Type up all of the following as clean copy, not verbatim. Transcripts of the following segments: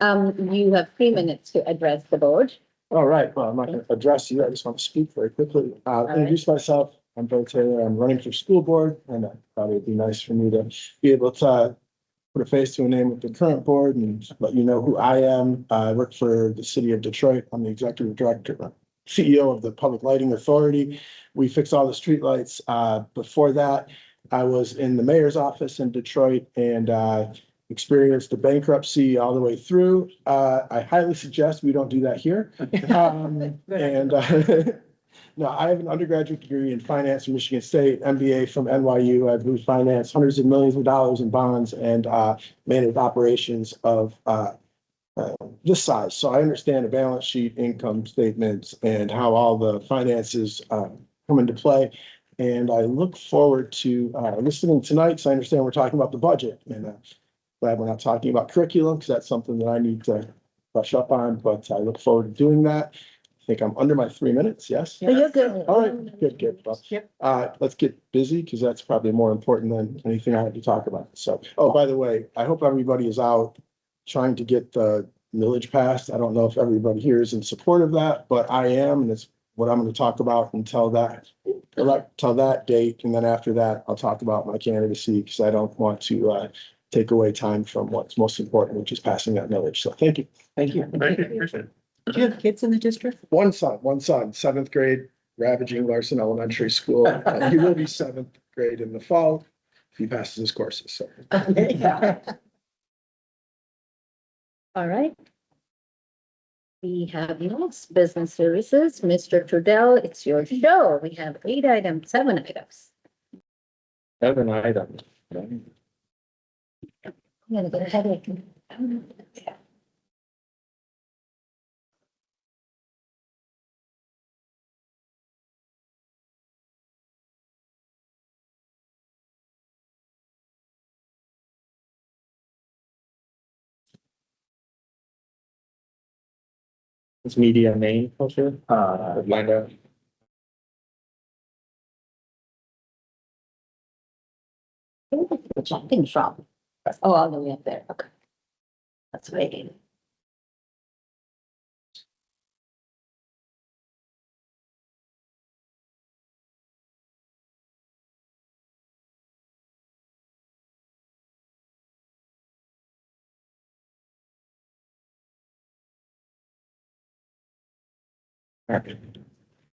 You have 3 minutes to address the board. All right, well, I'm not going to address you. I just want to speak very quickly. Introduce myself. I'm Bill Taylor. I'm running for school board, and probably it'd be nice for me to be able to put a face to a name with the current board and let you know who I am. I work for the city of Detroit. I'm the executive director, CEO of the Public Lighting Authority. We fix all the streetlights. Before that, I was in the mayor's office in Detroit and experienced the bankruptcy all the way through. I highly suggest we don't do that here. No, I have an undergraduate degree in finance from Michigan State, MBA from NYU. I've moved finance hundreds of millions of dollars in bonds and managed operations of this size. So I understand the balance sheet, income statements, and how all the finances come into play. And I look forward to listening tonight because I understand we're talking about the budget. And glad we're not talking about curriculum because that's something that I need to brush up on. But I look forward to doing that. I think I'm under my 3 minutes. Yes. So you're good. All right. Good. Well, Yep. let's get busy because that's probably more important than anything I have to talk about. So, oh, by the way, I hope everybody is out trying to get the millage passed. I don't know if everybody here is in support of that, but I am, and it's what I'm going to talk about until that date. And then after that, I'll talk about my candidacy because I don't want to take away time from what's most important, which is passing that millage. So thank you. Thank you. Do you have kids in the district? One son, seventh grade, ravaging Larson Elementary School. He will be seventh grade in the fall if he passes his courses. So. All right. We have next business services. Mr. Trudell, it's your show. We have 8 items, 7 items. 7 items. I'm gonna get a headache. It's media main culture. Find out. Jumping from. Oh, all the way up there. Okay. That's waiting.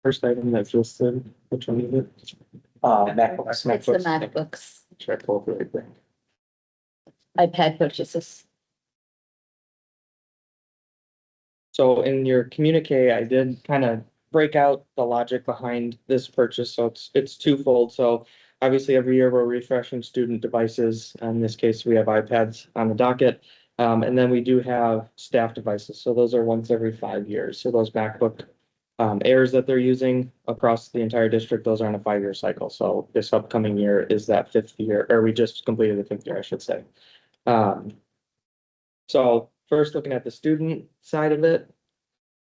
First item that's listed, which one is it? MacBooks. It's the MacBooks, Check both right there. iPad purchases. So in your communique, I did kind of break out the logic behind this purchase. So it's twofold. So obviously every year we're refreshing student devices. In this case, we have iPads on the docket. And then we do have staff devices. So those are once every 5 years. So those MacBook Airs that they're using across the entire district, those are on a 5-year cycle. So this upcoming year is that 5th year, or we just completed the 5th year, I should say. So first looking at the student side of it.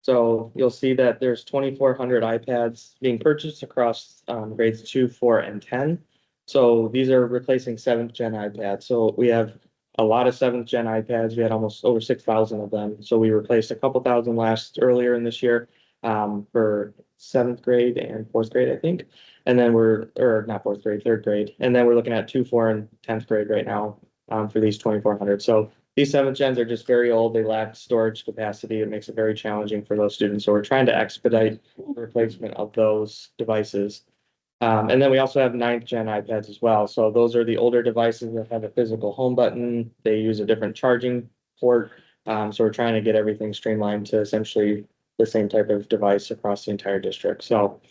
So you'll see that there's 2,400 iPads being purchased across grades 2, 4, and 10. So these are replacing 7th gen iPads. So we have a lot of 7th gen iPads. We had almost over 6,000 of them. So we replaced a couple thousand earlier in this year for 7th grade and 4th grade, I think. And then or not 4th grade, 3rd grade. And then we're looking at 2, 4, and 10th grade right now for these 2,400. So these 7th gens are just very old. They lack storage capacity. It makes it very challenging for those students. So we're trying to expedite the replacement of those devices. And then we also have 9th gen iPads as well. So those are the older devices that have a physical home button. They use a different charging port. So we're trying to get everything streamlined to essentially the same type of device across the entire district. So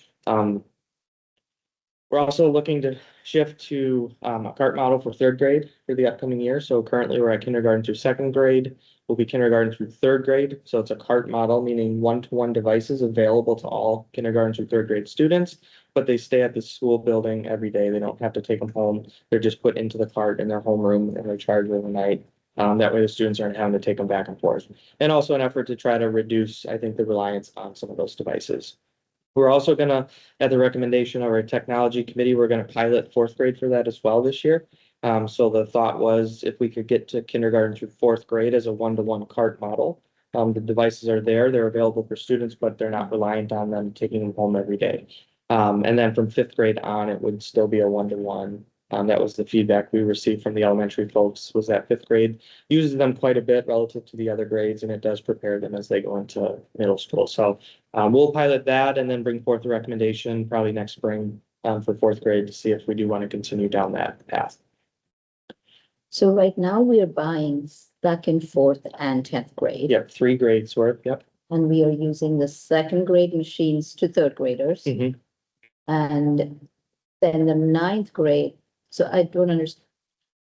we're also looking to shift to a cart model for 3rd grade for the upcoming year. So currently we're at kindergarten through 2nd grade. We'll be kindergarten through 3rd grade. So it's a cart model, meaning one-to-one devices available to all kindergarten through 3rd grade students, but they stay at the school building every day. They don't have to take them home. They're just put into the cart in their homeroom and they're charged overnight. That way the students aren't having to take them back and forth. And also an effort to try to reduce, I think, the reliance on some of those devices. We're also gonna, at the recommendation of our technology committee, we're gonna pilot 4th grade for that as well this year. So the thought was if we could get to kindergarten through fourth grade as a one-to-one cart model. The devices are there, they're available for students, but they're not reliant on them taking them home every day. And then from fifth grade on, it would still be a one-to-one. That was the feedback we received from the elementary folks, was that fifth grade uses them quite a bit relative to the other grades, and it does prepare them as they go into middle school. So we'll pilot that and then bring forth a recommendation probably next spring for fourth grade to see if we do want to continue down that path. So right now we are buying second, fourth and 10th grade. Yep, 3 grades worth, yep. And we are using the second grade machines to third graders. Mhm. And then the 9th grade, so I don't understand.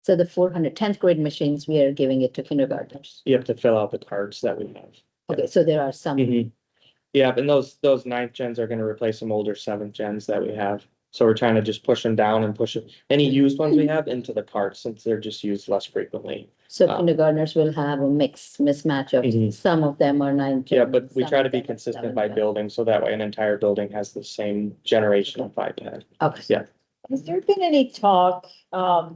So the 10th grade machines, we are giving it to kindergartners. You have to fill out the cards that we have. Okay, so there are some, Mhm. Yeah, and those 9th gens are gonna replace some older 7th gens that we have. So we're trying to just push them down and push it, any used ones we have into the carts since they're just used less frequently. so kindergartners will have a mismatch of, Mhm. some of them are 9th. Yeah, gen, but we some try of to be them are consistent 7th by gen. building, so that way an entire building has the same generation of iPad. Okay. Yeah. Has there been any talk, I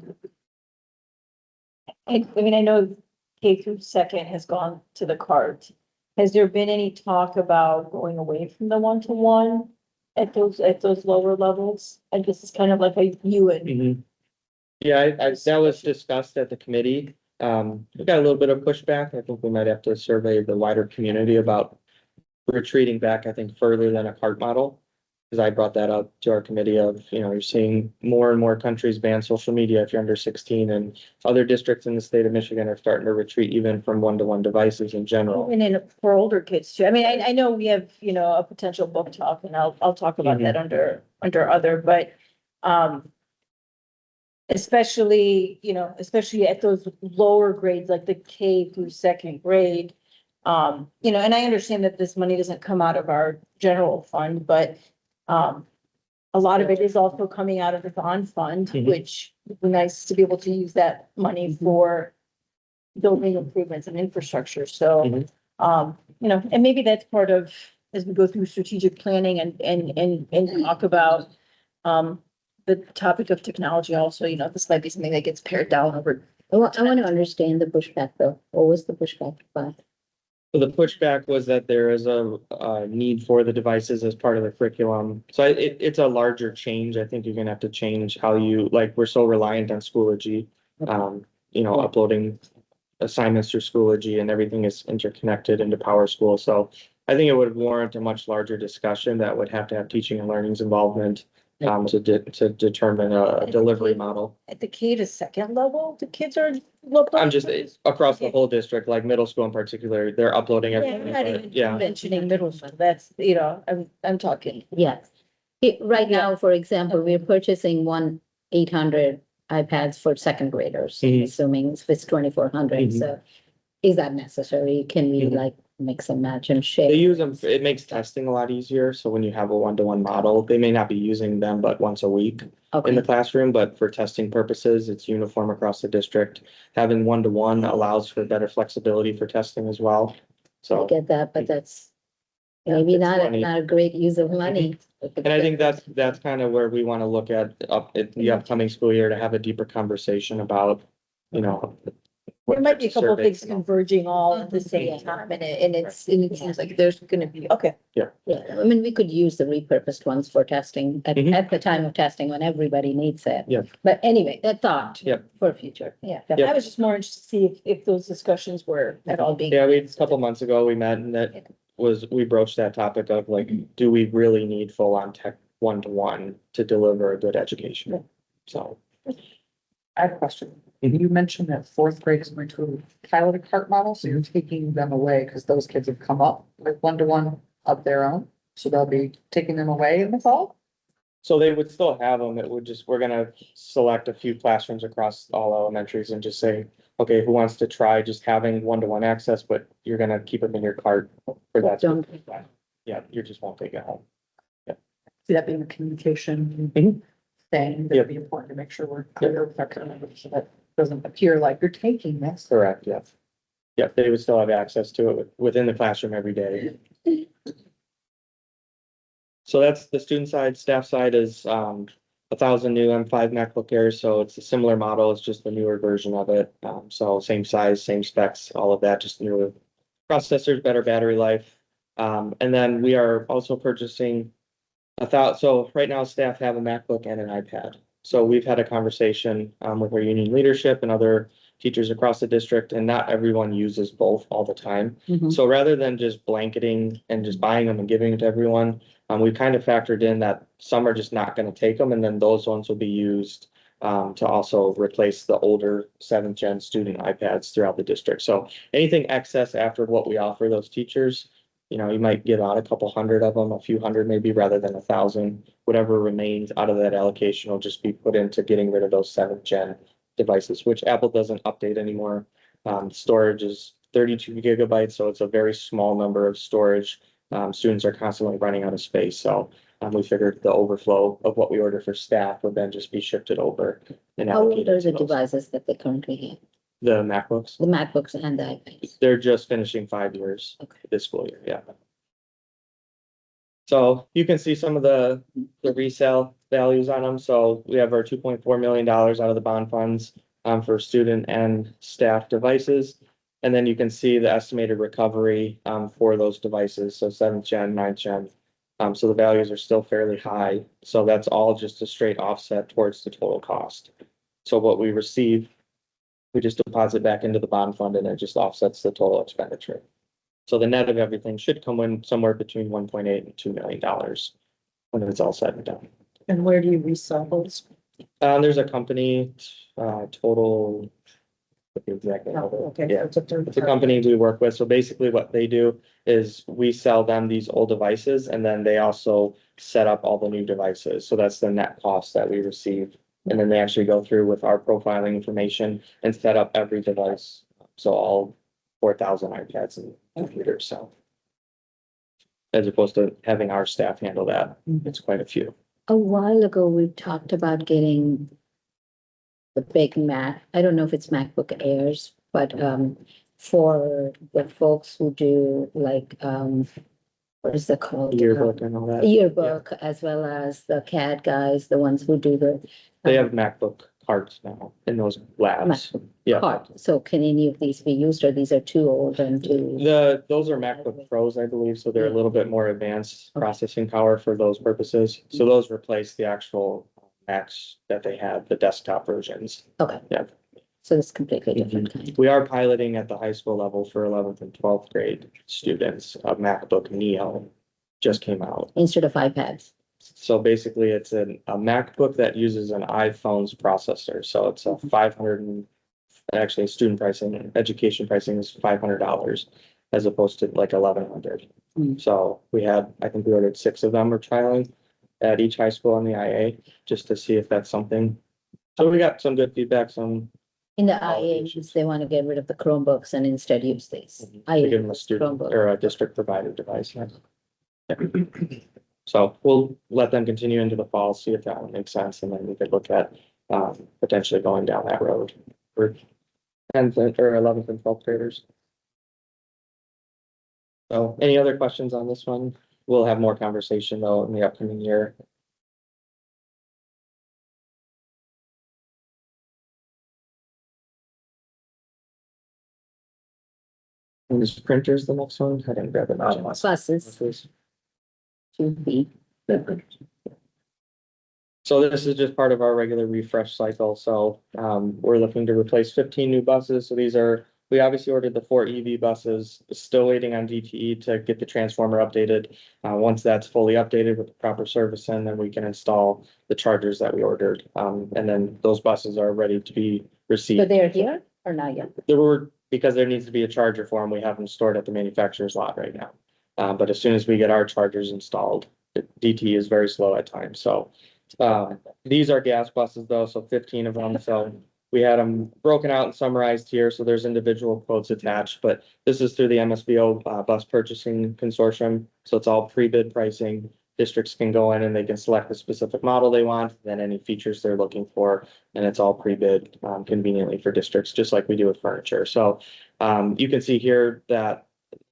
mean, I know K through second has gone to the cart. Has there been any talk about going away from the one-to-one at those lower levels? And this is kind of like a you and, Mhm. Yeah, that was discussed at the committee. We got a little bit of pushback. I think we might have to survey the wider community about retreating back, I think, further than a cart model. Because I brought that up to our committee of, you're seeing more and more countries ban social media if you're under 16, and other districts in the state of Michigan are starting to retreat even from one-to-one devices in general. for older kids too. I mean, I know we have, a potential book talk and I'll talk about that under other, but, especially at those lower grades, like the K through second grade. And I understand that this money doesn't come out of our general fund, but, a lot of it is also coming out of the bond fund, Mhm. which would be nice to be able to use that money for building improvements and infrastructure. So, Mhm. and maybe that's part of, as we go through strategic planning and talk about, the topic of technology also, this might be something that gets pared down over. I want to understand the pushback though. What was the pushback about? So the pushback was that there is a need for the devices as part of the curriculum. So it's a larger change. I think you're gonna have to change how we're so reliant on Schoology. Uploading assignments through Schoology and everything is interconnected into Power School. So I think it would warrant a much larger discussion that would have to have teaching and learning's involvement to determine a delivery model. At the K to second level, the kids are. I'm just across the whole district, like middle school in particular, they're uploading Yeah, I'm everything. not but even Yeah, mentioning middle school, that's, I'm talking. Yes. Right now, for example, we're purchasing 800 iPads for second graders, Mhm. assuming it's 2,400. Mhm. So is that necessary? Can we Mhm. mix and match and share? they use them, it makes testing a lot easier. So when you have a one-to-one model, they may not be using them but once a week in the Okay, classroom, but for testing purposes, it's uniform across the district. Having one-to-one allows for better flexibility for testing as well. I So, get that, but that's maybe it's not, funny. not a great use of money. and I think that's kind of where we want to look at the upcoming school year to have a deeper conversation about, There might be a couple of surveys things and all. converging all at the same time, and it seems like there's gonna be, okay. Yeah, I mean, we could use the repurposed ones for testing Mhm. at the time of testing when everybody needs it. Yeah. But anyway, that thought. Yep. For future. Yeah, Yep. I was just more interested to see if those discussions were at all being. Yeah, a couple months ago, we met and we broached that topic of do we really need full-on tech one-to-one to deliver a good education? So, I have a question. Mhm. You mentioned that fourth grade is going to pilot a cart model, so you're taking them away because those kids have come up with one-to-one of their own. So they'll be taking them away in the fall? so they would still have them. We're gonna select a few classrooms across all elementaries and just say, okay, who wants to try just having one-to-one access, but you're gonna keep them in your cart for that. Don't- Yeah, you just won't take it home. See that being a communication Mhm. thing, Yep. that'd be important to make sure we're clear with our community so that it doesn't appear like you're taking this. Correct, yeah. Yeah, they would still have access to it within the classroom every day. So that's the student side. Staff side is 1,000 new M5 MacBook Airs, so it's a similar model, it's just a newer version of it. So same size, same specs, all of that, just newer processors, better battery life. And then we are also purchasing so right now staff have a MacBook and an iPad. So we've had a conversation with our union leadership and other teachers across the district, and not everyone uses both all the time. Mhm. So rather than just blanketing and just buying them and giving it to everyone, we kind of factored in that some are just not going to take them, and then those ones will be used to also replace the older 7th gen student iPads throughout the district. So anything excess after what we offer those teachers, you know, you might give out a couple hundred of them, a few hundred maybe, rather than 1,000. Whatever remains out of that allocation will just be put into getting rid of those 7th gen devices, which Apple doesn't update anymore. Storage is 32 gigabytes, so it's a very small number of storage. Students are constantly running out of space, so we figured the overflow of what we order for staff would then just be shifted over. And How old allocated are to the those. devices that they currently have? The MacBooks, The MacBooks and the iPads? they're just finishing 5 years Okay. this school year, yeah. So you can see some of the resale values on them. So we have our $2.4 million out of the bond funds for student and staff devices. And then you can see the estimated recovery for those devices. So 7th gen, 9th gen. So the values are still fairly high. So that's all just a straight offset towards the total cost. So what we receive, we just deposit back into the bond fund and it just offsets the total expenditure. So the net of everything should come in somewhere between 1.8 and $2 million when it's all said and done. And where do you resell those? There's a company, total. What the exact name of it. Okay, Yeah, it's a third it's a party. company we work with. So basically what they do is we sell them these old devices and then they also set up all the new devices. So that's the net cost that we receive. And then they actually go through with our profiling information and set up every device. So all 4,000 iPads and computers, so. As opposed to having our staff handle that, it's quite a few. A while ago, we talked about getting the big Mac, I don't know if it's MacBook Airs, but for the folks who do like, what is that called? Yearbook and all that. Yearbook, as well as the CAD guys, the ones who do the. They have MacBook cards now in those labs. MacBook Yeah. card. So can any of these be used, or these are too old and too? Those are MacBook Pros, I believe, so they're a little bit more advanced processing power for those purposes. So those replace the actual Macs that they had, the desktop versions. Okay. Yeah. So it's completely different kind. We are piloting at the high school level for 11th and 12th grade students. A MacBook Neo just came out. Instead of iPads. So basically it's a MacBook that uses an iPhone's processor. So it's a 500 and actually student pricing, education pricing is $500 as opposed to like 1,100. Mm. So I think we ordered 6 of them. We're trialing at each high school in the IA just to see if that's something. So we got some good feedback, some. In the All the IA, issues. they want to get rid of the Chromebooks and instead use these. To give them a student Chromebook. or a district provided device. Yeah. So we'll let them continue into the fall, see if that one makes sense, and then we could look at potentially going down that road for 10th or 11th and 12th graders. So any other questions on this one? We'll have more conversation though in the upcoming year. And is printers the next one? I didn't grab it. Buses to be. So this is just part of our regular refresh cycle. So we're looking to replace 15 new buses. So we obviously ordered the 4 EV buses, still waiting on DTE to get the transformer updated. Once that's fully updated with the proper service in, then we can install the chargers that we ordered. And then those buses are ready to be received. So they're here or not yet? Because there needs to be a charger for them, we have them stored at the manufacturer's lot right now. But as soon as we get our chargers installed, DTE is very slow at times. So these are gas buses though, so 15 of them. So we had them broken out and summarized here. So there's individual quotes attached, but this is through the MSBO bus purchasing consortium. So it's all pre-bid pricing. Districts can go in and they can select the specific model they want, then any features they're looking for, and it's all pre-bid conveniently for districts, just like we do with furniture. So you can see here that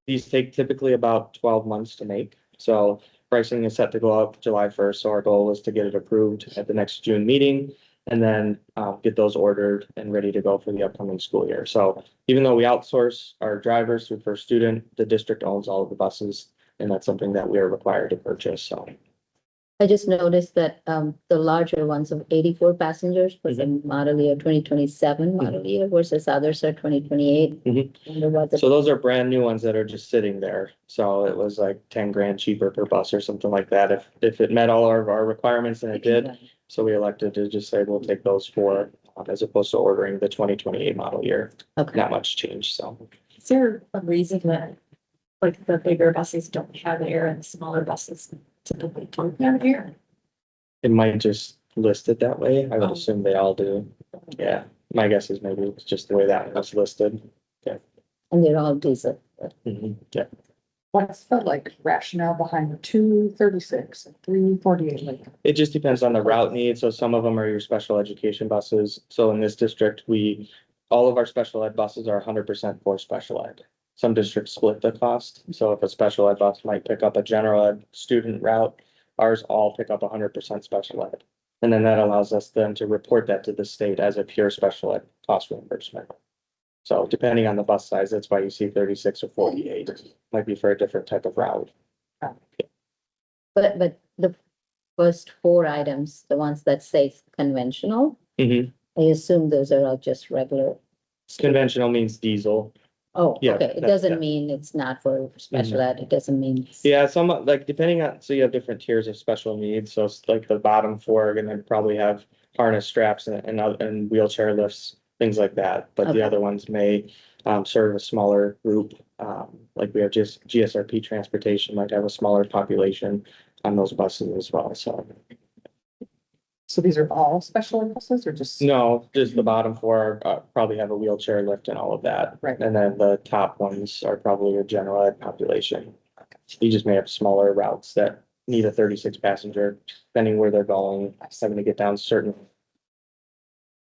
these take typically about 12 months to make. So pricing is set to go up July 1st, so our goal is to get it approved at the next June meeting. And then get those ordered and ready to go for the upcoming school year. So even though we outsource our drivers through First Student, the district owns all of the buses. And that's something that we are required to purchase, so. I just noticed that the larger ones of 84 passengers was a model year 2027 model year versus others are 2028. So those are brand new ones that are just sitting there. So it was like 10 grand cheaper per bus or something like that. If it met all of our requirements, and it did. So we elected to just say, we'll take those four as opposed to ordering the 2028 model year. Okay. Not much change, so. Is there a reason that, like, the bigger buses don't have air and the smaller buses typically don't have air? It might just list it that way. I would Oh. assume they all do. Yeah, my guess is maybe it's just the way that was listed. And they're all diesel. Yeah. What's the like rationale behind the 236 and 348? Like, It just depends on the route need. So some of them are your special education buses. So in this district, all of our special ed buses are 100% for special ed. Some districts split the cost. So if a special ed bus might pick up a general ed student route, ours all pick up 100% special ed. And then that allows us then to report that to the state as a pure special ed cost reimbursement. So depending on the bus size, that's why you see 36 or 48. Might be for a different type of route. But the first four items, the ones that say conventional, I assume those are all just regular. Conventional means diesel. Oh, Yeah, okay. It that- doesn't that- mean it's not for special ed. It doesn't mean. Yeah, some like depending on, so you have different tiers of special needs. So it's like the bottom four are gonna probably have harness straps and wheelchair lifts, things like that. But the Okay. other ones may serve a smaller group. Like we have just GSRP transportation might have a smaller population on those buses as well. So so these are all special ed buses or just? no, just the bottom four probably have a wheelchair lift and all of that. Right. And then the top ones are probably a general ed population. You just may have smaller routes that need a 36 passenger, depending where they're going, having to get down certain.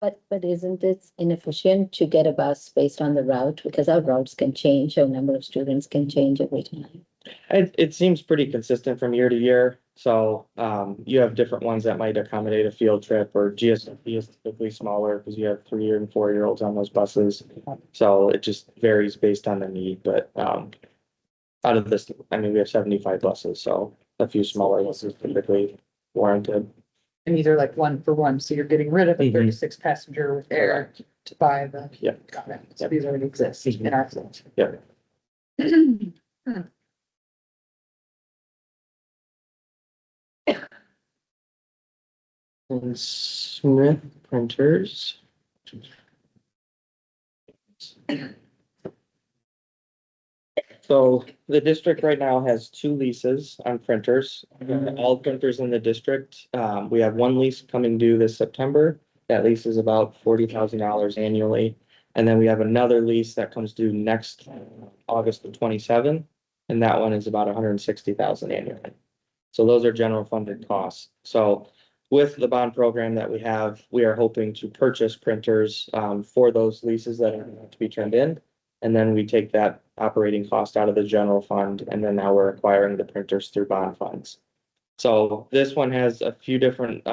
But isn't it inefficient to get a bus based on the route? Because our routes can change, our number of students can change every time. It seems pretty consistent from year to year. So you have different ones that might accommodate a field trip, or GSP is typically smaller because you have 3 and 4 year olds on those buses. So it just varies based on the need, but out of this, I mean, we have 75 buses, so a few smaller buses typically warranted. And these are like one for one, so you're getting rid of a Mhm. 36 passenger with air to buy the. Yep. Got it. So these already exist in our fleet. Yep. And Smith printers. So the district right now has 2 leases on printers, all printers in the district. We have one lease coming due this September. That lease is about $40,000 annually. And then we have another lease that comes due next August of 27. And that one is about 160,000 annually. So those are general funded costs. So with the bond program that we have, we are hoping to purchase printers for those leases that are to be turned in. And then we take that operating cost out of the general fund, and then now we're acquiring the printers through bond funds. So this one has a few different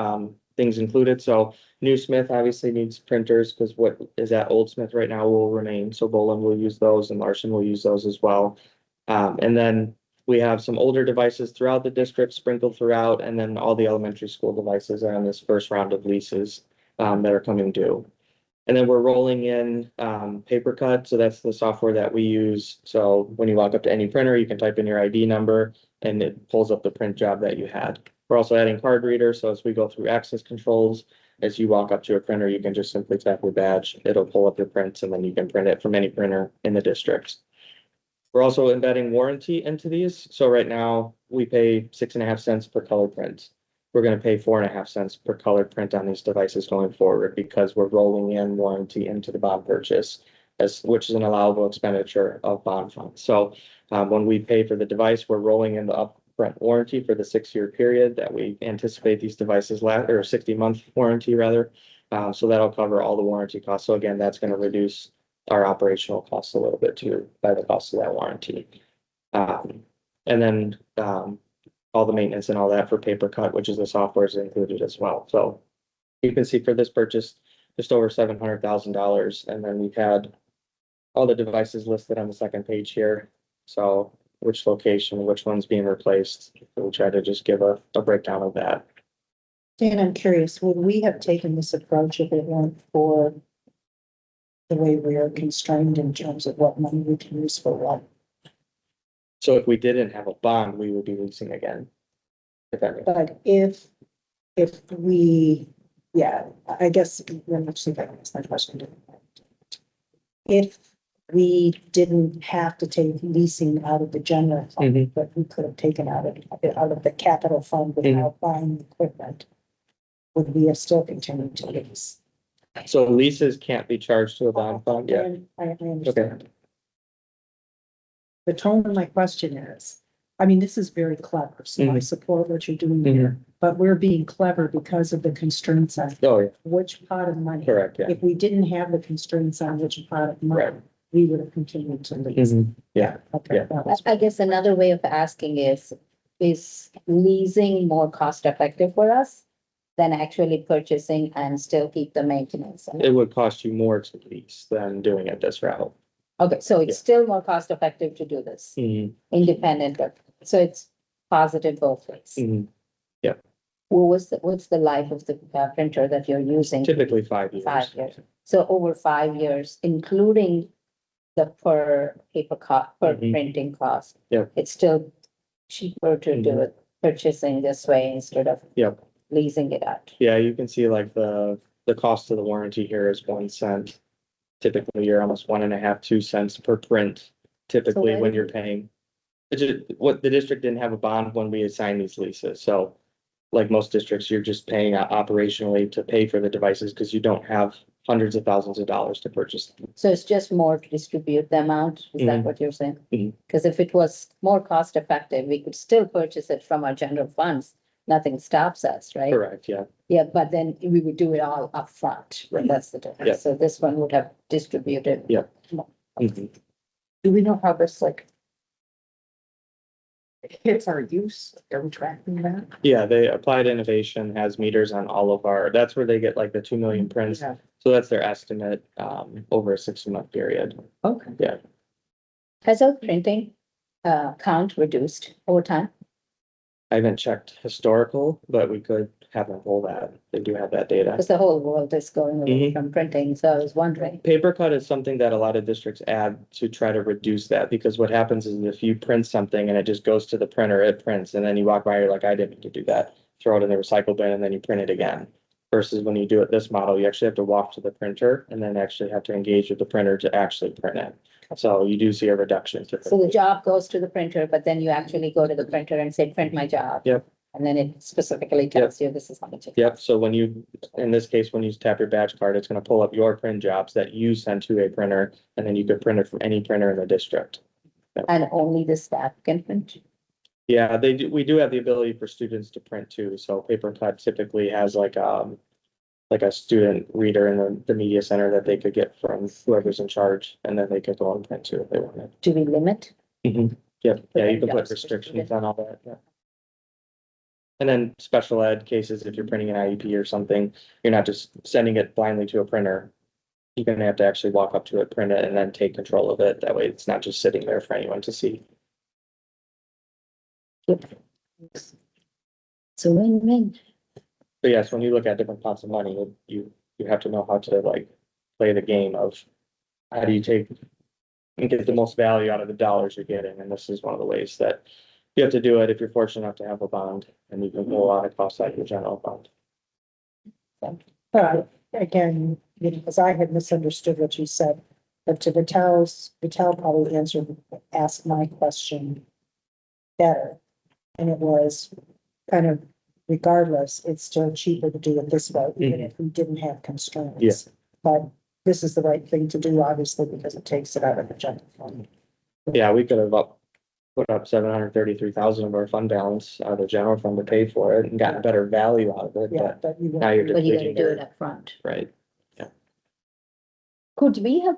things included. So New Smith obviously needs printers because what is at Old Smith right now will remain. So Bolin will use those and Larson will use those as well. And then we have some older devices throughout the district sprinkled throughout, and then all the elementary school devices are on this first round of leases that are coming due. And then we're rolling in PaperCut, so that's the software that we use. So when you walk up to any printer, you can type in your ID number and it pulls up the print job that you had. We're also adding card reader, so as we go through access controls, as you walk up to a printer, you can just simply tap your badge, it'll pull up your prints, and then you can print it from any printer in the district. We're also embedding warranty into these. So right now we pay 6.5 cents per color print. We're going to pay 4.5 cents per color print on these devices going forward because we're rolling in warranty into the bond purchase, which is an allowable expenditure of bond funds. So when we pay for the device, we're rolling in the upfront warranty for the 6-year period that we anticipate these devices last, or 60-month warranty rather. So that'll cover all the warranty costs. So again, that's going to reduce our operational costs a little bit too by the cost of that warranty. And then all the maintenance and all that for paper cut, which is the software is included as well. So you can see for this purchase, just over $700,000. And then we've had all the devices listed on the second page here. So which location, which one's being replaced. We'll try to just give a breakdown of that. Dan, I'm curious, would we have taken this approach if it weren't for the way we are constrained in terms of what money we can use for what? So if we didn't have a bond, we would be leasing again. If that makes But if we, yeah, I guess, let me see if I can ask my question differently. If we didn't have to take leasing out of the general fund, Mhm. but we could have taken out of the capital fund without buying equipment, would we have still continued to lease? So leases can't be charged to a bond fund, yeah. And I understand. The tone of my question is, I mean, this is very clever, so I Mhm. support what you're doing here, but we're being clever because of the constraints on Oh, yeah, which pot of money. correct, yeah. If we didn't have the constraints on which pot of money, Right. we would have continued to lease. Mhm. Yeah, Okay, yeah. that was- I guess another way of asking is leasing more cost effective for us than actually purchasing and still keep the maintenance? it would cost you more to lease than doing it this route. Okay, so Yeah. it's still more cost effective to do this, Mhm. independent of, so it's positive both ways. Mhm. What's the life of the printer that you're using? Typically 5 years. 5 years. So over 5 years, including the per paper cost, per Mhm. printing cost. Yeah. It's still cheaper to do Mhm. it purchasing this way instead of Yep. leasing it out. Yeah, you can see like the cost of the warranty here is 1 cent. Typically, you're almost 1.5, 2 cents per print, typically why when do you're we- paying. It's just, what the district didn't have a bond when we assigned these leases, so. Like most districts, you're just paying operationally to pay for the devices because you don't have hundreds of thousands of dollars to purchase them. So it's just more to distribute them out, is that Mhm. what you're saying? Mhm. Because if it was more cost effective, we could still purchase it from our general funds. Nothing stops us, right? Correct, yeah. Yeah, but then we would do it all upfront, right? That's the Yeah. difference. So this one would have distributed. Yeah. Mhm. Do we know how this like hits our use? Are we tracking that? Yeah, they Applied Innovation has meters on all of that's where they get like the 2 million prints. Yeah. So that's their estimate, over a 60-month period. Okay. Has our printing count reduced over time? I haven't checked historical, but we could have them pull that. They do have that data. Because the whole world is going away Mhm. from printing, so I was wondering. Paper cut is something that a lot of districts add to try to reduce that, because what happens is if you print something and it just goes to the printer, it prints, and then you walk by, you're like, I didn't mean to do that. Throw it in the recycle bin and then you print it again. Versus when you do it this model, you actually have to walk to the printer and then actually have to engage with the printer to actually print it. So you do see a reduction. So the typically. job goes to the printer, but then you actually go to the printer and say, print my job. Yep. And then it specifically tells you this is how much. it Yep, so when you, in this case, when you tap your badge card, it's gonna pull up your print jobs that you send to a printer, and then you could print it from any printer in the district. And only the staff can print. Yeah, we do have the ability for students to print too, so paper cut typically has like a student reader in the media center that they could get from whoever's in charge, and then they could go and print too if they wanted. Do we limit? Yep, yeah, you can jobs put for restrictions students. on all that, yeah. And then special ed cases, if you're printing an IEP or something, you're not just sending it blindly to a printer. You're gonna have to actually walk up to it, print it, and then take control of it. That way it's not just sitting there for anyone to see. So win-win. But yes, when you look at different pots of money, you have to know how to like play the game of how do you take and get the most value out of the dollars you're getting, and this is one of the ways that you have to do it if you're fortunate enough to have a bond, and you can pull a lot of costs out of your general fund. Again, because I had misunderstood what you said, but to Vital probably asked my question better. And it was kind of regardless, it's still cheaper to do it this way, even if we didn't have constraints. Yes. But this is the right thing to do, obviously, because it takes it out of the general fund. Yeah, we could have put up 733,000 of our fund balance out of the general fund to pay for it and gotten a better value out of it, Yeah, but but you. now you're But you gotta depleting do it your, up front. right? Could we have,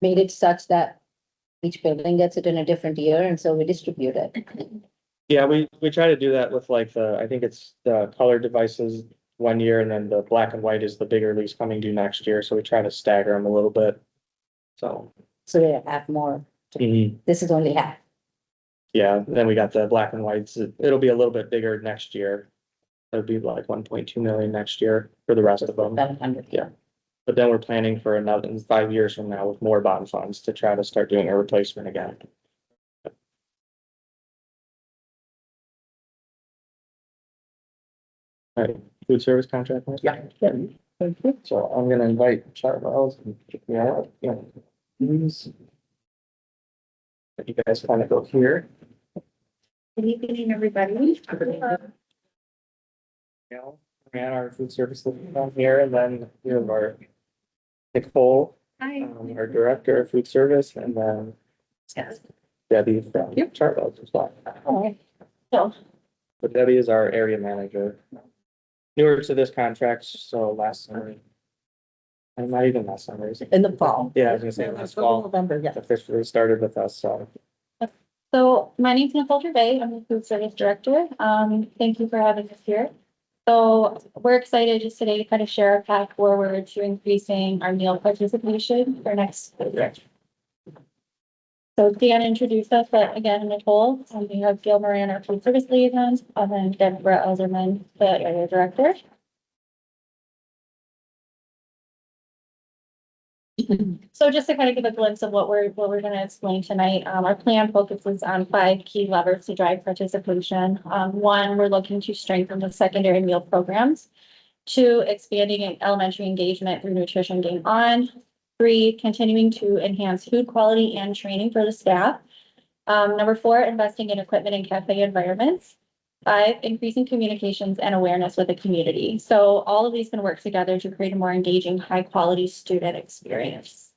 made it such that each building gets it in a different year and so we distribute it? Yeah, we try to do that with like I think it's the color devices 1 year and then the black and white is the bigger lease coming due next year. So we try to stagger them a little bit. So, So they have more. This is only half. yeah, then we got the black and whites. It'll be a little bit bigger next year. It'll be like 1.2 million next year for the rest of them. 700. Yeah. But then we're planning for another 5 years from now with more bond funds to try to start doing a replacement again. All right, food service contract. Yeah. So I'm gonna invite Chartwells and kick me out. Yeah. Please. You guys kind of go here. Good evening, everybody. Ran our food service down here, and then we have our Nicole, Hi. our director of food service, and then Debbie from Chartwells as well. So, But Debbie is our area manager. Newer to this contract, so last summer. And not even last summer. In the fall. Yeah, I was gonna say last fall, November, yeah. officially started with us, so. so my name's Nicole Gervais. I'm the food service director. Thank you for having us here. So we're excited just today to kind of share a path forward to increasing our meal participation for next school year. So Dan introduced us, but again, Nicole, and we have Gil Moran, our food service liaison, and then Deborah Elderman, the area director. So just to kind of give a glimpse of what we're going to explain tonight, our plan focuses on 5 key levers to drive participation. 1, we're looking to strengthen the secondary meal programs. 2, expanding elementary engagement through Nutrition Game On. 3, continuing to enhance food quality and training for the staff. Number 4, investing in equipment and cafe environments. 5, increasing communications and awareness with the community. So all of these can work together to create a more engaging, high quality student experience.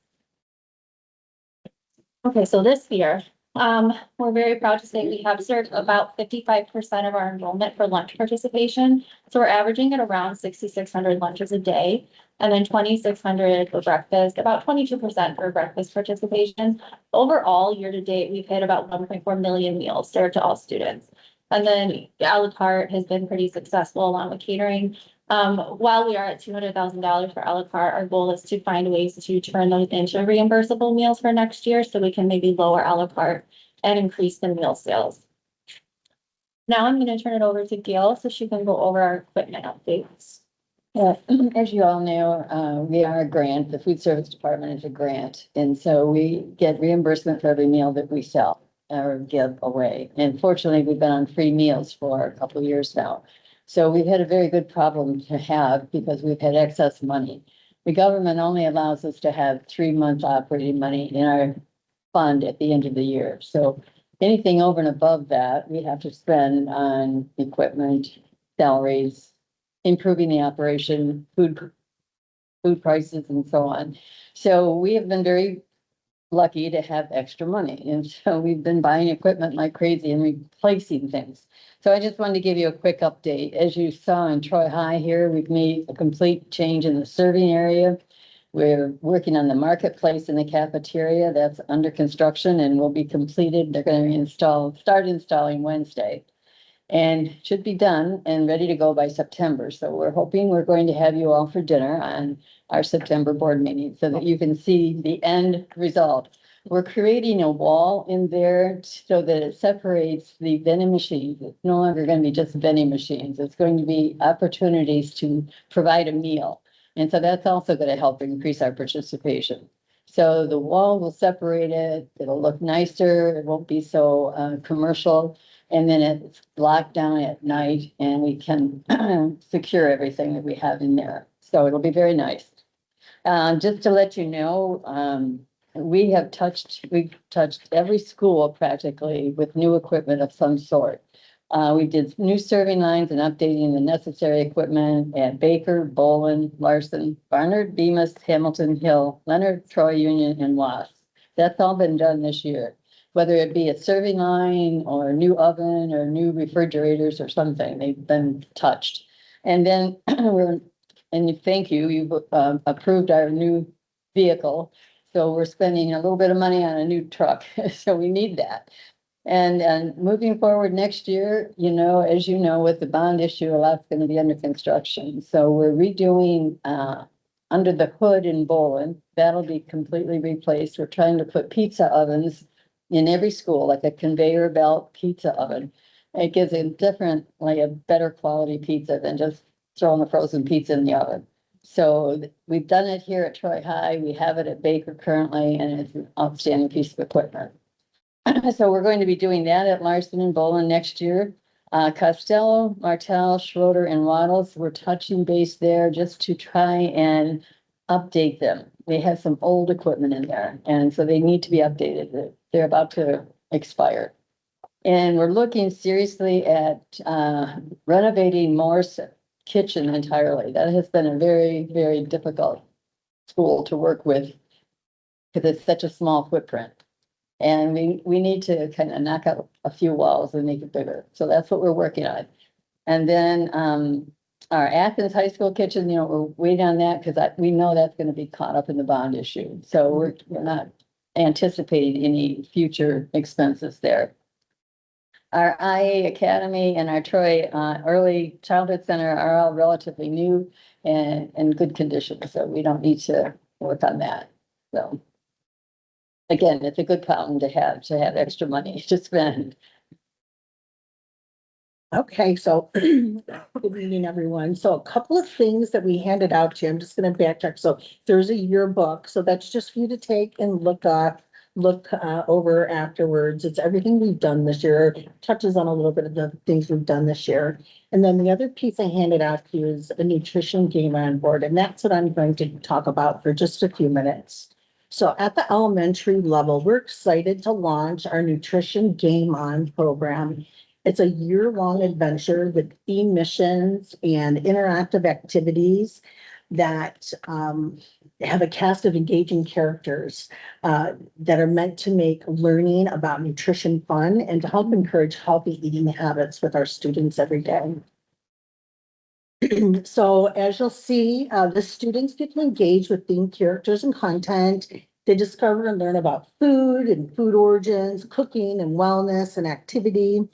Okay, so this year, we're very proud to say we have served about 55% of our enrollment for lunch participation. So we're averaging at around 6,600 lunches a day, and then 2,600 for breakfast, about 22% for breakfast participation. Overall, year to date, we've hit about 1.4 million meals served to all students. And then a la carte has been pretty successful along with catering. While we are at $200,000 for a la carte, our goal is to find ways to turn those into reimbursable meals for next year, so we can maybe lower a la carte and increase the meal sales. Now I'm going to turn it over to Gail so she can go over our equipment updates. Yeah, as you all know, we are a grant. The food service department is a grant, and so we get reimbursement for every meal that we sell or give away. And fortunately, we've been on free meals for a couple of years now. So we've had a very good problem to have because we've had excess money. The government only allows us to have 3 months operating money in our fund at the end of the year. So anything over and above that, we have to spend on equipment, salaries, improving the operation, food prices and so on. So we have been very lucky to have extra money. And so we've been buying equipment like crazy and replacing things. So I just wanted to give you a quick update. As you saw in Troy High here, we've made a complete change in the serving area. We're working on the marketplace in the cafeteria. That's under construction and will be completed. They're going to start installing Wednesday. And should be done and ready to go by September. So we're hoping we're going to have you all for dinner on our September board meeting so that you can see the end result. We're creating a wall in there so that it separates the vending machines. It's no longer going to be just vending machines. It's going to be opportunities to provide a meal. And so that's also going to help increase our participation. So the wall will separate it. It'll look nicer. It won't be so commercial. And then it's locked down at night and we can secure everything that we have in there. So it'll be very nice. Just to let you know, we've touched every school practically with new equipment of some sort. We did new serving lines and updating the necessary equipment at Baker, Bolin, Larson, Barnard, Bemis, Hamilton Hill, Leonard, Troy Union, and Wasp. That's all been done this year. Whether it be a serving line or a new oven or new refrigerators or something, they've been touched. And then thank you, you've approved our new vehicle. So we're spending a little bit of money on a new truck. So we need that. And moving forward next year, you know, as you know, with the bond issue, a lot's gonna be under construction. So we're redoing, under the hood in Bolin, that'll be completely replaced. We're trying to put pizza ovens in every school, like a conveyor belt pizza oven. It gives a different, like a better quality pizza than just throwing a frozen pizza in the oven. So we've done it here at Troy High. We have it at Baker currently, and it's an outstanding piece of equipment. So we're going to be doing that at Larson and Bolin next year. Costello, Martell, Schroeder, and Waddles, we're touching base there just to try and update them. They have some old equipment in there, and so they need to be updated. They're about to expire. And we're looking seriously at renovating Morse kitchen entirely. That has been a very, very difficult school to work with because it's such a small footprint. And we need to kind of knock out a few walls and make it bigger. So that's what we're working on. And then our Athens High School kitchen, you know, we're waiting on that because we know that's going to be caught up in the bond issue. So we're not anticipating any future expenses there. Our IA Academy and our Troy Early Childhood Center are all relatively new and in good condition. So we don't need to work on that. So. Again, it's a good problem to have extra money to spend. Okay, so good evening, everyone. So a couple of things that we handed out to you. I'm just gonna backtrack. So there's a yearbook, so that's just for you to take and look over afterwards. It's everything we've done this year, touches on a little bit of the things we've done this year. And then the other piece I handed out to you is a nutrition game on board, and that's what I'm going to talk about for just a few minutes. So at the elementary level, we're excited to launch our nutrition game on program. It's a year-long adventure with theme missions and interactive activities that have a cast of engaging characters that are meant to make learning about nutrition fun and to help encourage healthy eating habits with our students every day. So as you'll see, the students get to engage with themed characters and content. They discover and learn about food and food origins, cooking and wellness and activity.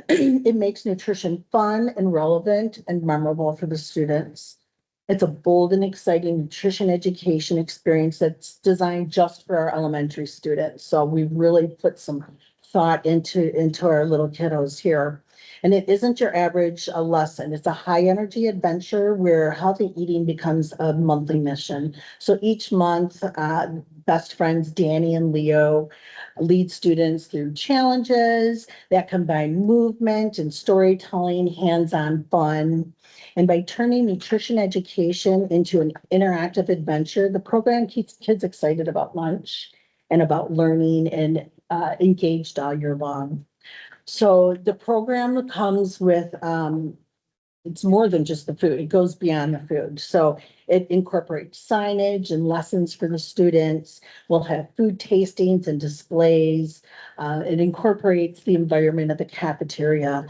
It makes nutrition fun and relevant and memorable for the students. It's a bold and exciting nutrition education experience that's designed just for our elementary students. So we've really put some thought into our little kiddos here. And it isn't your average lesson. It's a high energy adventure where healthy eating becomes a monthly mission. So each month, best friends Danny and Leo lead students through challenges that combine movement and storytelling, hands-on fun. And by turning nutrition education into an interactive adventure, the program keeps kids excited about lunch and about learning and engaged all year long. So the program comes with, it's more than just the food. It goes beyond the food. So it incorporates signage and lessons for the students. We'll have food tastings and displays. It incorporates the environment of the cafeteria.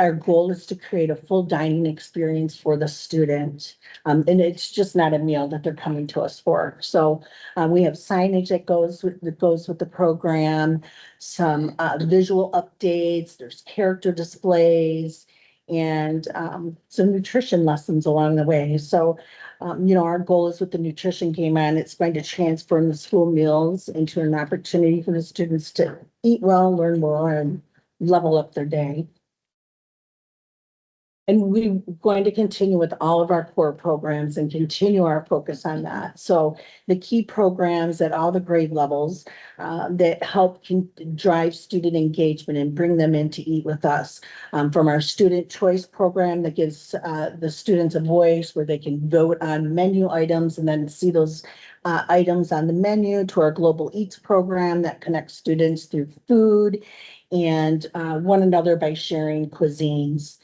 Our goal is to create a full dining experience for the student. And it's just not a meal that they're coming to us for. So we have signage that goes with the program, some visual updates, there's character displays, and some nutrition lessons along the way. So, you know, our goal is with the nutrition game on, it's going to transform the school meals into an opportunity for the students to eat well, learn more, and level up their day. And we're going to continue with all of our core programs and continue our focus on that. So the key programs at all the grade levels that help drive student engagement and bring them in to eat with us. From our student choice program that gives the students a voice where they can vote on menu items and then see those items on the menu, to our Global Eats program that connects students through food and one another by sharing cuisines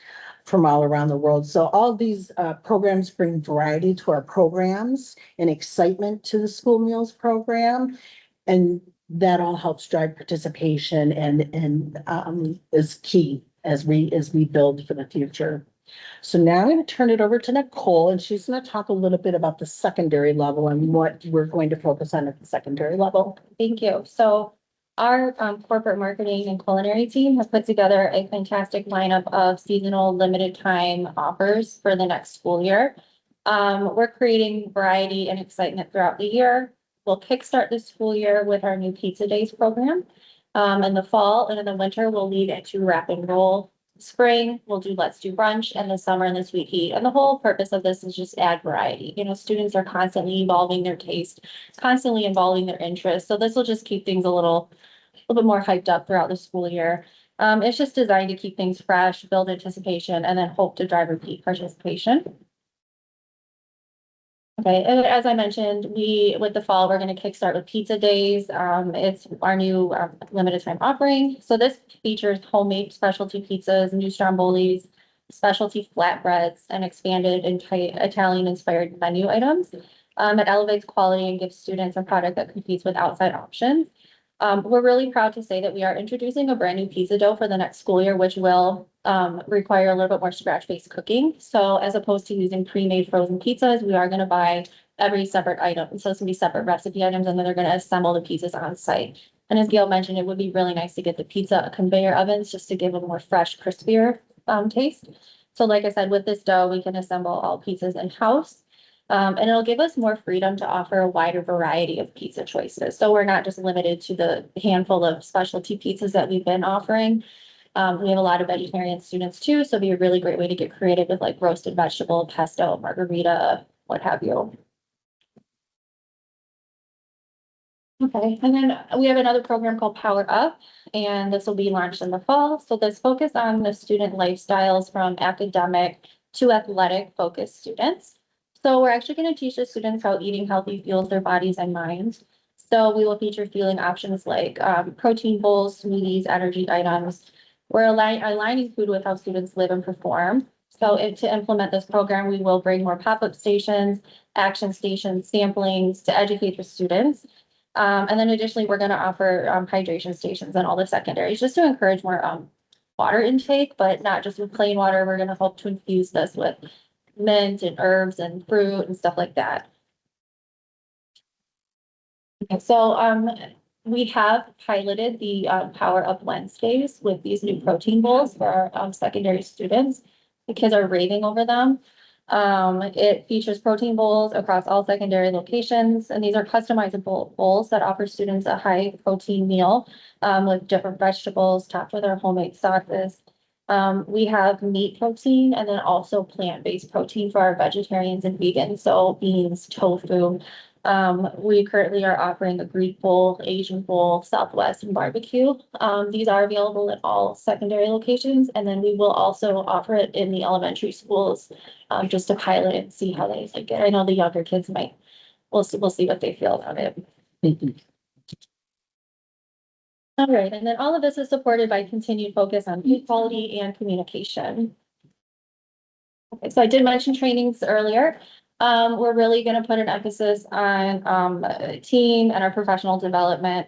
from all around the world. So all these programs bring variety to our programs and excitement to the school meals program. And that all helps drive participation and is key as we build for the future. So now I'm going to turn it over to Nicole, and she's going to talk a little bit about the secondary level and what we're going to focus on at the secondary level. Thank you. So Our corporate marketing and culinary team has put together a fantastic lineup of seasonal limited time offers for the next school year. We're creating variety and excitement throughout the year. We'll kickstart this school year with our new Pizza Days program. In the fall and in the winter, we'll lead into wrap and roll. Spring, we'll do Let's Do Brunch, and the summer and the Sweet Heat. And the whole purpose of this is just add variety. You know, students are constantly evolving their taste, constantly involving their interests. So this will just keep things a little bit more hyped up throughout the school year. It's just designed to keep things fresh, build anticipation, and then hope to drive repeat participation. Okay, and as I mentioned, with the fall, we're going to kickstart with Pizza Days. It's our new limited time offering. So this features homemade specialty pizzas, new strombolis, specialty flatbreads, and expanded Italian inspired menu items. It elevates quality and gives students a product that competes with outside options. We're really proud to say that we are introducing a brand new pizza dough for the next school year, which will require a little bit more scratch-based cooking. So as opposed to using pre-made frozen pizzas, we are going to buy every separate item. So it's going to be separate recipe items, and then they're going to assemble the pizzas on site. And as Gail mentioned, it would be really nice to get the pizza conveyor ovens just to give a more fresh, crispier taste. So like I said, with this dough, we can assemble all pizzas in-house. And it'll give us more freedom to offer a wider variety of pizza choices. So we're not just limited to the handful of specialty pizzas that we've been offering. We have a lot of vegetarian students too, so it'd be a really great way to get creative with like roasted vegetable, pesto, margarita, what have you. Okay, and then we have another program called Power Up, and this will be launched in the fall. So this focus on the student lifestyles from academic to athletic focused students. So we're actually going to teach the students how eating healthy fuels their bodies and minds. So we will feature fueling options like protein bowls, smoothies, energy items. We're aligning food with how students live and perform. So to implement this program, we will bring more pop-up stations, action stations, samplings to educate the students. And then additionally, we're going to offer hydration stations in all the secondaries just to encourage more water intake, but not just with plain water. We're going to hope to infuse this with mint and herbs and fruit and stuff like that. Okay, so we have piloted the Power Up Wednesdays with these new protein bowls for our secondary students. The kids are raving over them. It features protein bowls across all secondary locations, and these are customizable bowls that offer students a high protein meal with different vegetables topped with our homemade sauces. We have meat protein and then also plant-based protein for our vegetarians and vegans, so beans, tofu. We currently are offering a Greek bowl, Asian bowl, Southwest, and barbecue. These are available at all secondary locations, and then we will also offer it in the elementary schools just to pilot and see how they like it. I know the younger kids might. We'll see what they feel about it. All right, and then all of this is supported by continued focus on food quality and communication. Okay, so I did mention trainings earlier. We're really going to put an emphasis on team and our professional development.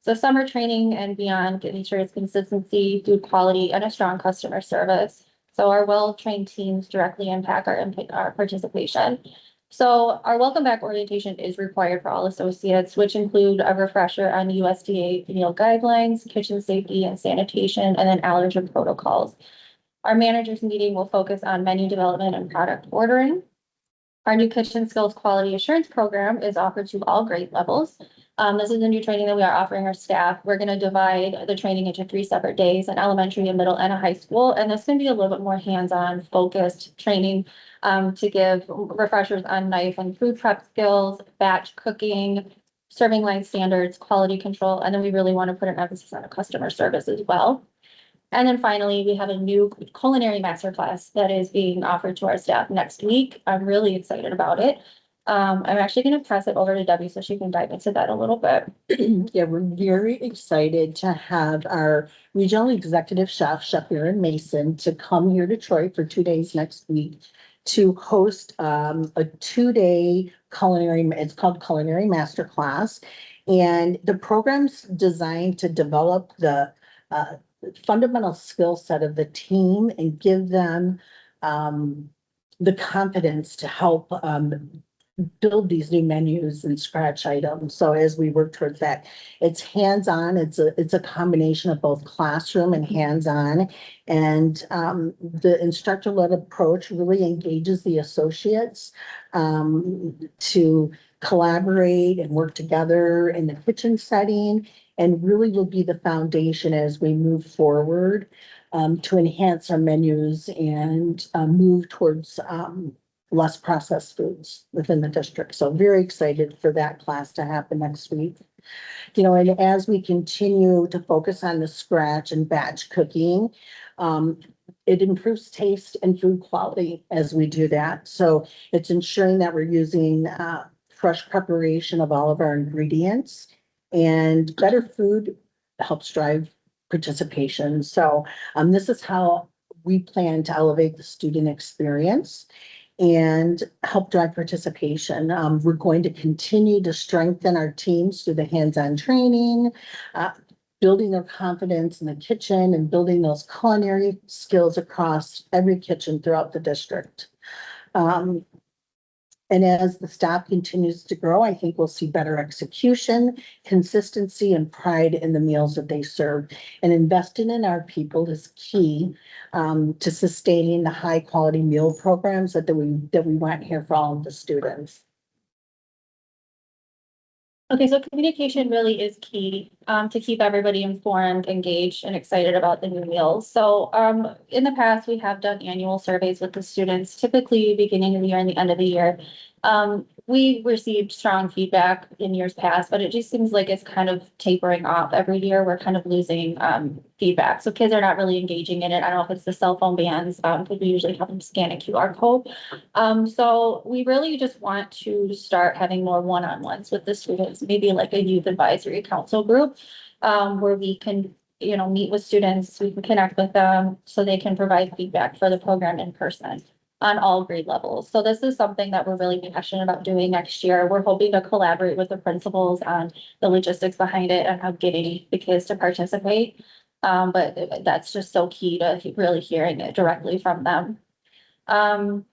So summer training and beyond, getting sure it's consistency, food quality, and a strong customer service. So our well-trained teams directly impact our participation. So our welcome back orientation is required for all associates, which include a refresher on USDA meal guidelines, kitchen safety and sanitation, and then allergen protocols. Our managers meeting will focus on menu development and product ordering. Our new kitchen skills quality assurance program is offered to all grade levels. This is a new training that we are offering our staff. We're going to divide the training into 3 separate days, an elementary, a middle, and a high school. And this can be a little bit more hands-on focused training to give refreshers on knife and food prep skills, batch cooking, serving line standards, quality control. And then we really want to put an emphasis on customer service as well. And then finally, we have a new culinary masterclass that is being offered to our staff next week. I'm really excited about it. I'm actually going to pass it over to Debbie so she can dive into that a little bit. Yeah, we're very excited to have our regional executive chef, Chef Aaron Mason, to come here to Troy for 2 days next week to host a 2-day culinary, it's called Culinary Masterclass. And the program's designed to develop the fundamental skill set of the team and give them the confidence to help build these new menus and scratch items. So as we work towards that, it's hands-on. It's a combination of both classroom and hands-on. And the instructor-led approach really engages the associates to collaborate and work together in the kitchen setting, and really will be the foundation as we move forward to enhance our menus and move towards less processed foods within the district. So very excited for that class to happen next week. You know, and as we continue to focus on the scratch and batch cooking, it improves taste and food quality as we do that. So it's ensuring that we're using fresh preparation of all of our ingredients, and better food helps drive participation. So this is how we plan to elevate the student experience and help drive participation. We're going to continue to strengthen our teams through the hands-on training, building their confidence in the kitchen, and building those culinary skills across every kitchen throughout the district. And as the staff continues to grow, I think we'll see better execution, consistency, and pride in the meals that they serve. And investing in our people is key to sustaining the high quality meal programs that we want here for all of the students. Okay, so communication really is key to keep everybody informed, engaged, and excited about the new meals. So in the past, we have done annual surveys with the students, typically beginning of the year and the end of the year. We received strong feedback in years past, but it just seems like it's kind of tapering off every year. We're kind of losing feedback. So kids are not really engaging in it. I don't know if it's the cell phone bans, because we usually have them scan a QR code. So we really just want to start having more one-on-ones with the students, maybe like a youth advisory council group, where we can, you know, meet with students, we can connect with them so they can provide feedback for the program in person on all grade levels. So this is something that we're really passionate about doing next year. We're hoping to collaborate with the principals on the logistics behind it and how getting the kids to participate. But that's just so key to really hearing it directly from them.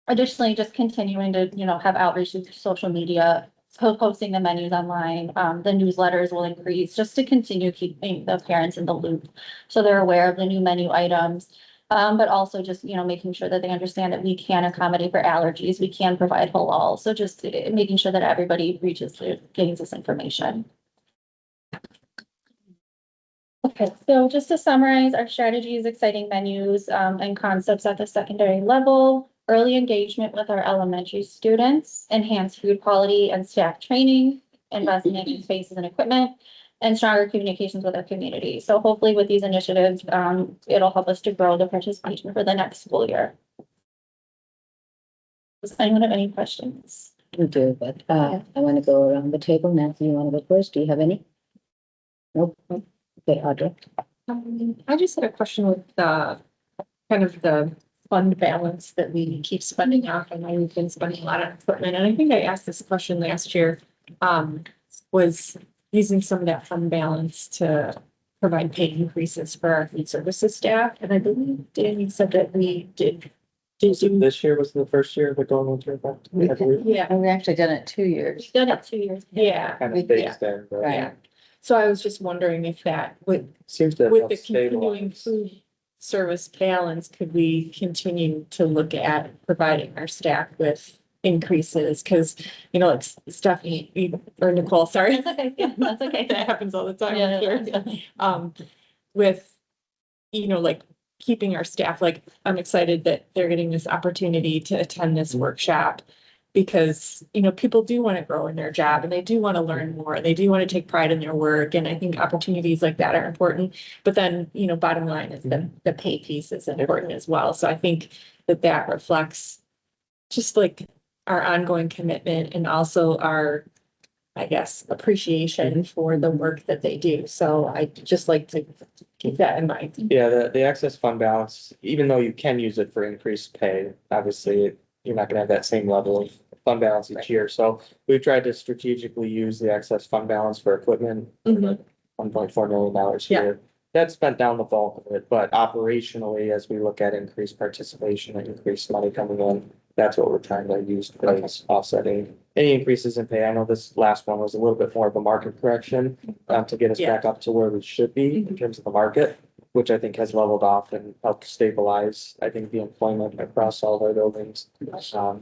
Additionally, just continuing to, you know, have outreach through social media, posting the menus online, the newsletters will increase just to continue keeping the parents in the loop. So they're aware of the new menu items. But also just, you know, making sure that they understand that we can accommodate for allergies, we can provide halal. So just making sure that everybody gains this information. Okay, so just to summarize, our strategy is exciting menus and concepts at the secondary level, early engagement with our elementary students, enhanced food quality and staff training, investment in spaces and equipment, and stronger communications with our community. So hopefully with these initiatives, it'll help us to grow the participation for the next school year. Does anyone have any questions? We do, but I want to go around the table. Nancy, you want to go first? Do you have any? Nope. Okay, Audrey. I just had a question with the kind of the fund balance that we keep spending off. I know we've been spending a lot on equipment, and I think I asked this question last year, was using some of that fund balance to provide pay increases for our food services staff. And I believe Danny said that we did. This year was the first year of it going into effect. Yeah, And we actually done it 2 years. We've done it 2 years. yeah, Kind of phased in, but yeah. So I was just wondering if that would, seems to with help the continuing stabilize. food service balance, could we continue to look at providing our staff with increases? Because, you know, it's Stephanie or Nicole, sorry. That's okay, yeah, that's okay. That happens all the time. Yeah, I'm yeah, sure. With, you know, like keeping our staff, like I'm excited that they're getting this opportunity to attend this workshop. Because, you know, people do want to grow in their job and they do want to learn more. They do want to take pride in their work. And I think opportunities like that are important. But then, you know, bottom line is the pay piece is important as well. So I think that reflects just like our ongoing commitment and also our, I guess, appreciation for the work that they do. So I just like to keep that in mind. Yeah, the excess fund balance, even though you can use it for increased pay, obviously you're not gonna have that same level of fund balance each year. So we've tried to strategically use the excess fund balance for equipment, $1.4 million here. That's spent down the bulk of it, but operationally, as we look at increased participation and increased money coming in, that's what we're trying to use as offsetting any increases in pay. I know this last one was a little bit more of a market correction, to get us back up to where we should be in terms of the market, which I think has leveled off and helped stabilize, I think, the employment across all of our buildings.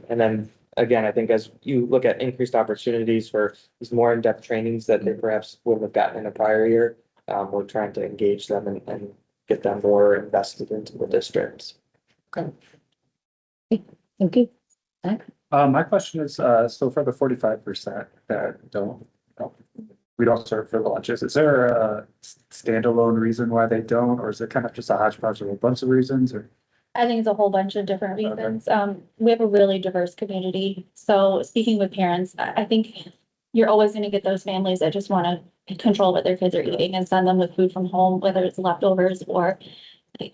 And then again, I think as you look at increased opportunities for these more in-depth trainings that they perhaps wouldn't have gotten in a prior year, we're trying to engage them and get them more invested into the districts. Thank you. My question is, so for the 45% that we don't serve for lunches, is there a standalone reason why they don't, or is it kind of just a hodgepodge of a bunch of reasons, or? I think it's a whole bunch of different reasons. We have a really diverse community. So speaking with parents, I think you're always gonna get those families that just wanna control what their kids are eating and send them with food from home, whether it's leftovers or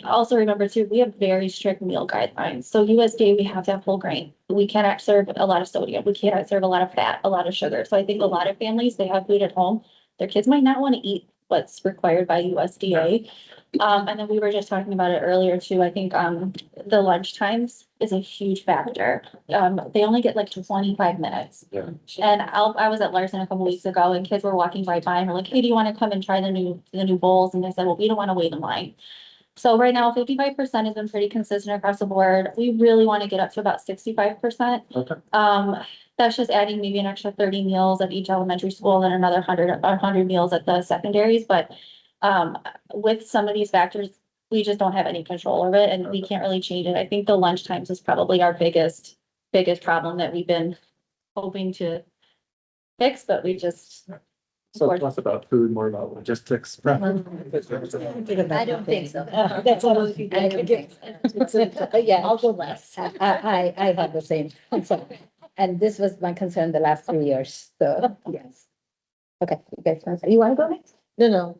also remember too, we have very strict meal guidelines. So USDA, we have to have whole grain. We cannot serve a lot of sodium. We cannot serve a lot of fat, a lot of sugar. So I think a lot of families, they have food at home. Their kids might not want to eat what's required by USDA. And then we were just talking about it earlier too. I think the lunch times is a huge factor. They only get like 25 minutes. Yeah. And I was at Larson a couple weeks ago and kids were walking right by and were like, hey, do you want to come and try the new bowls? And they said, well, we don't want to wait in line. So right now, 55% has been pretty consistent across the board. We really want to get up to about 65%. Okay. That's just adding maybe an extra 30 meals at each elementary school and another 100 meals at the secondaries. But with some of these factors, we just don't have any control over it and we can't really change it. I think the lunch times is probably our biggest problem that we've been hoping to fix, but we just. So it's less about food, more about logistics. I don't think so. That's all. I don't think so. Yeah, I'll go less. I have the same concern. And this was my concern the last 3 years, so, yes. Okay, you want to go next? No.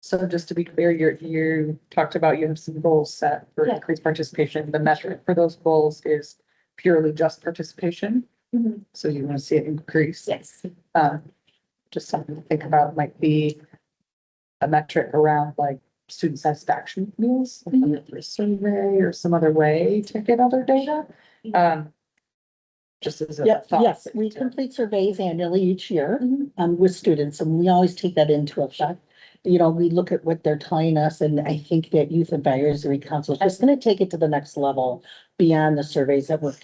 So just to be clear, you talked about you have some goals set for Yeah. increased participation. The metric for those goals is purely just participation. Mhm. So you want to see it increase. Yes. Just something to think about might be a metric around like student satisfaction meals, like a survey or some other way to get other data. Just as a thought. Yes, we complete surveys annually each year, Mhm. with students, and we always take that into effect. You know, we look at what they're telling us, and I think that Youth Advisory Council is just gonna take it to the next level beyond the surveys that we're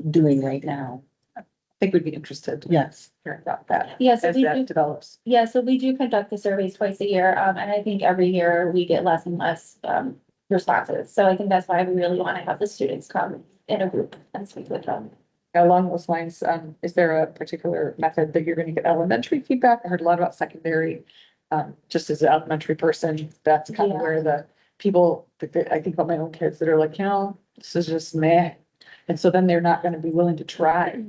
doing right now. I think we'd be interested to Yes. hear about that Yes, as we that do. develops. Yeah, so we do conduct the surveys twice a year, and I think every year we get less and less responses. So I think that's why we really want to have the students come in a group and speak with them. Along those lines, is there a particular method that you're gonna get elementary feedback? I heard a lot about secondary. Just as an elementary person, that's kind of Yeah. where the people, I think about my own kids that are like, this is just meh. And so then they're not gonna be willing to try.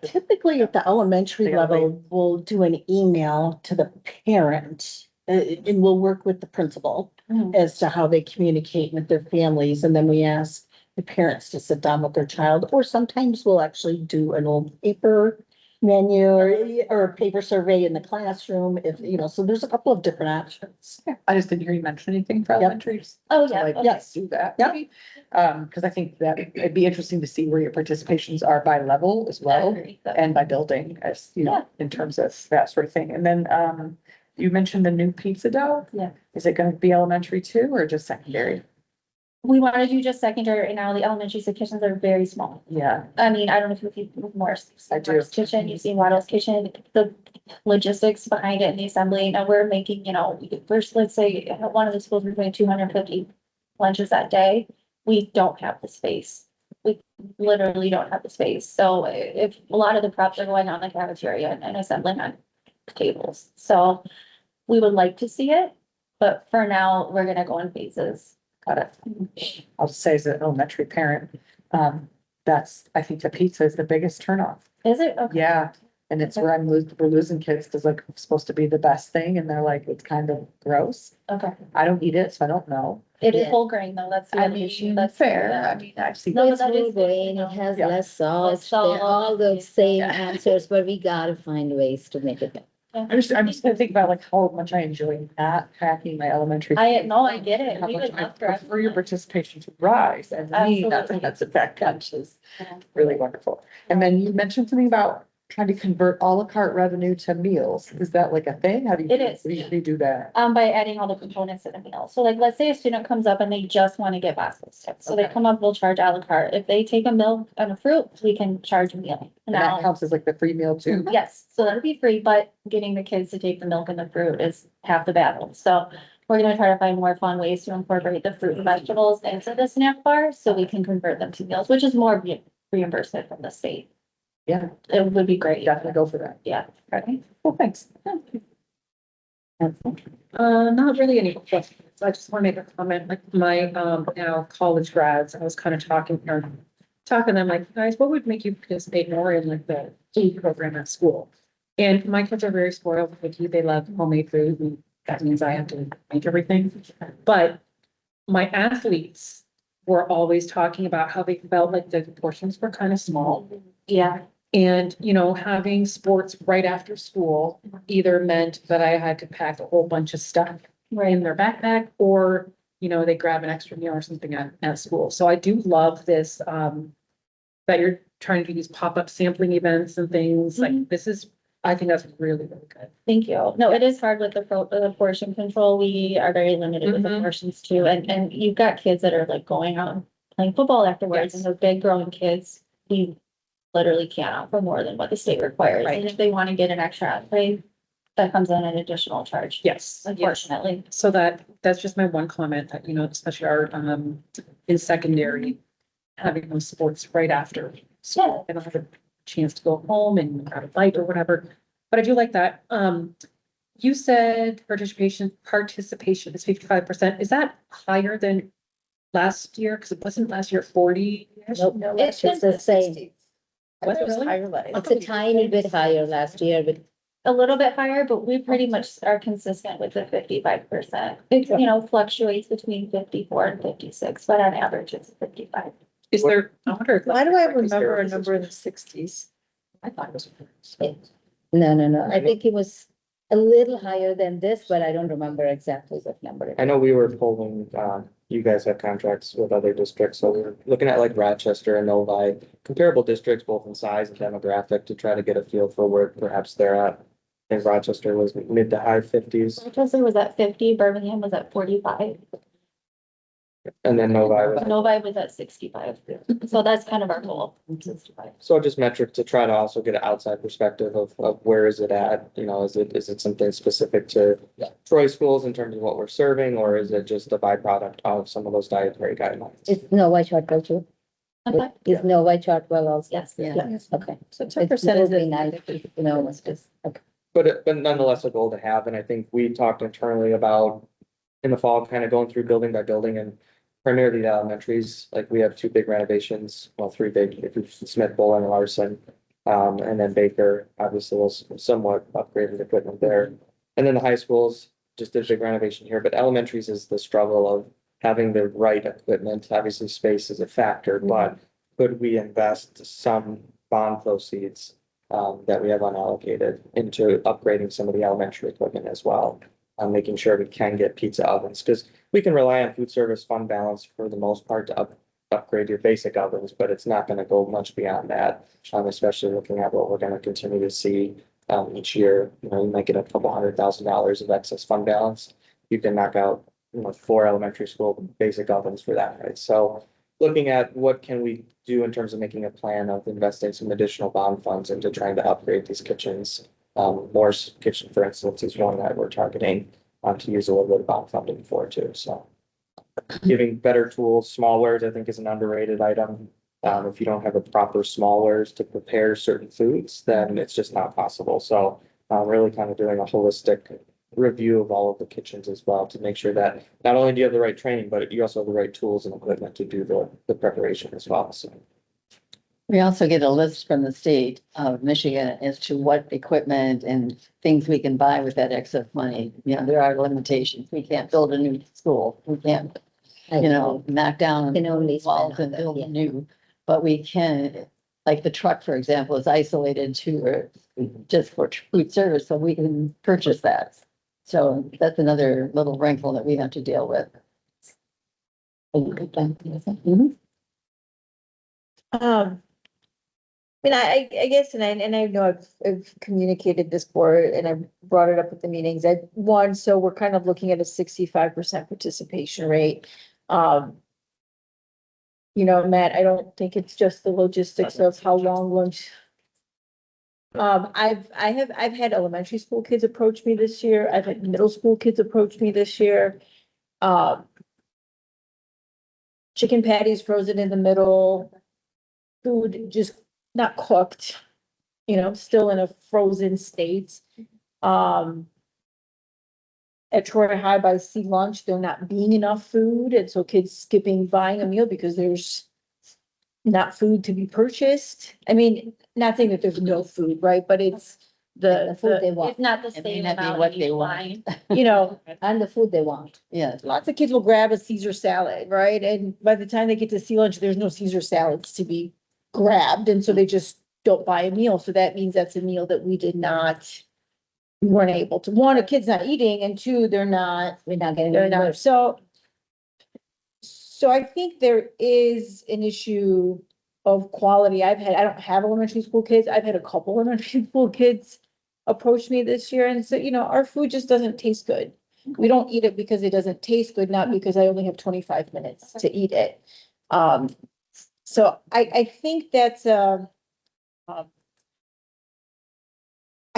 Typically at the elementary They gotta level, we'll do an email to the parent, and we'll work with the principal Mhm. as to how they communicate with their families, and then we ask the parents to sit down with their child, or sometimes we'll actually do an old paper menu or a paper survey in the classroom, if, you know, so there's a couple of different options. I just didn't hear you mention anything for Yep. elementaries. Oh, So yeah. like, okay. yes, do that. Yep. maybe. Cause I think that it'd be interesting to see where your participations are by level as I well. agree. And by building, as you know, Yeah. in terms of that sort of thing. And then, you mentioned the new pizza dough. Yeah. Is it gonna be elementary too, or just secondary? We want to do just secondary right now. The elementary kitchens are very small. Yeah, I mean, I don't know if you've Morris. I do. Morris Kitchen, you've seen Waddle's Kitchen, the logistics behind it and the assembly, and we're making, first, let's say, at one of the schools, we're doing 250 lunches that day. We don't have the space. We literally don't have the space. So if a lot of the props are going on in the cafeteria and assembling on tables. So we would like to see it, but for now, we're gonna go in phases. got it. I'll just say as an elementary parent, I think the pizza is the biggest turnoff. Is it? Okay. Yeah. And it's where we're losing kids because like it's supposed to be the best thing and they're like, it's kind of gross. Okay. I don't eat it, so I don't know. It is Yeah. whole grain though. That's the I only issue. mean, That's fair. I mean, I've seen. No, It's that is whole good to grain, know. it has Yeah. less salt, salt, all those same Yeah. answers, but we gotta find ways to make it better. I'm just gonna think about like how much I enjoy not packing my elementary. I get it. How We much would I love for prefer your everyone. participation to rise, and to me, Absolutely. that's a back catch is Yeah. really wonderful. And then you mentioned something about trying to convert à la carte revenue to meals. Is that like a thing? How do you? It is. How do you do that? By adding all the components in a meal. So like, let's say a student comes up and they just want to get baskets. So they Okay. come up, we'll charge a la carte. If they take a milk and a fruit, we can charge a meal. And that Now, counts as like the free meal too? yes, so that'd be free, but getting the kids to take the milk and the fruit is half the battle. So we're gonna try to find more fun ways to incorporate the fruit and vegetables into the snack bar so we can convert them to meals, which is more reimbursement from the state. Yeah, It would be great. definitely go for that. Yeah. Right. Well, thanks. Not really any questions. I just want to make a comment, like my, now college grads, I was kind of talking to them like, guys, what would make you participate more in like the food program at school? And my kids are very spoiled, picky. They love homemade food, and that means I have to make everything. But my athletes were always talking about how they felt like the portions were kind of small. Yeah. And, you know, having sports right after school either meant that I had to pack a whole bunch of stuff in their backpack, or, you know, they grab an extra meal or something at school. So I do love this, that you're trying to do these pop-up sampling events and things like this is, I think that's really, really good. Thank you. No, it is hard with the portion control. We are very limited with the Mhm. portions too. And you've got kids that are like going out and playing football afterwards, and Yes. those big growing kids, we literally can't offer more than what the state requires. Right. And if they want to get an extra entree, that comes in an additional charge, Yes. unfortunately. So that's just my one comment that, you know, especially our, in secondary, having those sports right after. school. I don't have a chance to go home and grab a bite or whatever, but I do like that. You said participation is 55%. Is that higher than last year? Cause it wasn't last year 40. Nope, It's it's the same. Was it really? It's a tiny bit higher last year, but A little bit higher, but we pretty much are consistent with the 55%. It, you know, fluctuates between 54 and 56, but on average it's 55. Is there, I wonder if. Why do I that's because remember there a is number in the sixties? I thought it was. no. I think it was a little higher than this, but I don't remember exactly what number. it I know we were polling, you guys have contracts with other districts, so we're looking at like Rochester and Novi, comparable districts, both in size and demographic, to try to get a feel for where perhaps they're at. I think Rochester was mid to high fifties, Rochester was at 50, Birmingham was at 45, and then Novi was. Novi was at 65. So that's kind of our goal, 65. So just metric to try to also get an outside perspective of where is it at, you know, is it something specific to Troy schools in terms of what we're serving, or is it just a byproduct of some of those dietary guidelines? Is Novi Chartwell too? Okay. Is Novi Chartwell also? Yes. Yeah, okay. So It 10% would is be nice, if, you know, it's just, okay. But nonetheless, a goal to have, and I think we talked internally about in the fall, kind of going through building by building, and primarily the elementaries, like we have two big renovations, well, three big, if you Smith, Bowling, and Larson. And then Baker, obviously, was somewhat upgraded equipment there. And then the high schools, just did a big renovation here, but elementaries is the struggle of having the right equipment. Obviously, space is a factor, but could we invest some bond proceeds that we have unallocated into upgrading some of the elementary equipment as well? Making sure we can get pizza ovens, because we can rely on food service fund balance for the most part to upgrade your basic ovens, but it's not gonna go much beyond that. Especially looking at what we're gonna continue to see each year. You know, you might get a couple $100,000 of excess fund balance. You can knock out, you know, 4 elementary school basic ovens for that, right? So looking at what can we do in terms of making a plan of investing some additional bond funds into trying to upgrade these kitchens. Moore's Kitchen, for instance, is one that we're targeting to use a little bit of bond funding for too, so. Giving better tools, smallwares, I think is an underrated item. If you don't have a proper smallwares to prepare certain foods, then it's just not possible, so. Really kind of doing a holistic review of all of the kitchens as well, to make sure that not only do you have the right training, but you also have the right tools and equipment to do the preparation as well, so. We also get a list from the state of Michigan as to what equipment and things we can buy with that excess money. You know, there are limitations. We can't build a new school. We can't, I you know, knock down Can only spend walls on and that, build yeah. new, but we can like the truck, for example, is isolated to just for food service, so we can purchase that. So that's another little wrinkle that we have to deal with. Mhm. I guess, and I know I've communicated this before and I've brought it up at the meetings. So we're kind of looking at a 65% participation rate. Matt, I don't think it's just the logistics of how long lunch. I've had elementary school kids approach me this year. I've had middle school kids approach me this year. Chicken patties frozen in the middle, food just not cooked, still in a frozen state. At Troy High by Sea Lunch, there not being enough food, and so kids skipping buying a meal because there's not food to be purchased. I mean, not saying that there's no food, right? But it's The food they It's want, not the It may same not be amount what of they each want. line. and the food they want. Yeah, lots of kids will grab a Caesar salad, right? And by the time they get to Sea Lunch, there's no Caesar salads to be grabbed, and so they just don't buy a meal. So that means that's a meal that we weren't able to. One, a kid's not eating, and two, We're not getting. they're not. reimbursed. So I think there is an issue of quality. I don't have elementary school kids. I've had a couple elementary school kids approach me this year and say, our food just doesn't taste good. We don't eat it because it doesn't taste good, not because I only have 25 minutes to eat it. So I think that's I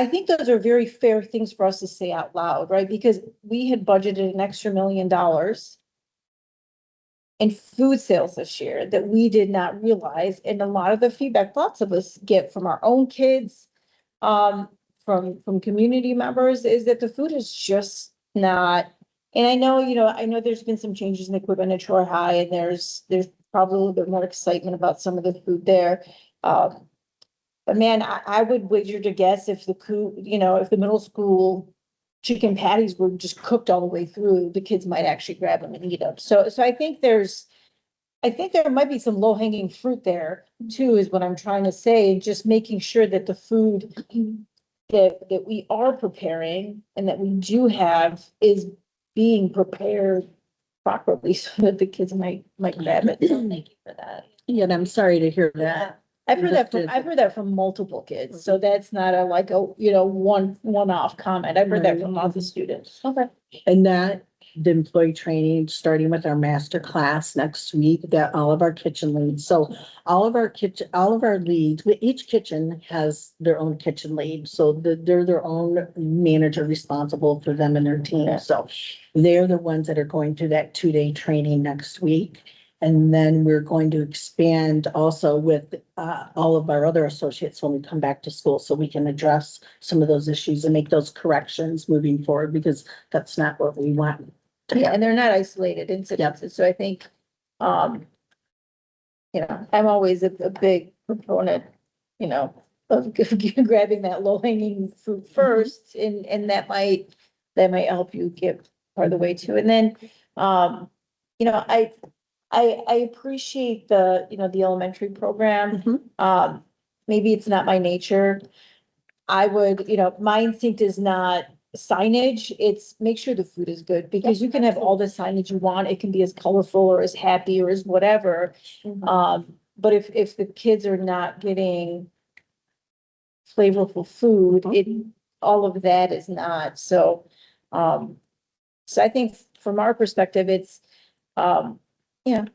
think those are very fair things for us to say out loud, right? Because we had budgeted an extra $1 million in food sales this year that we did not realize. And a lot of the feedback lots of us get from our own kids, from community members, is that the food is just not. And I know there's been some changes in the equipment at Troy High, and there's probably a little bit more excitement about some of the food there. But man, I would wager to guess if if the middle school chicken patties were just cooked all the way through, the kids might actually grab them and eat them. So I think there might be some low hanging fruit there too, is what I'm trying to say. Just making sure that the food that we are preparing and that we do have is being prepared properly so that the kids might grab it. So thank you for that. Yeah, and I'm sorry to hear that. I've heard that from multiple kids, so that's not a one-off comment. I've heard that from lots of students. Okay. And that, the employee training, starting with our master class next week, that all of our kitchen leads. So all of our leads, each kitchen has their own kitchen lead. So they're their own manager responsible for them and their team. So they're the ones that are going through that 2-day training next week. And then we're going to expand also with all of our other associates when we come back to school, so we can address some of those issues and make those corrections moving forward, because that's not what we want. Yeah, and they're not isolated incidences. So I think, I'm always a big proponent, of grabbing that low hanging fruit first, and that might help you get part of the way too. And then, I appreciate the elementary program. Maybe it's not my nature. I would, my instinct is not signage. It's make sure the food is good, because you can have all the signage you want. It can be as colorful or as happy or as whatever. But if the kids are not getting flavorful food, all of that is not. So I think from our perspective, it's,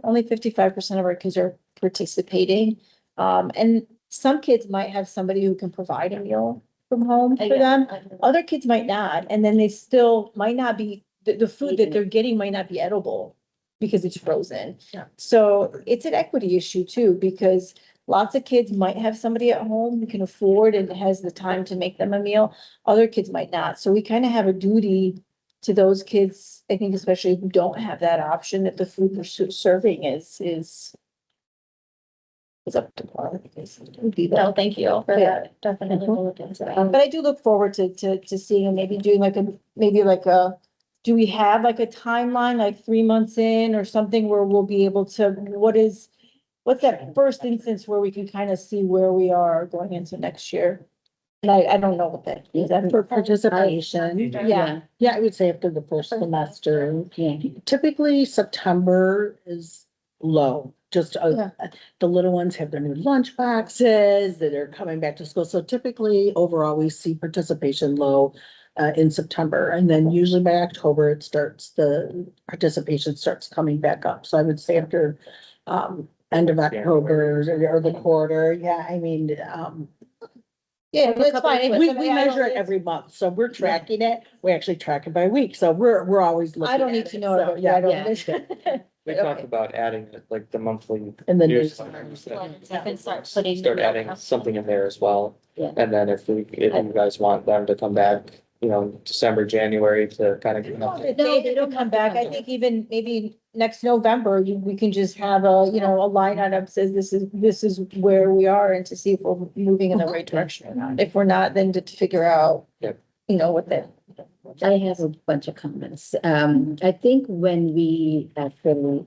only 55% of our kids are participating. And some kids might have somebody who can provide a meal from home for them. Other kids might not, and then they still might not be, the food that they're getting might not be edible because it's frozen. Yeah. So it's an equity issue too, because lots of kids might have somebody at home who can afford and has the time to make them a meal. Other kids might not. So we kind of have a duty to those kids, I think, especially who don't have that option, that the food we're serving is up to par. No, thank you for that. Definitely will look into that. But I do look forward to seeing and maybe doing do we have like a timeline, like 3 months in or something, where we'll be able to, what is what's that first instance where we can kind of see where we are going into next year? And I don't know what that is. For participation, Yeah. yeah, I would say after the first semester, Yeah. typically September is low. Just, the little ones have their new lunch boxes that are coming back to school. So typically overall, we see participation low in September. And then usually by October, the participation starts coming back up. So I would say after end of October or the quarter, yeah, I mean, Yeah, that's fine. we measure it every month, so we're tracking it. We actually track it by week, so we're always looking. I don't at need to it. know So, it. yeah, I don't. yeah. We talked about adding it, like the monthly. And then newsletters, I can start putting. start adding something in there as well. Yeah. And then if you guys want them to come back, December, January to kind of get an update. No, they don't come back. I think even maybe next November, we can just have a line item says this is where we are and to see if we're moving in the right direction or not. If we're not, then to figure out, Yep. what that. I have a bunch of comments. I think when we actually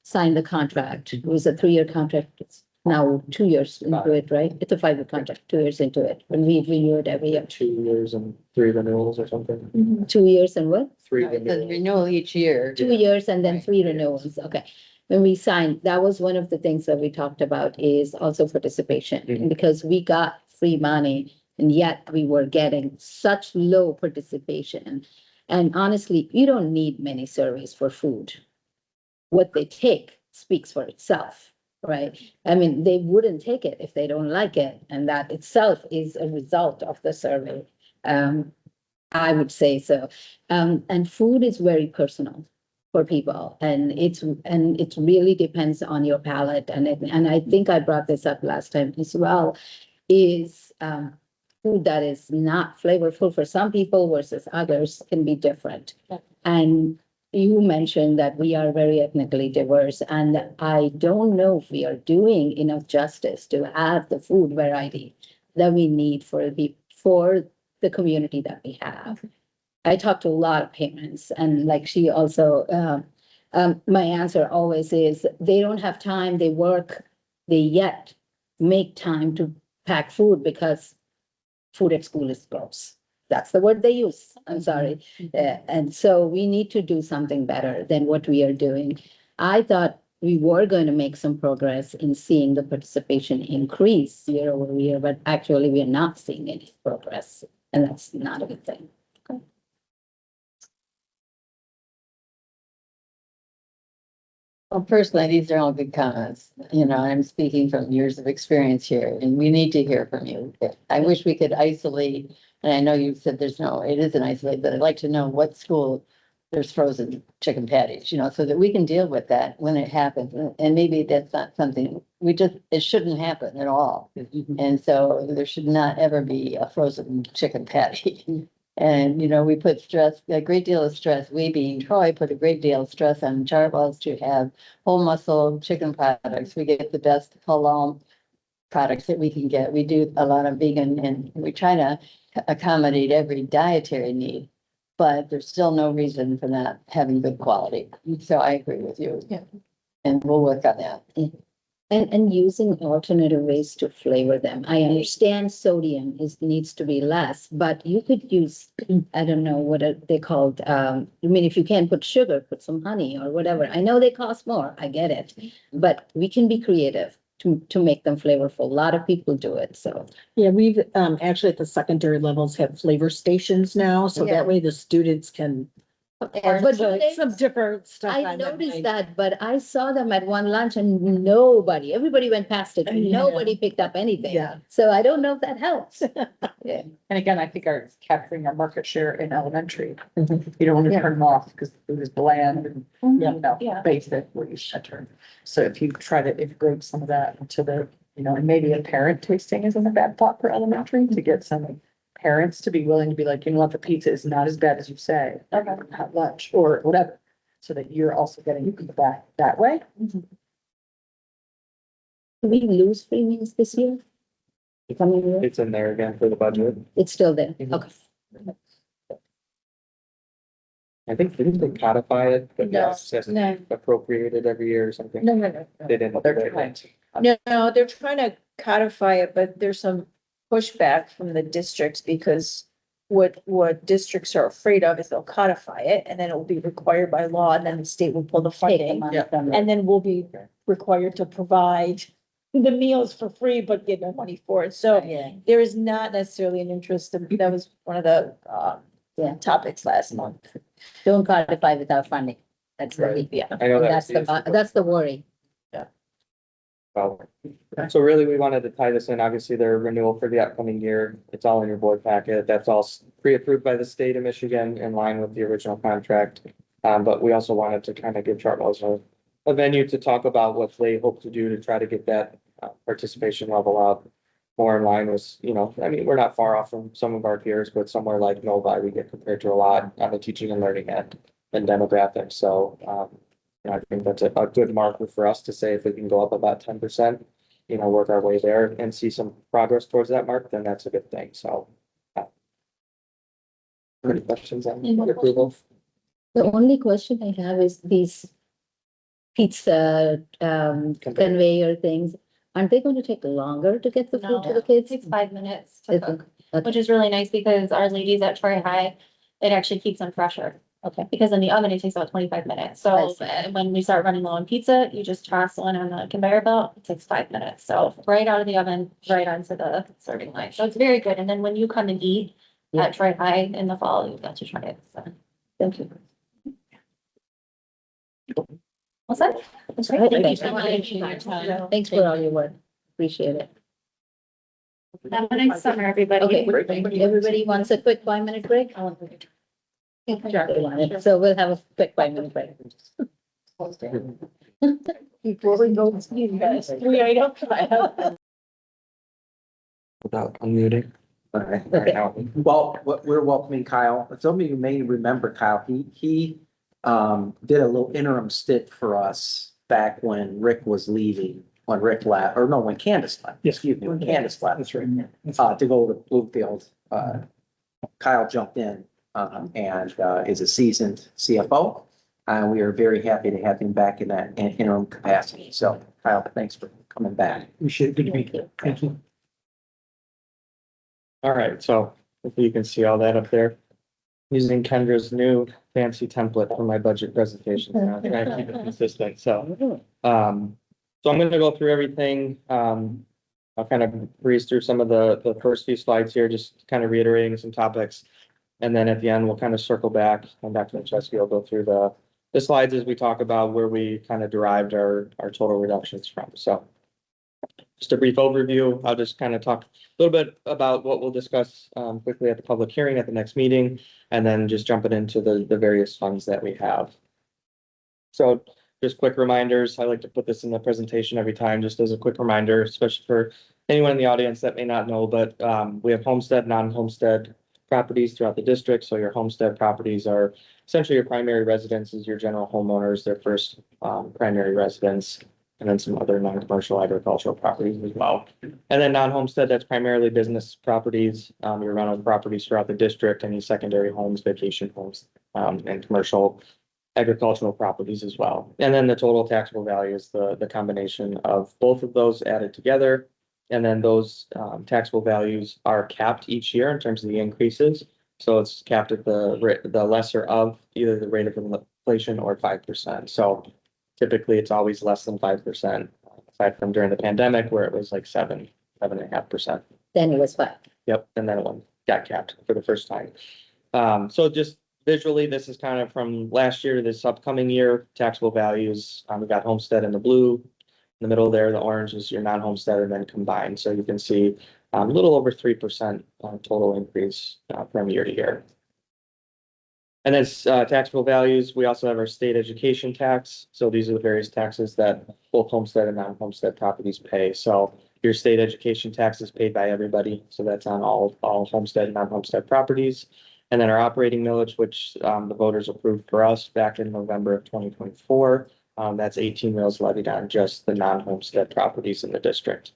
signed the contract, it was a 3-year contract. It's now 2 years into it, right? It's a 5-year contract, 2 years into it. When we renew it every year. 2 years and 3 renewals or something. 2 years and what? 3 The renewals. renewal each year. 2 years and then Right. 3 renewals. Okay. When we signed, that was one of the things that we talked about is also participation. Mhm. Because we got free money and yet we were getting such low participation. And honestly, you don't need many surveys for food. What they take speaks for itself, right? I mean, they wouldn't take it if they don't like it. And that itself is a result of the survey. I would say so. And food is very personal for people, and it really depends on your palate. And I think I brought this up last time as well, is food that is not flavorful for some people versus others can be different. And you mentioned that we are very ethnically diverse, and I don't know if we are doing enough justice to have the food variety that we need for the community that we have. I talk to a lot of parents, and like she also, my answer always is they don't have time, they work, they yet make time to pack food because food at school is gross. That's the word they use. I'm sorry. And so we need to do something better than what we are doing. I thought we were going to make some progress in seeing the participation increase year over year, but actually we are not seeing any progress, and that's not a good thing. Well, personally, these are all good comments. I'm speaking from years of experience here, and we need to hear from you. I wish we could isolate, and I know you said it isn't isolated, but I'd like to know what school there's frozen chicken patties, so that we can deal with that when it happens. And maybe that's not something it shouldn't happen at all. And so there should not ever be a frozen chicken patty. And, we put a great deal of stress, we being Troy, put a great deal of stress on Chartwells to have whole muscle chicken products. We get the best halal products that we can get. We do a lot of vegan, and we try to accommodate every dietary need, but there's still no reason for not having good quality. So I agree with you. Yeah. And we'll work on that. And using alternative ways to flavor them. I understand sodium needs to be less, but you could use, I don't know what they called. If you can't put sugar, put some honey or whatever. I know they cost more, I get it, but we can be creative to make them flavorful. A lot of people do it, so. Yeah, we've actually at the secondary levels have flavor stations now, so Yeah. that way the students can But do they- some different stuff. I on them, noticed like- that, but I saw them at one lunch and everybody went past it. Yeah. Nobody picked up anything. Yeah. So I don't know if that helps. And again, I think it's capturing our market share in elementary. You don't want to Yeah. turn them off because the food is bland and, Yeah. basic, what you should turn. So if you try to integrate some of that into and maybe a parent tasting isn't a bad thought for elementary, to get some parents to be willing to be like, the pizza is not as bad as you say, at lunch or whatever, so that you're also getting back that way. Do we lose free meals this year? Coming year? It's in there again for the budget. It's still there. Mhm. Okay. I think, didn't they codify it? But No, yes, it's no. appropriated every year or something. No. They didn't. They're trying to. No, they're trying to codify it, but there's some pushback from the districts because what districts are afraid of is they'll codify it and then it will be required by law and then the state will pull the Take the funding. money from it. And then we'll be required to provide the meals for free, but get no money for it. So Yeah, there is not necessarily an interest. That was one of the, Yeah. topics last month. don't codify without funding. That's the, Right. Yeah. I know that's that's that's the worry. So really, we wanted to tie this in, obviously, their renewal for the upcoming year, it's all in your board packet, that's all pre-approved by the state of Michigan in line with the original contract. But we also wanted to kind of give Chartwells a venue to talk about what they hope to do to try to get that participation level up. More in line with, I mean, we're not far off from some of our peers, but somewhere like Novi, we get compared to a lot on the teaching and learning end and demographics, so, I think that's a good marker for us to say if we can go up about 10%, work our way there and see some progress towards that mark, then that's a good thing, so. Any questions on approval? The only question I have is these pizza conveyor things. Aren't they going to take longer to get the food to the It kids? takes 5 minutes to Is it- cook, okay. which is really nice because our ladies at Troy High, it actually keeps them fresher. Okay. Because in the oven, it takes about 25 minutes. So I see. when we start running low on pizza, you just toss one on the conveyor belt. It takes 5 minutes. So right out of the oven, right onto the serving line. So it's very good. And then when you come and eat at Troy High in the fall, you've got to try it. So Thank you. what's that? That's great. Thank you so much. Thanks for all your work. Appreciate it. Have a nice summer, everybody. Okay, everybody wants a quick 5-minute break? They want it. So we'll have a quick 5-minute break. Before we go to you guys, we items. Without unmuting. Okay. Well, we're welcoming Kyle. Some of you may remember Kyle. He did a little interim stint for us back when Rick was leaving, when Rick left, or no, when Candace left. Excuse me, when Candace left. That's right. To go to Bluefield. Kyle jumped in and is a seasoned CFO. And we are very happy to have him back in that interim capacity. So Kyle, thanks for coming back. Appreciate it. Good to meet you. Thank you. All right, so hopefully you can see all that up there. Using Kendra's new fancy template for my budget presentation. Now, trying to keep it consistent, so. So I'm gonna go through everything. I'll kind of breeze through some of the first few slides here, just kind of reiterating some topics. And then at the end, we'll kind of circle back, and Dr. Winchesky will go through the slides as we talk about where we kind of derived our total reductions from, so. Just a brief overview, I'll just kind of talk a little bit about what we'll discuss quickly at the public hearing at the next meeting, and then just jumping into the various funds that we have. So just quick reminders, I like to put this in the presentation every time, just as a quick reminder, especially for anyone in the audience that may not know, but we have homestead, non-homestead properties throughout the district. So your homestead properties are essentially your primary residences, your general homeowners, their first primary residence, and then some other non-commercial agricultural properties as well. And then non-homestead, that's primarily business properties, your rental properties throughout the district, any secondary homes, vacation homes, and commercial agricultural properties as well. And then the total taxable value is the combination of both of those added together. And then those taxable values are capped each year in terms of the increases. So it's capped at the lesser of either the rate of inflation or 5%. So typically, it's always less than 5%, aside from during the pandemic where it was like 7.5%. Then it was 5. Yep, and then one got capped for the first time. So just visually, this is kind of from last year to this upcoming year, taxable values. We got homestead in the blue, in the middle there, the orange is your non-homestead, and then combined. So you can see a little over 3% total increase from year to year. And then taxable values, we also have our state education tax. So these are the various taxes that both homestead and non-homestead properties pay. So your state education tax is paid by everybody. So that's on all homestead and non-homestead properties. And then our operating millage, which the voters approved for us back in November of 2024. That's 18 mills levied on just the non-homestead properties in the district.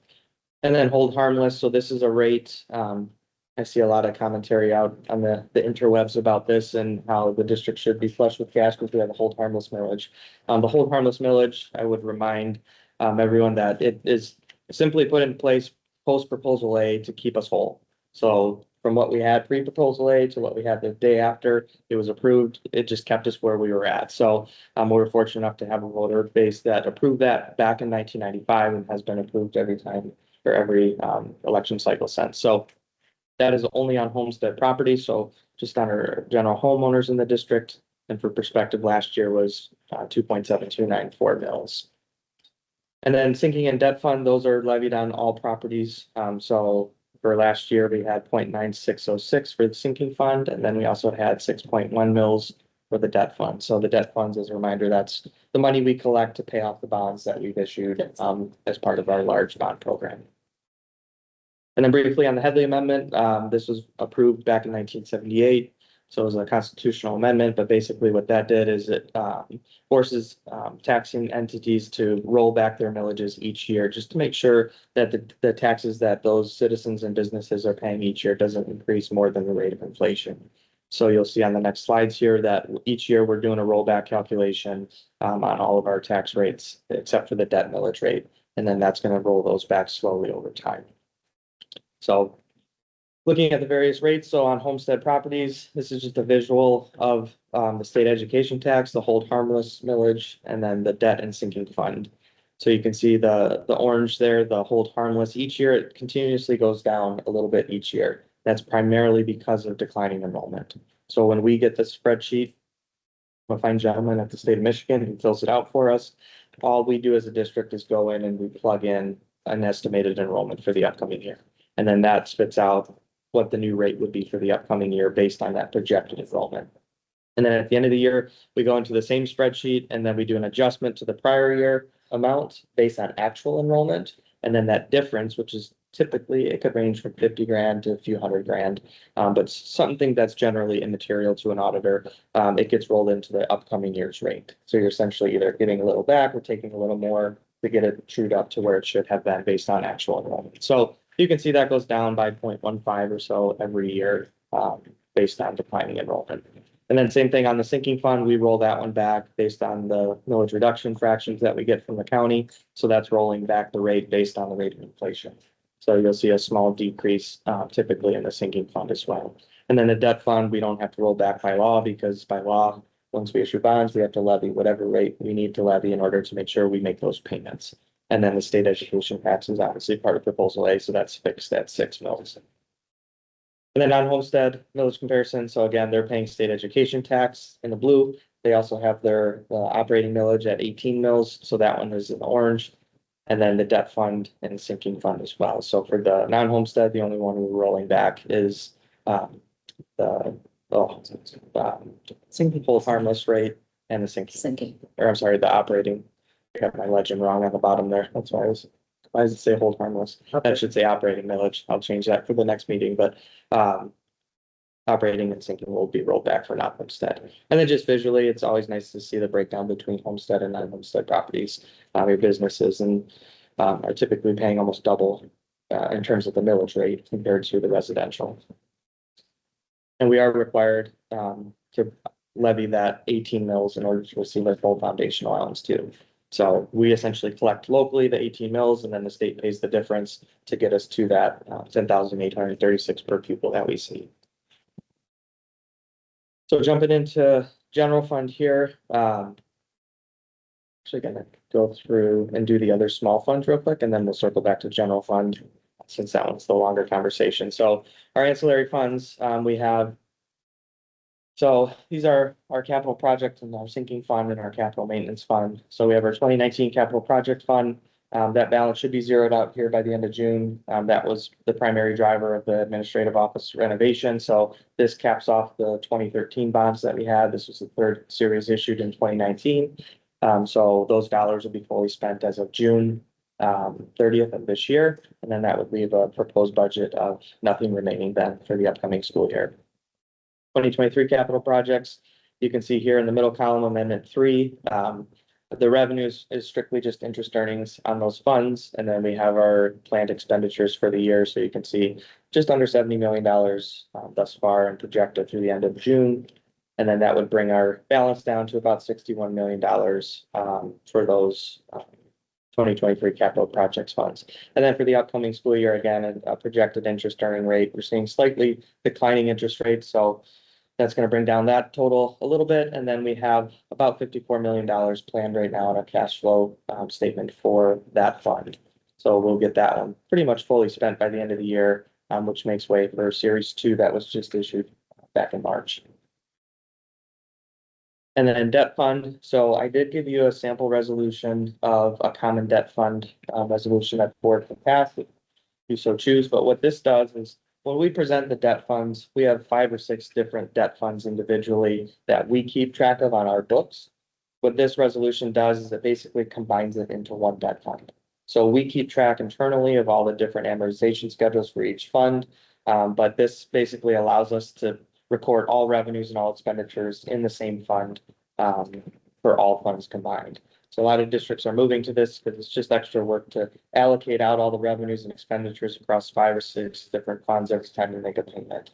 And then hold harmless. So this is a rate I see a lot of commentary out on the interwebs about this and how the district should be flush with cash because we have a hold harmless millage. The hold harmless millage, I would remind everyone that it is simply put in place post proposal A to keep us whole. So from what we had pre-proposal A to what we had the day after it was approved, it just kept us where we were at. So we were fortunate enough to have a voter base that approved that back in 1995 and has been approved every time for every election cycle since. So that is only on homestead property, so just on our general homeowners in the district. And for perspective, last year was 2.7294 mils. And then sinking and debt fund, those are levied on all properties. So for last year, we had 0.9606 for the sinking fund, and then we also had 6.1 mils for the debt fund. So the debt funds, as a reminder, that's the money we collect to pay off the bonds that we've issued as part of our large bond program. And then briefly on the Headley Amendment, this was approved back in 1978. So it was a constitutional amendment, but basically what that did is it forces taxing entities to roll back their millages each year, just to make sure that the taxes that those citizens and businesses are paying each year doesn't increase more than the rate of inflation. So you'll see on the next slides here that each year we're doing a rollback calculation on all of our tax rates, except for the debt millage rate. And then that's going to roll those back slowly over time. So looking at the various rates, so on homestead properties, this is just a visual of the state education tax, the hold harmless millage, and then the debt and sinking fund. So you can see the orange there, the hold harmless. Each year it continuously goes down a little bit each year. That's primarily because of declining enrollment. So when we get this spreadsheet, a fine gentleman at the state of Michigan who fills it out for us, all we do as a district is go in and we plug in an estimated enrollment for the upcoming year. And then that spits out what the new rate would be for the upcoming year based on that projected enrollment. And then at the end of the year, we go into the same spreadsheet and then we do an adjustment to the prior year amount based on actual enrollment. And then that difference, which is typically, it could range from 50 grand to a few hundred grand, but something that's generally immaterial to an auditor, it gets rolled into the upcoming year's rate. So you're essentially either getting a little back or taking a little more to get it trued up to where it should have been based on actual enrollment. So you can see that goes down by 0.15 or so every year based on declining enrollment. And then same thing on the sinking fund, we roll that one back based on the millage reduction fractions that we get from the county. So that's rolling back the rate based on the rate of inflation. So you'll see a small decrease typically in the sinking fund as well. And then the debt fund, we don't have to roll back by law because by law, once we issue bonds, we have to levy whatever rate we need to levy in order to make sure we make those payments. And then the state education tax is obviously part of proposal A, so that's fixed at 6 mils. And then non-homestead millage comparison. So again, they're paying state education tax in the blue. They also have their operating millage at 18 mils. So that one is in the orange. And then the debt fund and sinking fund as well. So for the non-homestead, the only one we're rolling back is the hold harmless rate and the sinking. Or I'm sorry, the operating. I got my legend wrong on the bottom there. That's why why does it say hold harmless? That should say operating millage. I'll change that for the next meeting, but operating and sinking will be rolled back for non-homestead. And then just visually, it's always nice to see the breakdown between homestead and non-homestead properties. Your businesses and are typically paying almost double in terms of the millage rate compared to the residential. And we are required to levy that 18 mils in order to receive a full foundation allowance too. So we essentially collect locally the 18 mils and then the state pays the difference to get us to that 10,836 per pupil that we see. So jumping into general fund here, actually gonna go through and do the other small funds real quick, and then we'll circle back to general fund since that one's the longer conversation. So our ancillary funds, we have. So these are our capital project and our sinking fund and our capital maintenance fund. So we have our 2019 capital project fund. That balance should be zeroed out here by the end of June. That was the primary driver of the administrative office renovation. So this caps off the 2013 bonds that we had. This was the third series issued in 2019. So those dollars will be fully spent as of June 30th of this year. And then that would leave a proposed budget of nothing remaining then for the upcoming school year. 2023 capital projects, you can see here in the middle column, Amendment 3. The revenues is strictly just interest earnings on those funds, and then we have our planned expenditures for the year, so you can see just under $70 million thus far and projected through the end of June. And then that would bring our balance down to about $61 million for those 2023 capital projects funds. And then for the upcoming school year, again, a projected interest earning rate, we're seeing slightly declining interest rates, so that's going to bring down that total a little bit. And then we have about $54 million planned right now in our cash flow statement for that fund. So we'll get that one pretty much fully spent by the end of the year, which makes way for Series 2 that was just issued back in March. And then debt fund. So I did give you a sample resolution of a common debt fund resolution that the board can pass if you so choose. But what this does is when we present the debt funds, we have 5 or 6 different debt funds individually that we keep track of on our books. What this resolution does is it basically combines it into one debt fund. So we keep track internally of all the different amortization schedules for each fund. But this basically allows us to record all revenues and all expenditures in the same fund for all funds combined. So a lot of districts are moving to this because it's just extra work to allocate out all the revenues and expenditures across 5 or 6 different funds every time you make a payment.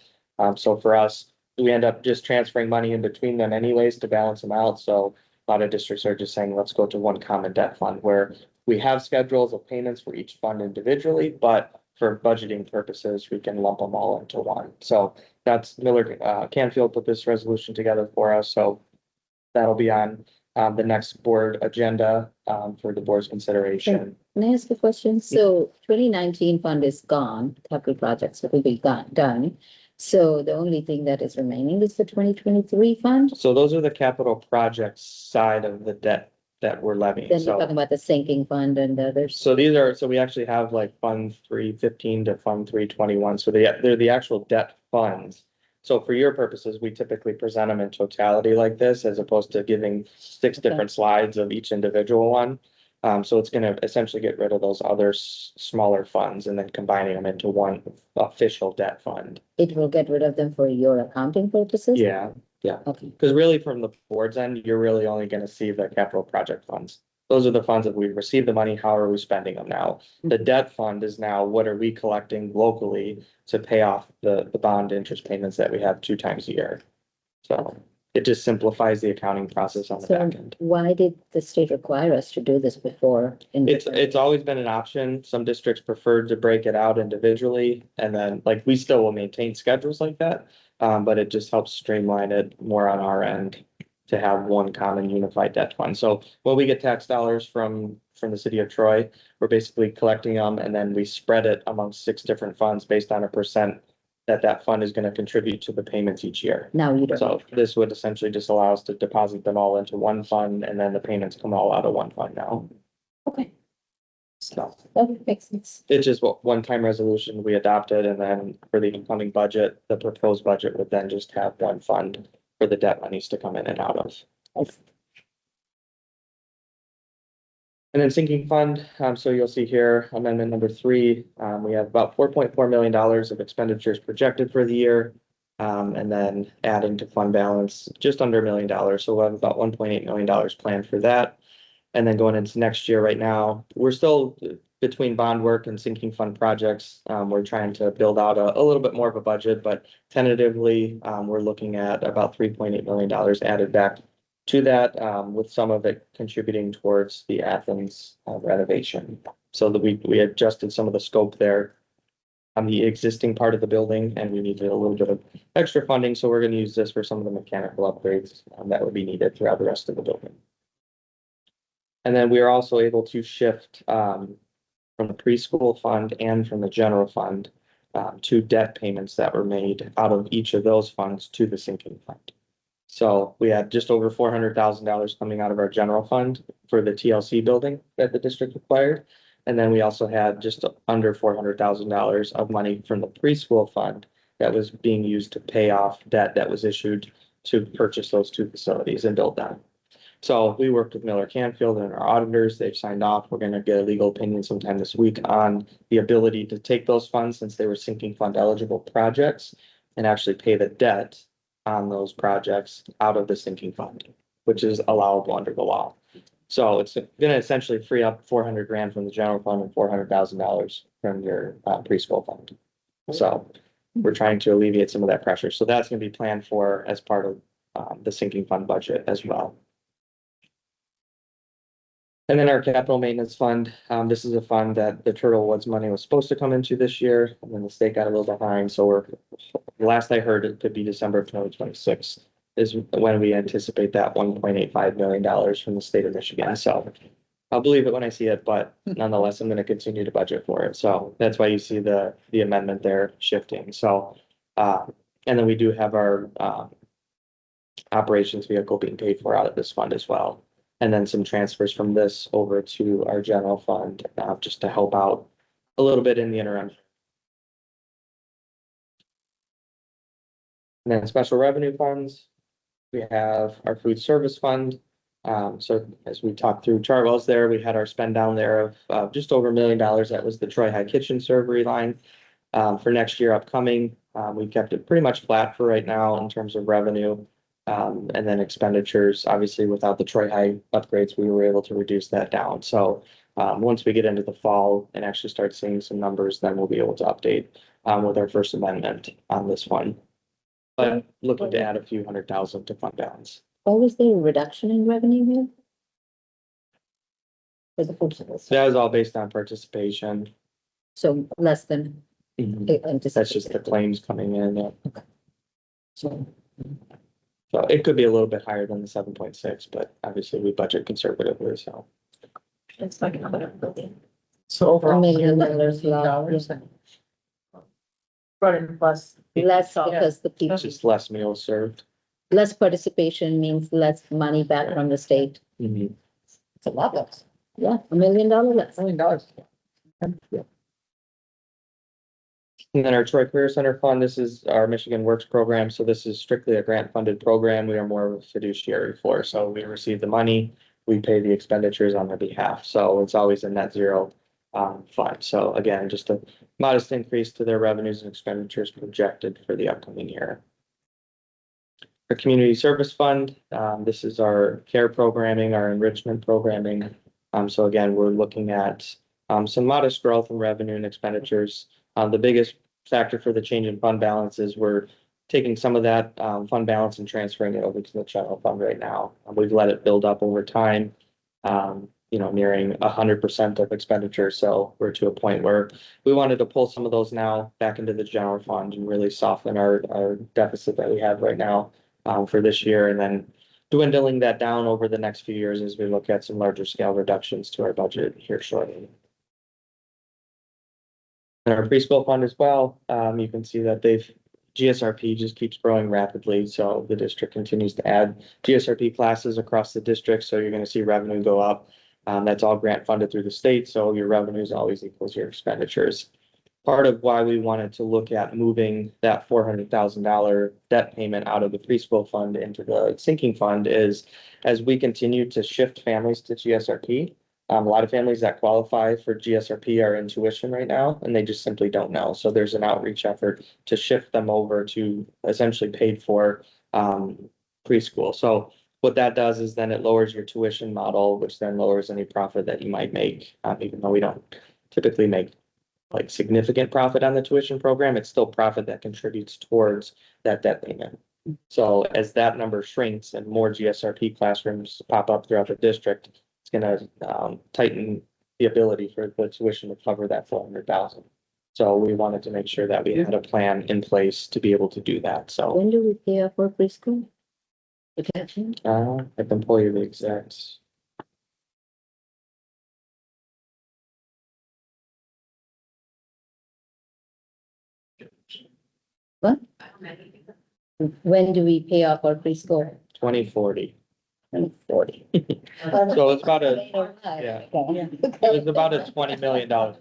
So for us, we end up just transferring money in between them anyways to balance them out. So a lot of districts are just saying, let's go to one common debt fund where we have schedules of payments for each fund individually, but for budgeting purposes, we can lump them all into one. So that's Miller Canfield put this resolution together for us. So that'll be on the next board agenda for the board's consideration. Can I ask a question? So 2019 fund is gone, capital projects will be done. So the only thing that is remaining is the 2023 fund? So those are the capital projects side of the debt that we're levying. Then you're So, talking about the sinking fund and the others. so these are, so we actually have like Fund 315 to Fund 321. So they're the actual debt funds. So for your purposes, we typically present them in totality like this, as opposed to giving 6 Okay. different slides of each individual one. So it's gonna essentially get rid of those other smaller funds and then combining them into one official debt fund. It will get rid of them for your accounting purposes? Yeah, Okay. because really from the board's end, you're really only gonna see the capital project funds. Those are the funds that we've received the money, how are we spending them now? The debt fund is now, what are we collecting locally to pay off the bond interest payments that we have 2 times a year? So it just simplifies the accounting process on the So back end. why did the state require us to do this before? It's always been an option. Some districts preferred to break it out individually, and then like we still will maintain schedules like that. But it just helps streamline it more on our end to have one common unified debt fund. So when we get tax dollars from the city of Troy, we're basically collecting them and then we spread it amongst 6 different funds based on a percent that fund is going to contribute to the payments each year. Now you don't. So this would essentially just allow us to deposit them all into one fund and then the payments come all out of one fund now. Okay, So that makes sense. it's just one-time resolution we adopted, and then for the incoming budget, the proposed budget would then just have one fund for the debt monies to come in and out of. And then sinking fund, so you'll see here, amendment number 3, we have about $4.4 million of expenditures projected for the year. And then adding to fund balance, just under $1 million. So we'll have about $1.8 million planned for that. And then going into next year right now, we're still between bond work and sinking fund projects. We're trying to build out a little bit more of a budget, but tentatively, we're looking at about $3.8 million added back to that, with some of it contributing towards the Athens renovation. So that we adjusted some of the scope there on the existing part of the building, and we needed a little bit of extra funding. So we're going to use this for some of the mechanical upgrades that would be needed throughout the rest of the building. And then we are also able to shift from the preschool fund and from the general fund to debt payments that were made out of each of those funds to the sinking fund. So we had just over $400,000 coming out of our general fund for the TLC building that the district acquired. And then we also had just under $400,000 of money from the preschool fund that was being used to pay off debt that was issued to purchase those 2 facilities and build them. So we worked with Miller Canfield and our auditors. They've signed off. We're going to get a legal opinion sometime this week on the ability to take those funds, since they were sinking fund eligible projects, and actually pay the debt on those projects out of the sinking fund, which is allowable under the law. So it's gonna essentially free up 400 grand from the general fund and $400,000 from your preschool fund. So we're trying to alleviate some of that pressure. So that's gonna be planned for as part of the sinking fund budget as well. And then our capital maintenance fund, this is a fund that the Turtle Woods money was supposed to come into this year, and then the state got a little behind, so last I heard, it could be December of 2026 is when we anticipate that $1.85 million from the state of Michigan, so I'll believe it when I see it, but nonetheless, I'm gonna continue to budget for it, so that's why you see the amendment there shifting, so, and then we do have our, operations vehicle being paid for out of this fund as well. And then some transfers from this over to our general fund, just to help out a little bit in the interim. And then special revenue funds, we have our food service fund. So as we talked through Chartwells there, we had our spend down there of just over $1 million. That was the Troy High Kitchen servery line. For next year upcoming, we kept it pretty much flat for right now in terms of revenue. And then expenditures, obviously without the Troy High upgrades, we were able to reduce that down. So once we get into the fall and actually start seeing some numbers, then we'll be able to update with our first amendment on this one. But looking to add a few $100,000 to fund balance. What was the reduction in revenue here? For the food service, That was all based on participation. so less than That's just the anticipated. claims coming in. Yeah. So, So it could be a little bit higher than the 7.6, but obviously we budget conservatively, so. It's like another million. So $1 overall. million $15 loss, Running plus. less because the people, It's just less meals served. less participation means less money back from the state. It's a lot less. Yeah, $1 million less. $1 million. And then our Troy Career Center Fund, this is our Michigan Works program. So this is strictly a grant funded program. We are more of a fiduciary for. So we receive the money, we pay the expenditures on their behalf. So it's always a net zero fund. So again, just a modest increase to their revenues and expenditures projected for the upcoming year. Our Community Service Fund, this is our care programming, our enrichment programming. So again, we're looking at some modest growth in revenue and expenditures. The biggest factor for the change in fund balance is we're taking some of that fund balance and transferring it over to the general fund right now. We've let it build up over time, nearing 100% of expenditure. So we're to a point where we wanted to pull some of those now back into the general fund and really soften our deficit that we have right now for this year, and then dwindling that down over the next few years as we look at some larger scale reductions to our budget here shortly. And our preschool fund as well, you can see that GSRP just keeps growing rapidly. So the district continues to add GSRP classes across the district. So you're going to see revenue go up. That's all grant funded through the state. So your revenues always equals your expenditures. Part of why we wanted to look at moving that $400,000 debt payment out of the preschool fund into the sinking fund is as we continue to shift families to GSRP. A lot of families that qualify for GSRP are in tuition right now, and they just simply don't know. So there's an outreach effort to shift them over to essentially paid for preschool. So what that does is then it lowers your tuition model, which then lowers any profit that you might make, even though we don't typically make like significant profit on the tuition program. It's still profit that contributes towards that debt payment. So as that number shrinks and more GSRP classrooms pop up throughout the district, it's going to tighten the ability for the tuition to cover that 400,000. So we wanted to make sure that we had a plan in place to be able to do that. So When do we pay off our preschool? I can pull you the exact. What? When do we pay off our preschool? 2040. 2040. So it's about yeah. It was about a $20 million. I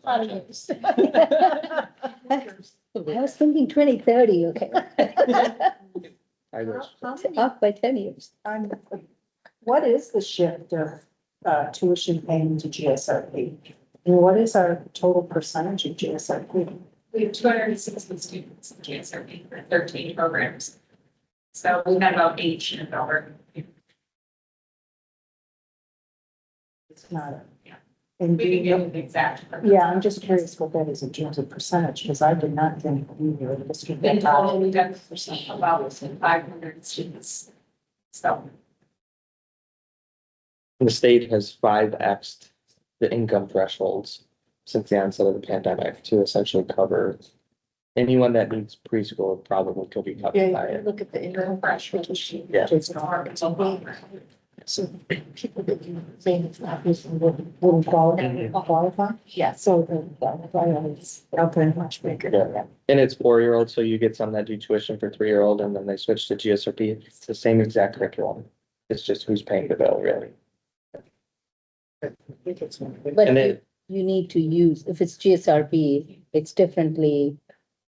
was thinking 2030, okay. I wish. Off by 10 years. What is the shift of tuition paying to GSRP? And what is our total percentage of GSRP? We have 260 students in GSRP for 13 programs. So we've got about 8 in our It's not. Yeah. And We do can you get know- an exact. yeah, I'm just curious what that is in terms of percentage, because I did not think we were the district. In total, we have about 500 students. So. The state has 5x'd the income thresholds since the onset of the pandemic to essentially cover anyone that needs preschool probably could be covered by it. Look at the income threshold. Yeah. So people that you may have not recently wouldn't qualify. Yeah. So the is okay, much bigger. Yeah. And it's 4-year-old, so you get some that do tuition for 3-year-old and then they switch to GSRP. It's the same exact curriculum. It's just who's paying the bill, really. But And then, you need to use, if it's GSRP, it's differently.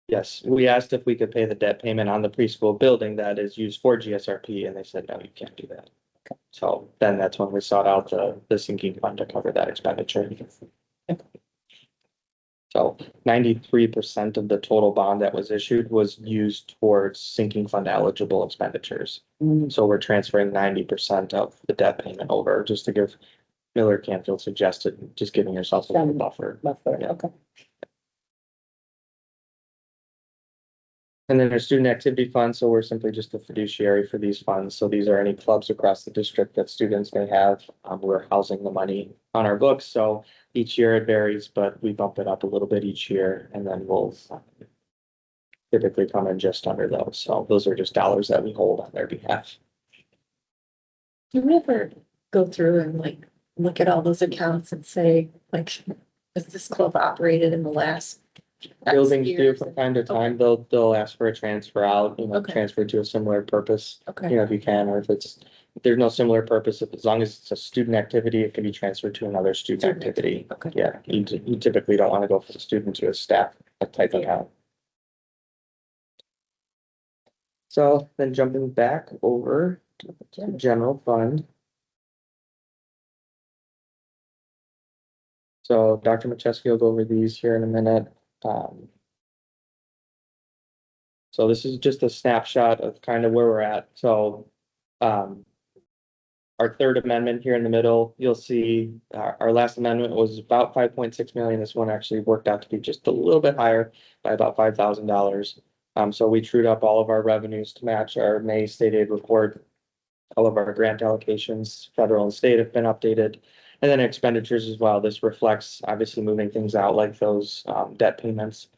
yes, we asked if we could pay the debt payment on the preschool building that is used for GSRP, and they said, no, you can't do that. So then that's when we sought out the sinking fund to cover that expenditure. So 93% of the total bond that was issued was used towards sinking fund eligible expenditures. So we're transferring 90% of the debt payment over, just to give Miller Canfield suggested, just giving yourself a little buffer. Yeah. Okay. And then there's student activity funds, so we're simply just a fiduciary for these funds. So these are any clubs across the district that students may have. We're housing the money on our books, so each year it varies, but we bump it up a little bit each year, and then we'll typically come in just under those. So those are just dollars that we hold on their behalf. Do you ever go through and like look at all those accounts and say, like, has this club operated in the last X Buildings do years? from time to time, they'll ask for a transfer out, Okay. transfer to a similar purpose. Okay. If you can, or if there's no similar purpose, as long as it's a student activity, it can be transferred to another student activity. Okay. Yeah, you typically don't want to go from a student to a staff type account. So then jumping back over to general fund. So Dr. McChesky will go over these here in a minute. So this is just a snapshot of kind of where we're at. So our third amendment here in the middle, you'll see our last amendment was about 5.6 million. This one actually worked out to be just a little bit higher by about $5,000. So we trued up all of our revenues to match our May state aid report. All of our grant allocations, federal and state, have been updated. And then expenditures as well. This reflects obviously moving things out like those debt payments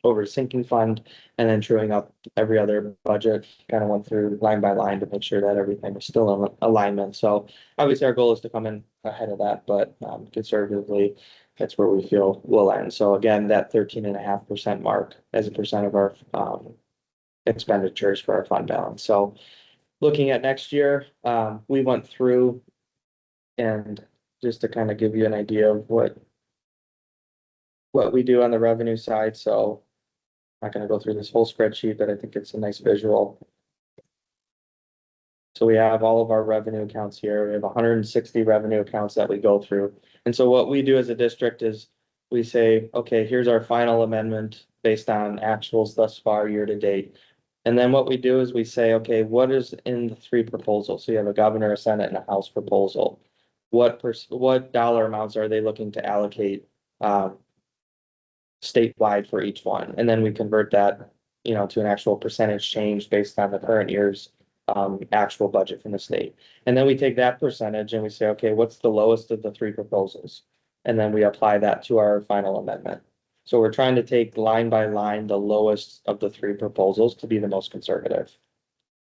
over to sinking fund, and then truing up every other budget. Kind of went through line by line to make sure that everything is still in alignment. So obviously our goal is to come in ahead of that, but conservatively, that's where we feel we'll end. So again, that 13.5% mark as a percent of our expenditures for our fund balance. So looking at next year, we went through, and just to kind of give you an idea of what we do on the revenue side. So I'm not going to go through this whole spreadsheet, but I think it's a nice visual. So we have all of our revenue accounts here. We have 160 revenue accounts that we go through. And so what we do as a district is we say, okay, here's our final amendment based on actuals thus far year to date. And then what we do is we say, okay, what is in the 3 proposals? So you have a governor, a senate, and a house proposal. What dollar amounts are they looking to allocate statewide for each one? And then we convert that, to an actual percentage change based on the current year's actual budget from the state. And then we take that percentage and we say, okay, what's the lowest of the 3 proposals? And then we apply that to our final amendment. So we're trying to take line by line the lowest of the 3 proposals to be the most conservative.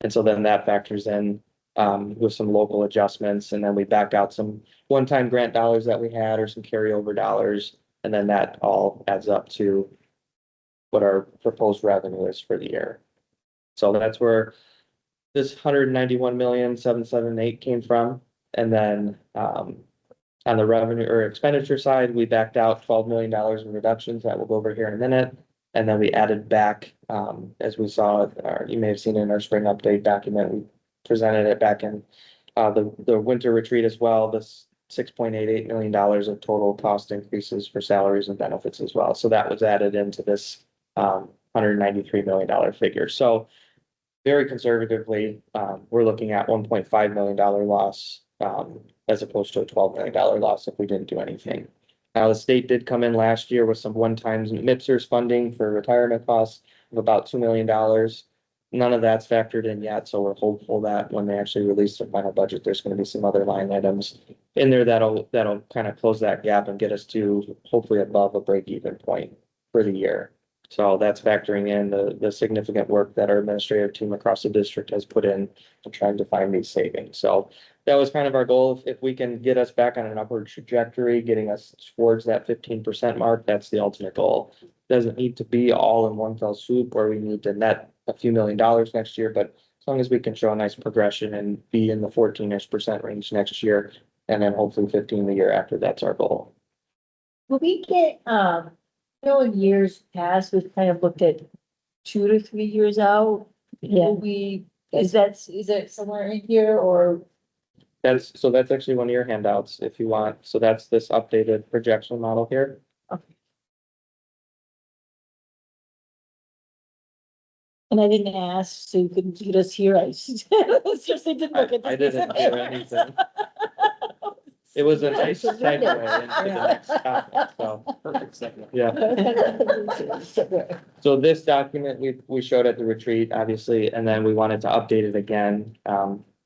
And so then that factors in with some local adjustments, and then we back out some one-time grant dollars that we had or some carryover dollars, and then that all adds up to what our proposed revenue is for the year. So that's where this 191,778 came from. And then on the revenue or expenditure side, we backed out $12 million in reductions that we'll go over here in a minute. And then we added back, as we saw, or you may have seen it in our spring update document, we presented it back in the winter retreat as well, this $6.88 million of total cost increases for salaries and benefits as well. So that was added into this $193 million figure. So very conservatively, we're looking at $1.5 million loss as opposed to a $12 million loss if we didn't do anything. Now, the state did come in last year with some one-time MIPSers funding for retirement costs of about $2 million. None of that's factored in yet, so we're hopeful that when they actually release their final budget, there's gonna be some other line items in there that'll kind of close that gap and get us to hopefully above a break-even point for the year. So that's factoring in the significant work that our administrative team across the district has put in to trying to find these savings. So that was kind of our goal. If we can get us back on an upward trajectory, getting us towards that 15% mark, that's the ultimate goal. Doesn't need to be all in one fell swoop where we need to net a few $1,000,000 next year, but as long as we can show a nice progression and be in the 14-ish% range next year, and then hopefully 15 the year after, that's our goal. Will we get, in years past, we've kind of looked at 2 to 3 years out. Yeah. Will is that somewhere in here or? That's actually one of your handouts if you want. So that's this updated projection model here. Okay. And I didn't ask, so you couldn't get us here. I seriously didn't look at this. I didn't hear anything. It was a nice segue into the next topic, so perfect segment. Yeah. So this document we showed at the retreat, obviously, and then we wanted to update it again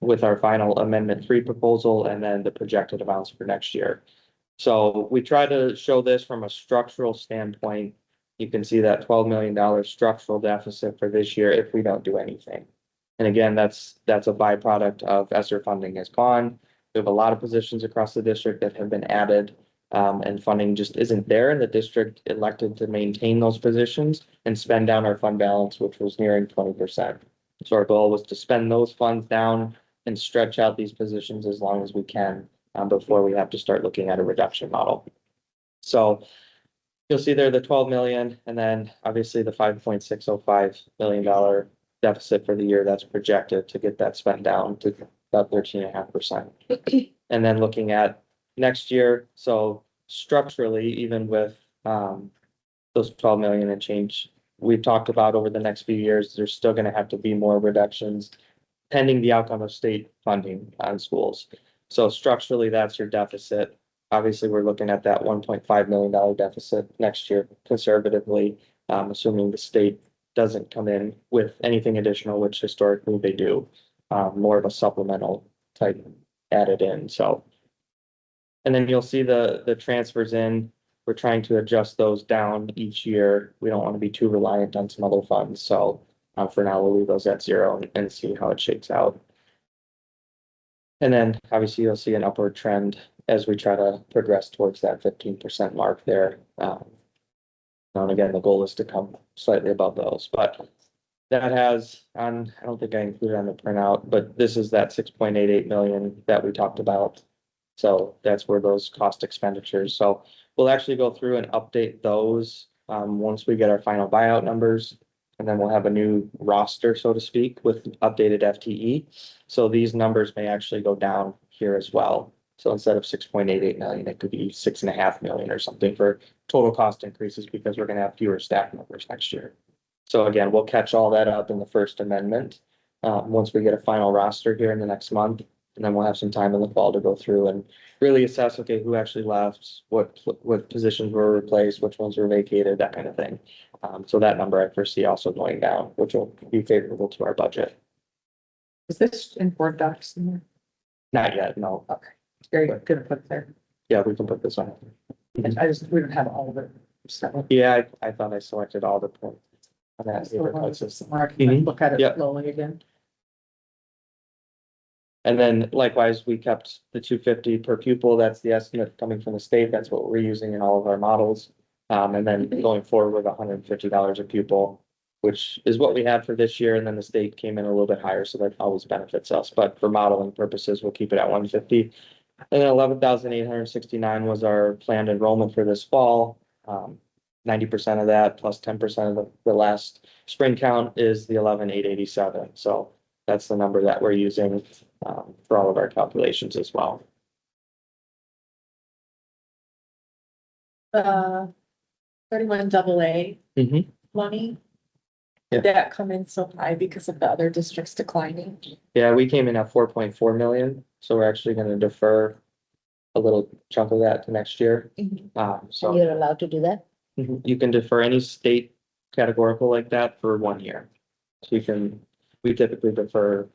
with our final amendment 3 proposal and then the projected amounts for next year. So we try to show this from a structural standpoint. You can see that $12 million structural deficit for this year if we don't do anything. And again, that's a byproduct of ESSER funding is gone. We have a lot of positions across the district that have been added, and funding just isn't there, and the district elected to maintain those positions and spend down our fund balance, which was nearing 20%. So our goal was to spend those funds down and stretch out these positions as long as we can before we have to start looking at a reduction model. So you'll see there the 12 million, and then obviously the $5.605 million deficit for the year that's projected to get that spent down to about 13.5%. And then looking at next year, so structurally, even with those 12 million and change we've talked about over the next few years, there's still going to have to be more reductions pending the outcome of state funding on schools. So structurally, that's your deficit. Obviously, we're looking at that $1.5 million deficit next year conservatively, assuming the state doesn't come in with anything additional, which historically they do. More of a supplemental type added in, so. And then you'll see the transfers in, we're trying to adjust those down each year. We don't want to be too reliant on some other funds, so for now, we'll leave those at 0 and see how it shakes out. And then obviously you'll see an upward trend as we try to progress towards that 15% mark there. And again, the goal is to come slightly above those, but that has on, I don't think I included on the printout, but this is that 6.88 million that we talked about. So that's where those cost expenditures. So we'll actually go through and update those once we get our final buyout numbers. And then we'll have a new roster, so to speak, with updated FTE. So these numbers may actually go down here as well. So instead of 6.88 million, it could be 6.5 million or something for total cost increases because we're going to have fewer staff members next year. So again, we'll catch all that up in the first amendment once we get a final roster here in the next month. And then we'll have some time in the fall to go through and really assess, okay, who actually left, what positions were replaced, which ones were vacated, that kind of thing. So that number I foresee also going down, which will be favorable to our budget. Is this in Word docs somewhere? Not yet, no. Okay, very good, gonna put it there. Yeah, we can put this on. We don't have all of it. So, Yeah, I thought I selected all the points. On that so we'll paper just system. mark it and look at Yep. it slowly again. And then likewise, we kept the 250 per pupil. That's the estimate coming from the state. That's what we're using in all of our models. And then going forward with $150 a pupil, which is what we had for this year. And then the state came in a little bit higher, so that always benefits us. But for modeling purposes, we'll keep it at 150. And then 11,869 was our planned enrollment for this fall. 90% of that plus 10% of the last spring count is the 11,887. So that's the number that we're using for all of our calculations as well. 31 AA Mhm. money. Yeah. Did that come in so high because of the other districts declining? Yeah, we came in at 4.4 million, so we're actually gonna defer a little chunk of that to next year. So You're allowed to do that? you can defer any state categorical like that for 1 year. So we typically defer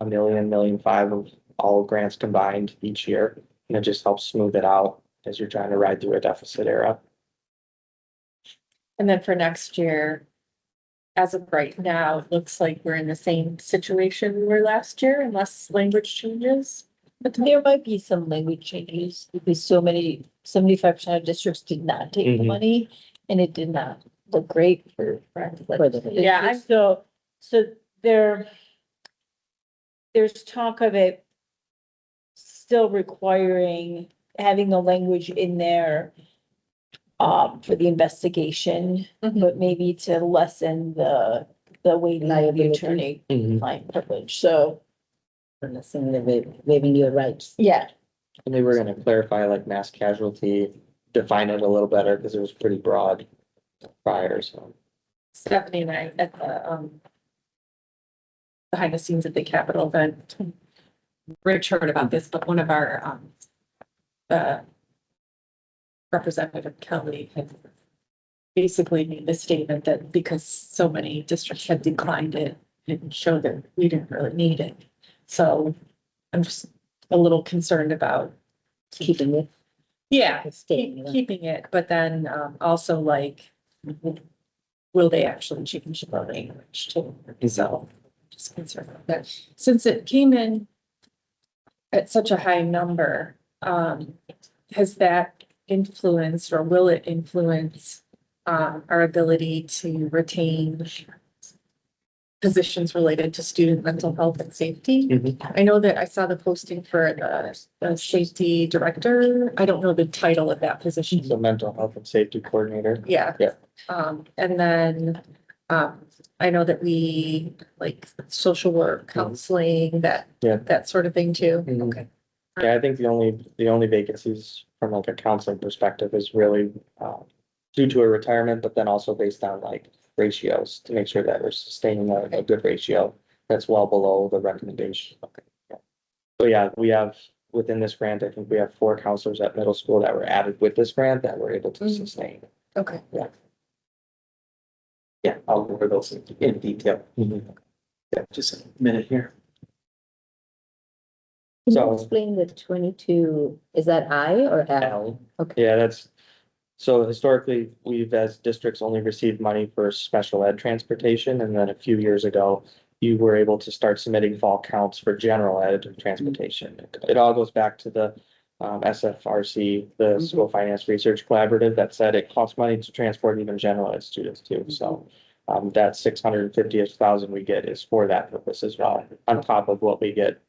$1 million, $1.5 million of all grants combined each year. And it just helps smooth it out as you're trying to ride through a deficit era. And then for next year, as of right now, it looks like we're in the same situation we were last year unless language changes. But there might be some language changes because 75% of districts did not take the Mhm. money and it did not look great for. Yeah, So there's talk of it still requiring, having the language in there for the investigation, Mhm. but maybe to lessen the weighting of the Liability. attorney Mhm. client privilege. So, Waiving your rights. yeah. And they were gonna clarify like mass casualty, define it a little better because it was pretty broad prior, so. Stephanie and I at the behind the scenes at the Capitol event. Rich heard about this, but one of our Representative Kelly had basically made the statement that because so many districts had declined it, it showed that we didn't really need it. So I'm just a little concerned about, Keeping it, yeah, staying. keeping it, but then also like, will they actually change the language too? So just concerned about that. Since it came in at such a high number, has that influenced or will it influence our ability to retain positions related to student mental health and safety? I know that I saw the posting for the safety director. I don't know the title of that position. The mental health and safety coordinator. Yeah. Yeah. And then, I know that we like social work, counseling, Yeah. that sort of thing too. Mhm. Okay. Yeah, I think the only vacancies from like a counseling perspective is really due to a retirement, but then also based on like ratios to make sure that we're sustaining a good ratio that's well below the recommendation. Okay. Yeah. So yeah, we have within this grant, I think we have 4 counselors at middle school that were added with this grant that we're able to sustain. Okay. Yeah, I'll go over those in detail. Yeah, just a minute here. Can you So- explain the 22, is that I or L? Okay. Yeah, so historically, we've as districts only received money for special ed transportation, and then a few years ago, you were able to start submitting fall counts for general ed transportation. It all goes back to the SFRC, the School Finance Research Collaborative, that said it costs money to transport even general ed students too, so. That 650,000 we get is for that purpose as well, on top of what we get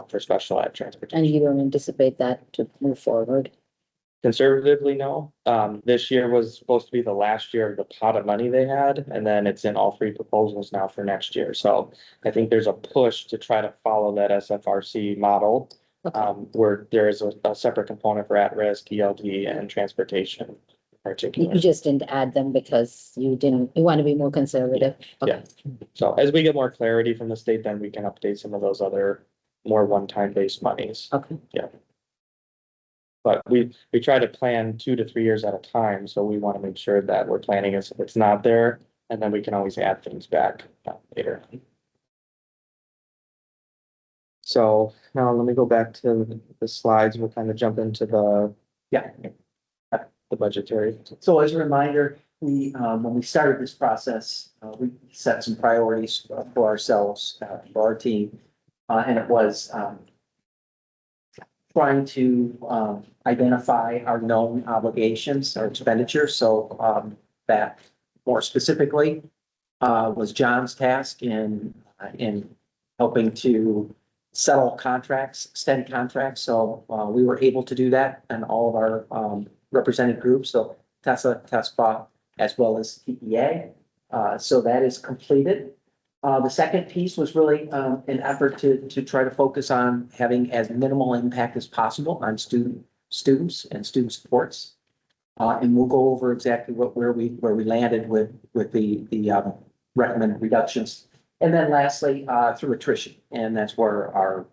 for special ed transportation. And you don't anticipate that to move forward? Conservatively, no. This year was supposed to be the last year of the pot of money they had, and then it's in all 3 proposals now for next year. So I think there's a push to try to follow that SFRC model, where there is a separate component for at-risk, ELD, and transportation in particular. You just didn't add them because you want to be more conservative? Yeah. So as we get more clarity from the state, then we can update some of those other more one-time based monies. Okay. Yeah. But we try to plan 2 to 3 years at a time, so we want to make sure that we're planning as if it's not there, and then we can always add things back later. So now let me go back to the slides. We'll kind of jump into the budgetary. So as a reminder, when we started this process, we set some priorities for ourselves, for our team. And it was trying to identify our known obligations, our expenditures. So that more specifically was John's task in helping to settle contracts, extend contracts. So we were able to do that in all of our represented groups. So TESA, TESPA, as well as TEA. So that is completed. The second piece was really an effort to try to focus on having as minimal impact as possible on students and student supports. And we'll go over exactly where we landed with the recommended reductions. And then lastly, through attrition, and that's where our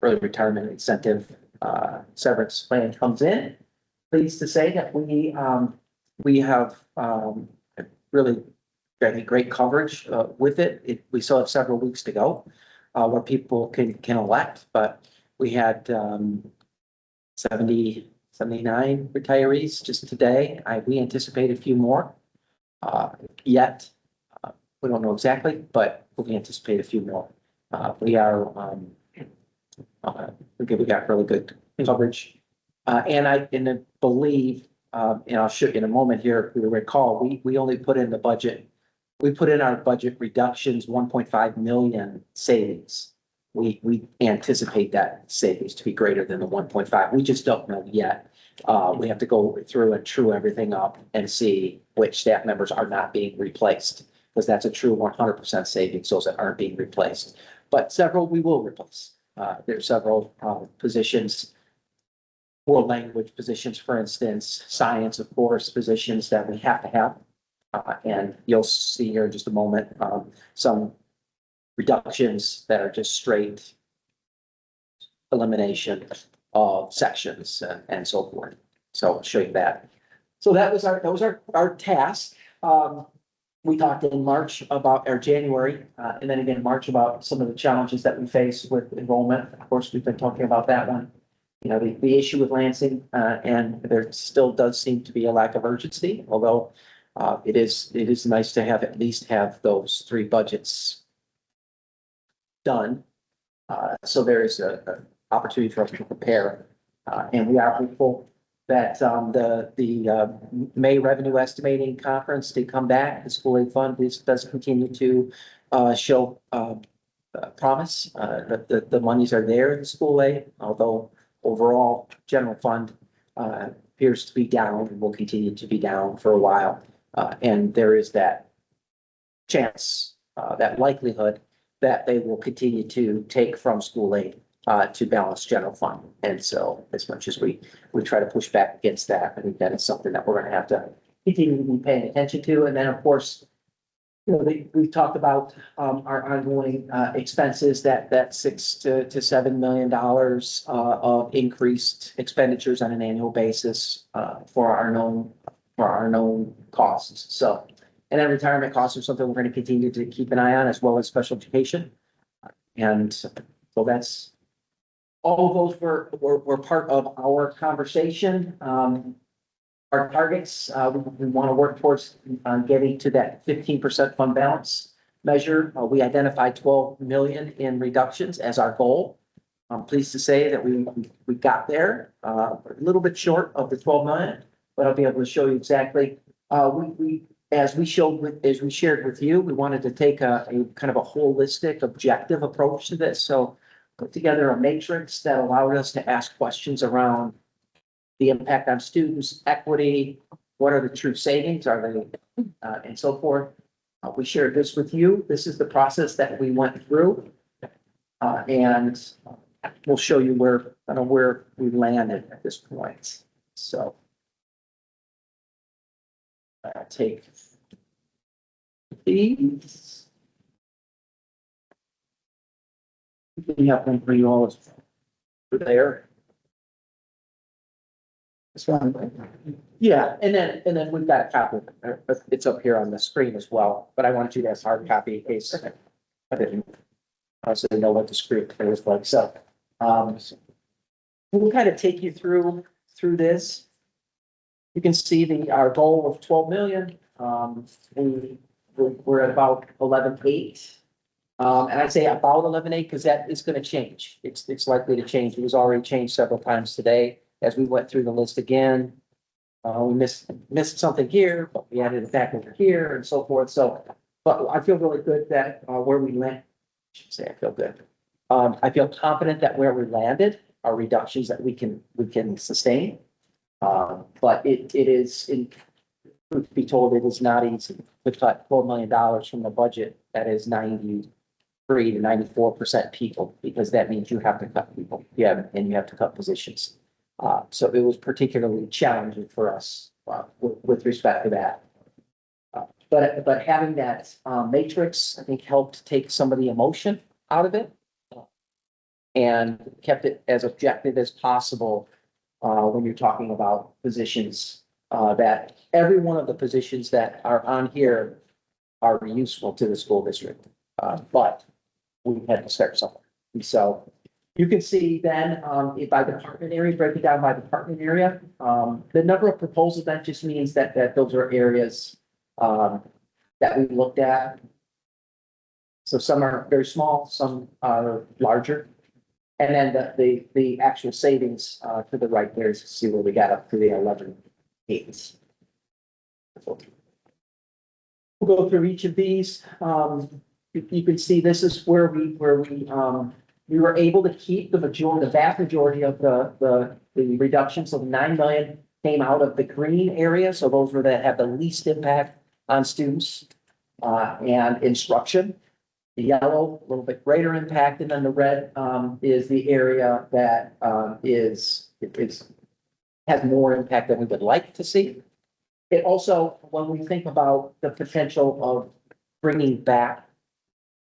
early retirement incentive severance plan comes in. Pleased to say that we have, really great coverage, with it. We still have several weeks to go, where people can elect, but we had, 79 retirees just today. We anticipate a few more, yet. We don't know exactly, but we anticipate a few more. We are, we got really good coverage. And I believe, and I'll show you in a moment here, if you recall, we only put in the budget. We put in our budget reductions, 1.5 million savings. We anticipate that savings to be greater than the 1.5. We just don't know yet. We have to go through and true everything up and see which staff members are not being replaced, because that's a true 100% savings, those that aren't being replaced. But several we will replace. There's several positions, world language positions, for instance, science, of course, positions that we have to have. And you'll see here in just a moment, some reductions that are just straight elimination of sections and so forth. So I'll show you that. So that was our task. We talked in March about, or January, and then again, March, about some of the challenges that we face with enrollment. Of course, we've been talking about that one. You know, the issue with Lansing, and there still does seem to be a lack of urgency, although it is nice to have, at least have those 3 budgets done. So there is a opportunity for us to prepare, and we are hopeful that the May revenue estimating conference did come back. The school aid fund does continue to show promise that the monies are there in the school aid, although overall general fund appears to be down and will continue to be down for a while. And there is that chance, that likelihood that they will continue to take from school aid to balance general fund. And so as much as we try to push back against that, I think that is something that we're gonna have to continue to be paying attention to. And then, of course, you know, we've talked about our ongoing expenses, that $6 to $7 million of increased expenditures on an annual basis for our known costs. So, and then retirement costs are something we're going to continue to keep an eye on, as well as special education. And so that's all of those were part of our conversation. Our targets, we want to work towards getting to that 15% fund balance measure. We identified 12 million in reductions as our goal. I'm pleased to say that we got there, a little bit short of the 12 million, but I'll be able to show you exactly. As we shared with you, we wanted to take a kind of a holistic, objective approach to this. So put together a matrix that allowed us to ask questions around the impact on students, equity, what are the true savings, are they, and so forth. We shared this with you. This is the process that we went through. And we'll show you where we landed at this point. So I'll take these. We have them for you all there. This one. Yeah, and then we've got a copy. It's up here on the screen as well, but I wanted you to have hard copy in case I didn't. So you know what the script is like. So we'll kind of take you through this. You can see our goal of 12 million. We're at about 11.8. And I say about 11.8 because that is going to change. It's likely to change. It was already changed several times today as we went through the list again. We missed something here, but we added it back over here and so forth. So, but I feel really good that where we landed. I should say I feel good. I feel confident that where we landed are reductions that we can sustain. But it is, truth be told, it is not easy to cut $12 million from the budget that is 93 to 94% people, because that means you have to cut people. And you have to cut positions. So it was particularly challenging for us with respect to that. But having that matrix, I think, helped take some of the emotion out of it. and kept it as objective as possible when you're talking about positions, that every one of the positions that are on here are useful to the school district. But we had to start somewhere. And so you can see then, by department area, break it down by department area. The number of proposals, that just means that those are areas, that we looked at. So some are very small, some are larger. And then the actual savings, to the right there is to see where we got up to the 11.8. We'll go through each of these. You can see this is where we were able to keep the vast majority of the reduction. So the 9 million came out of the green area. So those were that have the least impact on students, and instruction. The yellow, a little bit greater impact, and then the red, is the area that, has more impact than we would like to see. It also, when we think about the potential of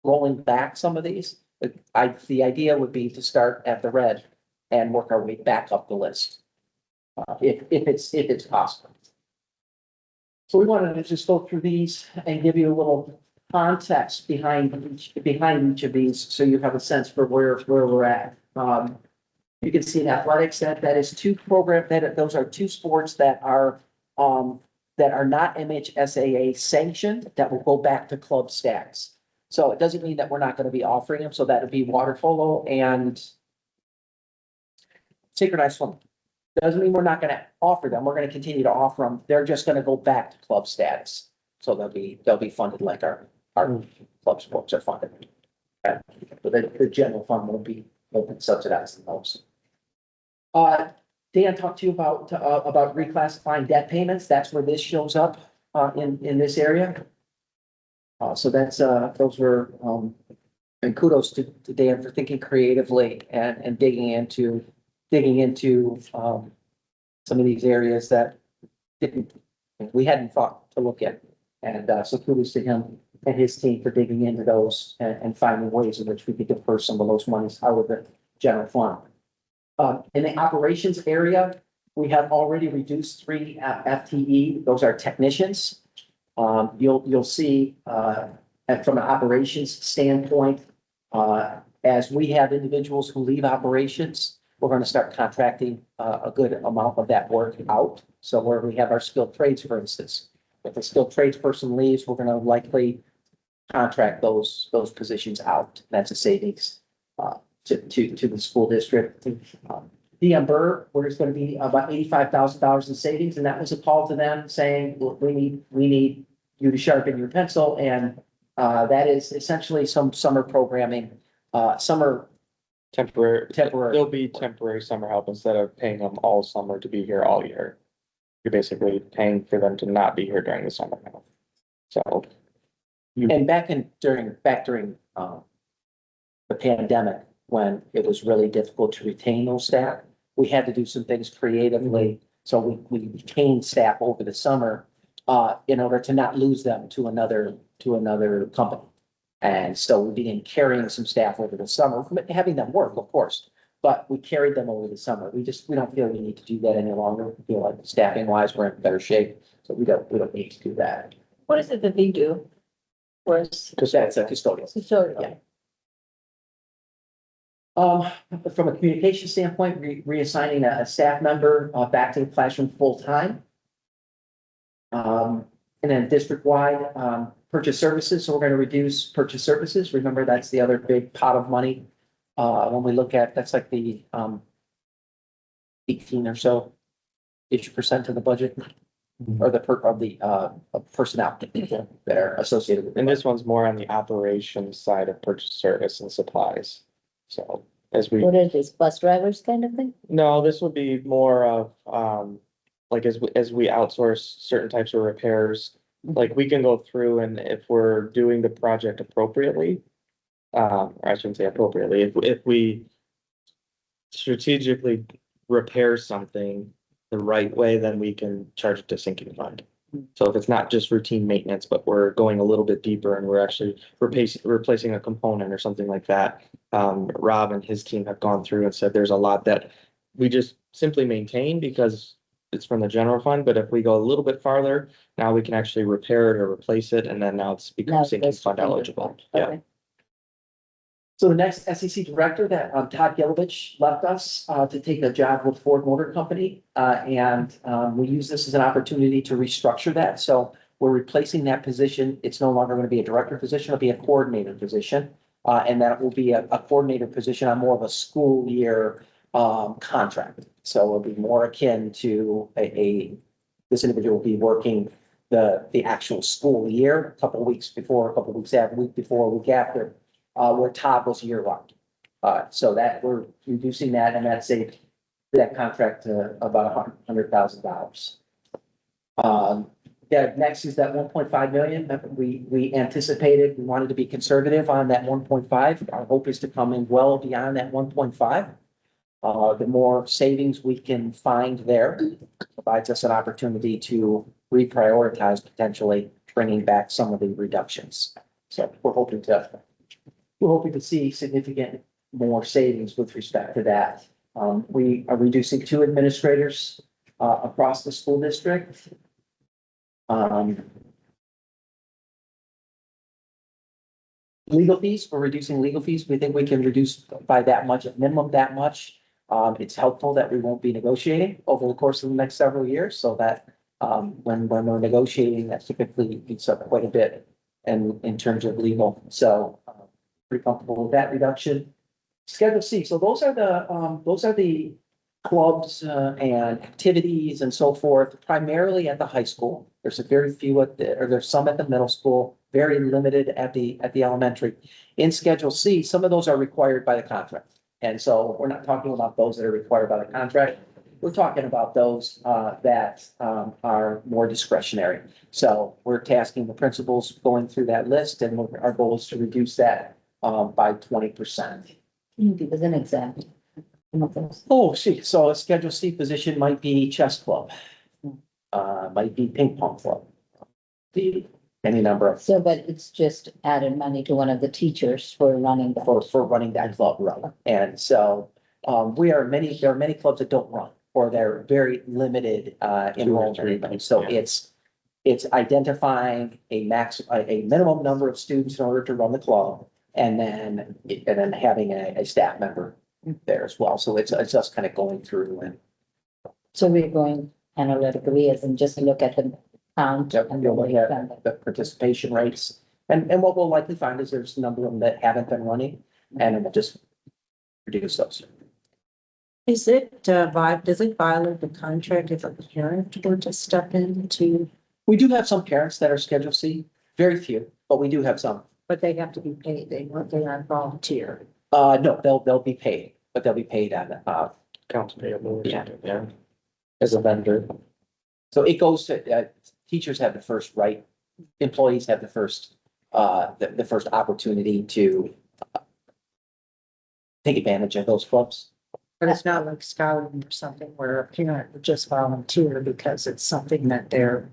rolling back some of these, the idea would be to start at the red and work our way back up the list. If it's possible. So we wanted to just go through these and give you a little context behind each of these, so you have a sense for where we're at. You can see in athletics that is two programs, those are two sports that are not MHSAA sanctioned, that will go back to club status. So it doesn't mean that we're not going to be offering them. So that would be water polo and synchronized swimming. Doesn't mean we're not going to offer them. We're going to continue to offer them. They're just going to go back to club status. So they'll be funded like our club sports are funded. Okay. But the general fund won't be subsidized the most. Dan talked to you about reclassifying debt payments. That's where this shows up in this area. So that's those were and kudos to Dan for thinking creatively and digging into some of these areas that we hadn't thought to look at. And so kudos to him and his team for digging into those and finding ways in which we could defer some of those monies out of the general fund. In the operations area, we have already reduced 3 FTE. Those are technicians. You'll see from an operations standpoint, as we have individuals who leave operations, we're going to start contracting a good amount of that work out. So where we have our skilled trades, for instance, if a skilled trades person leaves, we're going to likely contract those positions out. That's a savings to the school district. DM Burr, where it's going to be about $85,000 in savings, and that was a call to them saying, look, we need you to sharpen your pencil, and that is essentially some summer programming, Temporary. Temporary. There'll be temporary summer help instead of paying them all summer to be here all year. You're basically paying for them to not be here during the summer help. So. And back during the pandemic, when it was really difficult to retain those staff, we had to do some things creatively. So we retained staff over the summer in order to not lose them to another company. And so we began carrying some staff over the summer, having them work, of course, but we carried them over the summer. We don't feel we need to do that any longer. We feel like staffing wise, we're in better shape. So we don't need to do that. What is it that they do? Whereas, Because that's a custodial. so, From a communication standpoint, reassigning a staff member back to the classroom full time. And then district-wide purchase services. So we're going to reduce purchase services. Remember, that's the other big pot of money. When we look at, that's like the 18 or so % of the budget or the personnel that are associated with. And this one's more on the operations side of purchase service and supplies. So What are these, bus drivers kind of thing? No, this would be more of, like as we outsource certain types of repairs, like we can go through and if we're doing the project appropriately, or I shouldn't say appropriately, if we strategically repair something the right way, then we can charge it to sinking fund. So if it's not just routine maintenance, but we're going a little bit deeper and we're actually replacing a component or something like that. Rob and his team have gone through and said there's a lot that we just simply maintain because it's from the general fund, but if we go a little bit farther, now we can actually repair it or replace it, and then now it's Now become it sinking goes to fund sinking eligible. fund. Yeah. Okay. So the next SEC director that Todd Gilovich left us to take a job with Ford Motor Company. And we use this as an opportunity to restructure that. So we're replacing that position. It's no longer going to be a director position, it'll be a coordinator position. And that will be a coordinator position on more of a school year contract. So it'll be more akin to this individual will be working the actual school year, a couple of weeks before, a couple of weeks after, week before, week after, where Todd was year round. So that we're reducing that, and that saved that contract to about $100,000. Yeah, next is that 1.5 million that we anticipated. We wanted to be conservative on that 1.5. Our hope is to come in well beyond that 1.5. The more savings we can find there provides us an opportunity to reprioritize potentially bringing back some of the reductions. So we're hoping to see significant more savings with respect to that. We are reducing 2 administrators across the school district. Legal fees, we're reducing legal fees. We think we can reduce by that much, at minimum that much. It's helpful that we won't be negotiating over the course of the next several years, so that when we're negotiating, that typically eats up quite a bit in terms of legal. So pretty comfortable with that reduction. Schedule C, so those are the clubs and activities and so forth, primarily at the high school. There's a very few there's some at the middle school, very limited at the elementary. In Schedule C, some of those are required by the contract. And so we're not talking about those that are required by the contract. We're talking about those that are more discretionary. So we're tasking the principals going through that list, and our goal is to reduce that by 20%. Can you give us an example? Oh, see, so a Schedule C position might be chess club, might be ping pong club. Any number of, So, but it's just added money to one of the teachers for running the. for running that club run. And so there are many clubs that don't run, or they're very limited enrollment. So it's identifying a minimum number of students in order to run the club, and then having a staff member there as well. So it's just kind of going through and. So we're going analytically as in just look at the count and the way The participation rates, and what we'll likely find is there's a number of them that haven't been running, and we'll just reduce those. Is it, does it violate the contract if a parent were to step in to, We do have some parents that are Schedule C, very few, but we do have some. but they have to be paid, they aren't volunteer? No, they'll be paid, but they'll be paid on, Accounts payable or Yeah. something, yeah. As a vendor. so it goes to, teachers have the first right, employees have the first opportunity to take advantage of those clubs. But it's not like scouting or something where a parent would just volunteer because it's something that they're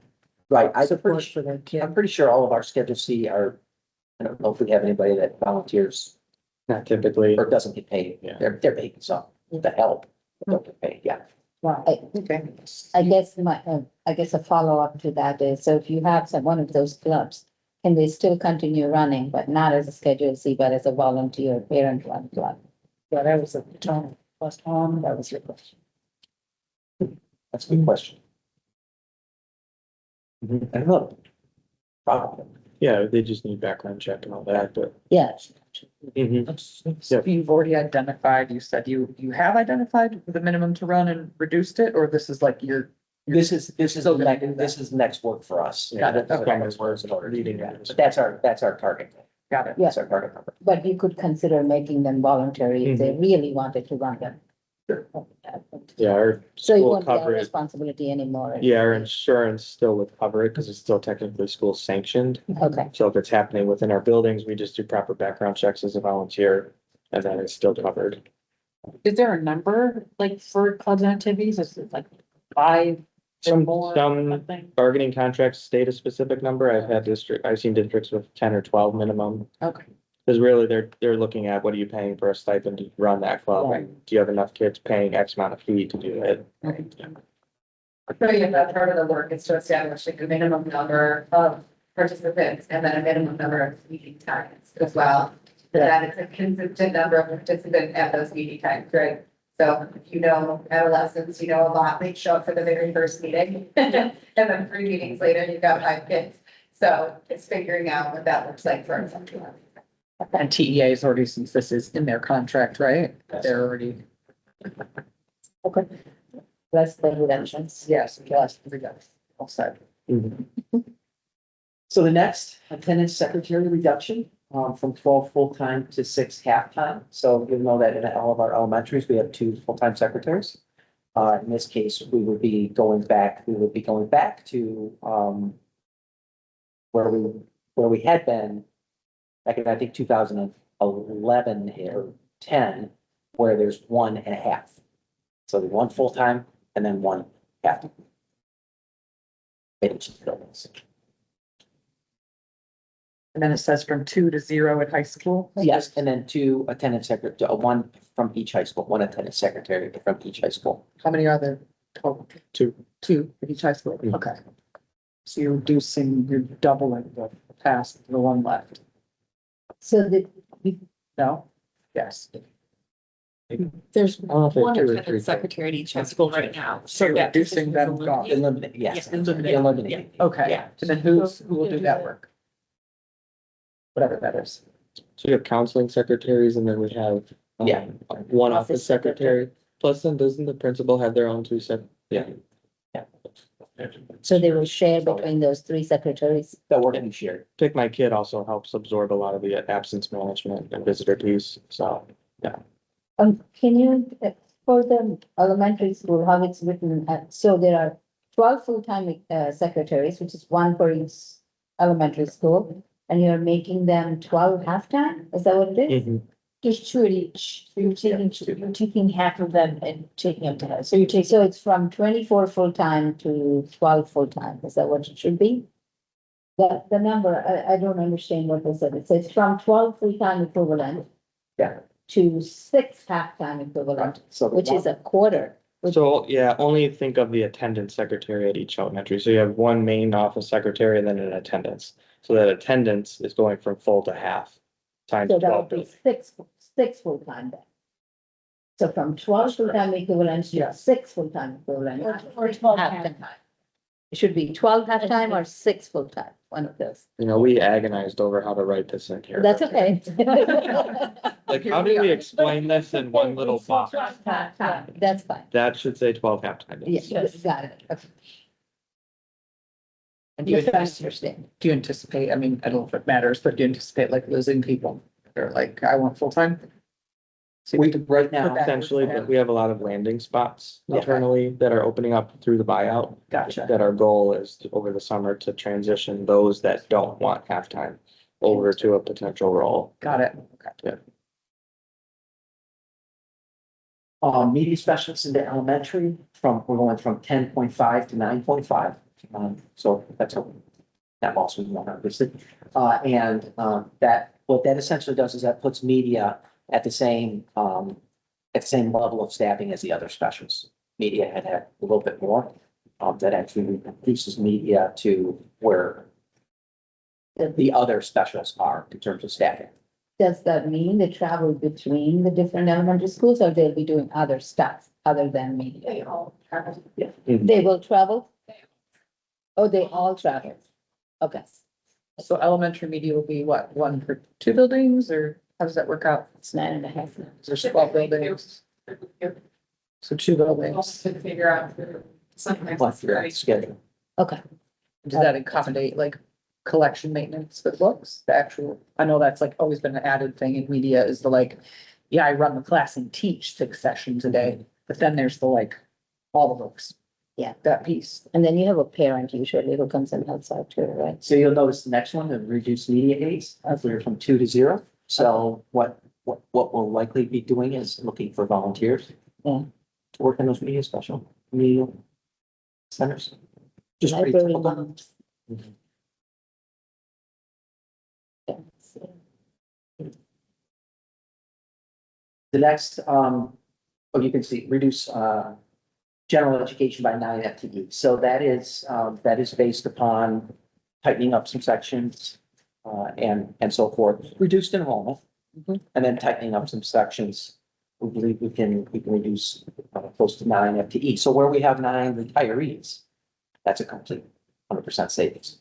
Right, I'm support for their kid. pretty sure all of our Schedule C are, I don't know if we have anybody that volunteers Not typically. or doesn't get paid. Yeah. They're paid some to help, but don't get paid, yeah. Wow, okay. I guess a follow-up to that is, so if you have one of those clubs, can they still continue running, but not as a Schedule C, but as a volunteer parent-run club? Yeah, that was a Tom, that was your question. That's a good question. I don't know. Probably. Yeah, they just need background check and all that, but. Yes. So you've already identified, you said you have identified the minimum to run and reduced it, or this is like your. This is Still gonna do that. this is next work for us. Got it, okay. But that's our target. Got it. That's our target number. But you could consider making them voluntary if they really wanted to run them. Yeah, our So it school won't be our cover it. responsibility anymore. Yeah, our insurance still would cover it because it's still technically school sanctioned. Okay, So if it's happening within our buildings, we just do proper background checks as a volunteer, and then it's still covered. Is there a number like for clubs and activities? Is it like 5 Some, more, some something? bargaining contracts state a specific number. I've seen districts with 10 or 12 minimum. Okay. Because really, they're looking at what are you paying for a stipend to run that club? Right. And do you have enough kids paying X amount of fee to do it? So yeah, that part of the work is to establish like a minimum number of participants and then a minimum number of meeting times as well. So that it's a consistent number of participants at those meeting times, right? So if you know adolescents, you know a lot, they show up for the very first meeting. And then 3 meetings later, you've got 5 kids. So it's figuring out what that looks like for everyone. And TEA is already, since this is in their contract, right? They're already. Okay, Plus the redemptions. yes, plus the reduction, all set. So the next, attendance secretary reduction, from 12 full-time to 6 half-time. So you'll know that in all of our elementaries, we have 2 full-time secretaries. In this case, we would be going back to, where we had been back in, I think, 2011 or 10, where there's 1.5. So there's 1 full-time and then 1 half-time. In each of the buildings. And then it says from 2 to 0 at high school? Yes, and then 2 attendance secretary, 1 from each high school, 1 attendance secretary from each high school. How many are there total? 2. 2 at each high school, Mhm. okay. So you're reducing, you're doubling the past, the 1 left, So the, no? Yes. There's I don't know if one there's 2 or attendance 3. secretary at each high school right now. So that reducing position is them eliminated. Eliminate, yes. Yeah, eliminate. Eliminate. Okay, Yeah. and then who will do that work? Whatever that is. So we have counseling secretaries and then we have. Yeah. 1 Office office secretary. Plus then doesn't the principal have their own 2 yeah. so they will share between those 3 secretaries. That work can be shared. Pick My Kid also helps absorb a lot of the absence management and visitor piece. So, Can you, for the elementary school, how it's written, so there are 12 full-time secretaries, which is 1 for each elementary school, and you're making them 12 half-time? Is that what it is? There's 2 at each. So you're taking half of them and taking them to that. So you take, So it's from 24 full-time to 12 full-time. Is that what it should be? The number, I don't understand what they said. It says from 12 full-time equivalent. Yeah. To 6 half-time equivalent, So. which is a quarter. so yeah, only think of the attendance secretary at each elementary. So you have 1 main office secretary and then an attendance. So that attendance is going from full to half times So that 12. would be six full-time then. So from 12 full-time equivalent to Yes. 6 full-time equivalent. or 12 half-time. It should be 12 half-time or 6 full-time, one of those. You know, we agonized over how to write this in here. That's okay. Like, how do we explain this in one little box? That's fine. That should say 12 halftime. Yes, got it. Okay. And do you Just trying to anticipate, understand. do you anticipate, I mean, I don't know if it matters, but do you anticipate like losing people? They're like, I want full-time? So We, right now, Essentially, but we have a lot of landing spots Okay. internally that are opening up through the buyout. Gotcha. That our goal is over the summer to transition those that don't want halftime over to a potential role. Got it. Okay. media specialists in the elementary we're going from 10.5 to 9.5. So that's that also one obviously. What that essentially does is that puts media at the same level of staffing as the other specialists. Media had a little bit more, that actually reduces media to where the other specialists are in terms of staffing. Does that mean they travel between the different elementary schools or they'll be doing other stuff other than media? They all travel. They will travel? Oh, they all travel. Okay. So elementary media will be what, 1 for 2 buildings, or how does that work out? It's 9.5 now. There's 12 buildings, so 2 buildings. Also to figure out sometimes What's it's your very. schedule? Okay. Does that accommodate like collection maintenance for books, the actual, I know that's like always been an added thing in media is the like, yeah, I run the class and teach 6 sessions a day, but then there's the like, all the books. Yeah. That piece. And then you have a parent usually who comes and helps out too, right? So you'll notice the next one, the reduced media days, we're from 2 to 0. So what we'll likely be doing is looking for volunteers. Yeah. To work in those media special, media Centers. Just Library retail. loans. The next, you can see, reduce, general education by 9 FTE. So that is based upon tightening up some sections, and so forth, reduced enrollment. And then tightening up some sections, we believe we can reduce close to 9 FTE. So where we have 9 retirees, that's a complete 100% savings.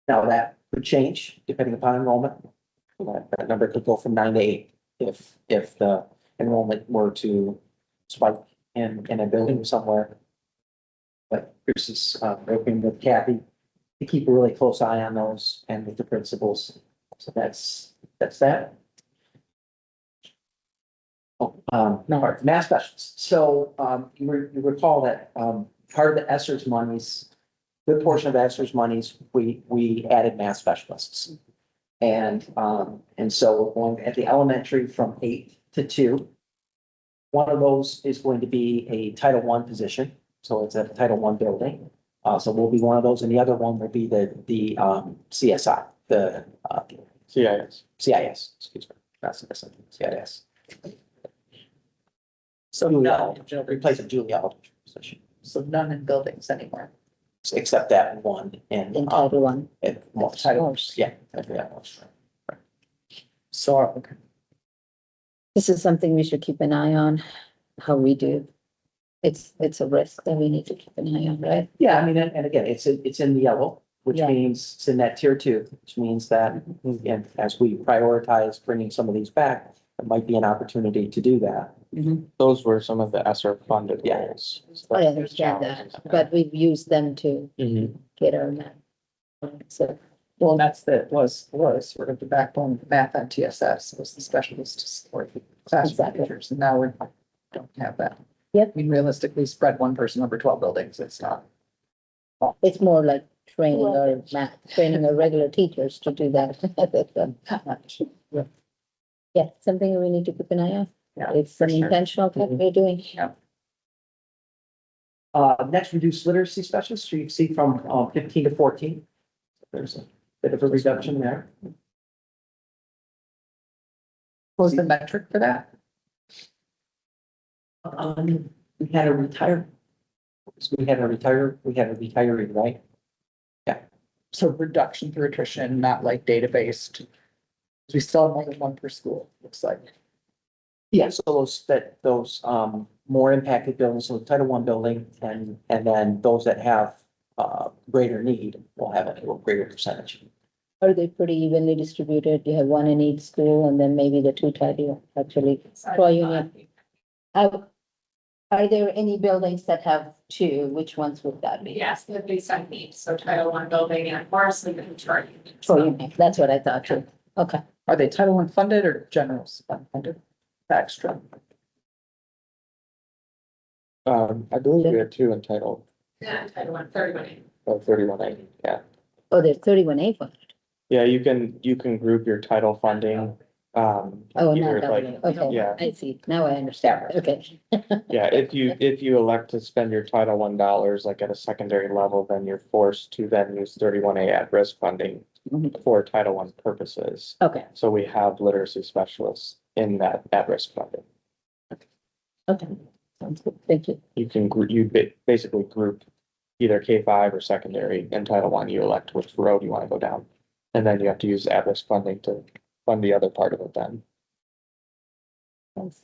Now that could change depending upon enrollment. That number could go from 9 to 8 if the enrollment were to spike in a building somewhere. But Chris is working with Kathy to keep a really close eye on those and with the principals. So that's that. Oh, math specialists. So you recall that part of the ESSER's monies, good portion of ESSER's monies, we added math specialists. And so we're going at the elementary from 8 to 2. One of those is going to be a Title I position. So it's a Title I building. So we'll be one of those, and the other one will be the CSI, the CIS, excuse me, not CSI, CIS. So Julie none, Aldridge, replacing Julie Aldridge position, so none in buildings anymore. except that one in In Title I. most. Yeah. So, okay. This is something we should keep an eye on, how we do. It's a risk that we need to keep an eye on, right? Yeah, I mean, and again, it's in the yellow, which Yeah. means it's in that tier 2, which means that, again, as we prioritize bringing some of these back, it might be an opportunity to do that. Those were some of the ESSER funded Yeah. roles. I understand that, but we've used them to get our math. So, Well, that's was sort of the backbone of math on TSS was the specialist to support the classroom Exactly. teachers, and now we don't have that. Yep. I mean, realistically, spread one person over 12 buildings, it's not. it's more like training our math, training our regular teachers to do that. Not much. Yeah, something we need to keep an eye on. Yeah, It's for an sure. intentional thing we're doing. Next, reduce literacy specialists, so you can see from 15 to 14. There's a bit of a reduction there. What was the metric for that? We had a retiree, right? So reduction through attrition, not like database. We still have more than one per school, looks like. Yeah, so those more impacted buildings, so the Title I building, and then those that have greater need will have a greater percentage. Are they pretty evenly distributed? You have one in each school and then maybe the two title actually. Troy Union. Are there any buildings that have two? Which ones would that be? Yes, the based on needs, so Title I building and Morrison and Detroit. Troy Union, that's what I thought too. Okay. Are they Title I funded or general fund funded? Extra. I believe we had 2 entitled, Yeah, Title I, 31. 31A, yeah. Oh, there's 31A funded. Yeah, you can group your title funding. Oh, either not like, that way. Okay, yeah. I see. Now I understand. Okay. Yeah, if you elect to spend your Title I dollars like at a secondary level, then you're forced to then use 31A at-risk funding for Title I purposes. Okay, So we have literacy specialists in that at-risk funding. okay. Sounds good. Thank you. You can, basically group either K-5 or secondary in Title I, you elect which road you want to go down. And then you have to use at-risk funding to fund the other part of it then. Thanks.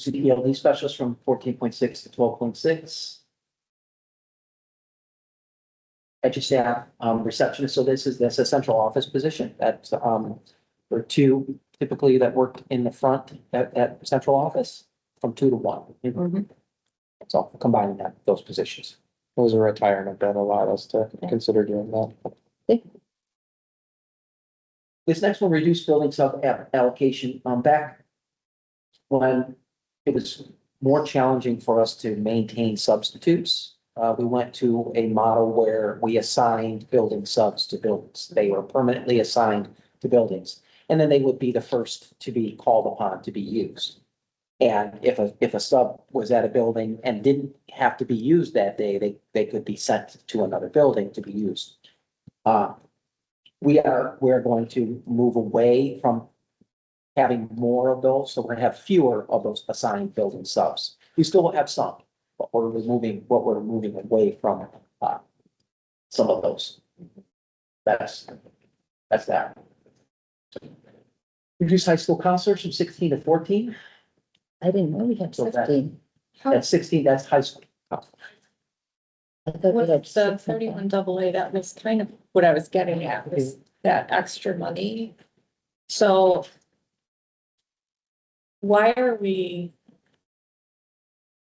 CDLD specialists from 14.6 to 12.6. Staff, receptionist, so that's a central office position, that's, there are 2 typically that work in the front at central office, from 2 to 1. So combining those positions. It was a retirement that allowed us to consider doing that. This next one, reduce building sub allocation, back when it was more challenging for us to maintain substitutes. We went to a model where we assigned building subs to buildings. They were permanently assigned to buildings. And then they would be the first to be called upon to be used. And if a sub was at a building and didn't have to be used that day, they could be sent to another building to be used. We're going to move away from having more of those, so we're gonna have fewer of those assigned building subs. We still will have some, but we're moving away from, some of those. That's that. Reduce high school counselors from 16 to 14. I didn't know we had So that- 16. That's 16, that's high school. I thought we With had the 6. 31 AA, that was kind of what I was getting at, was that extra money. So why are we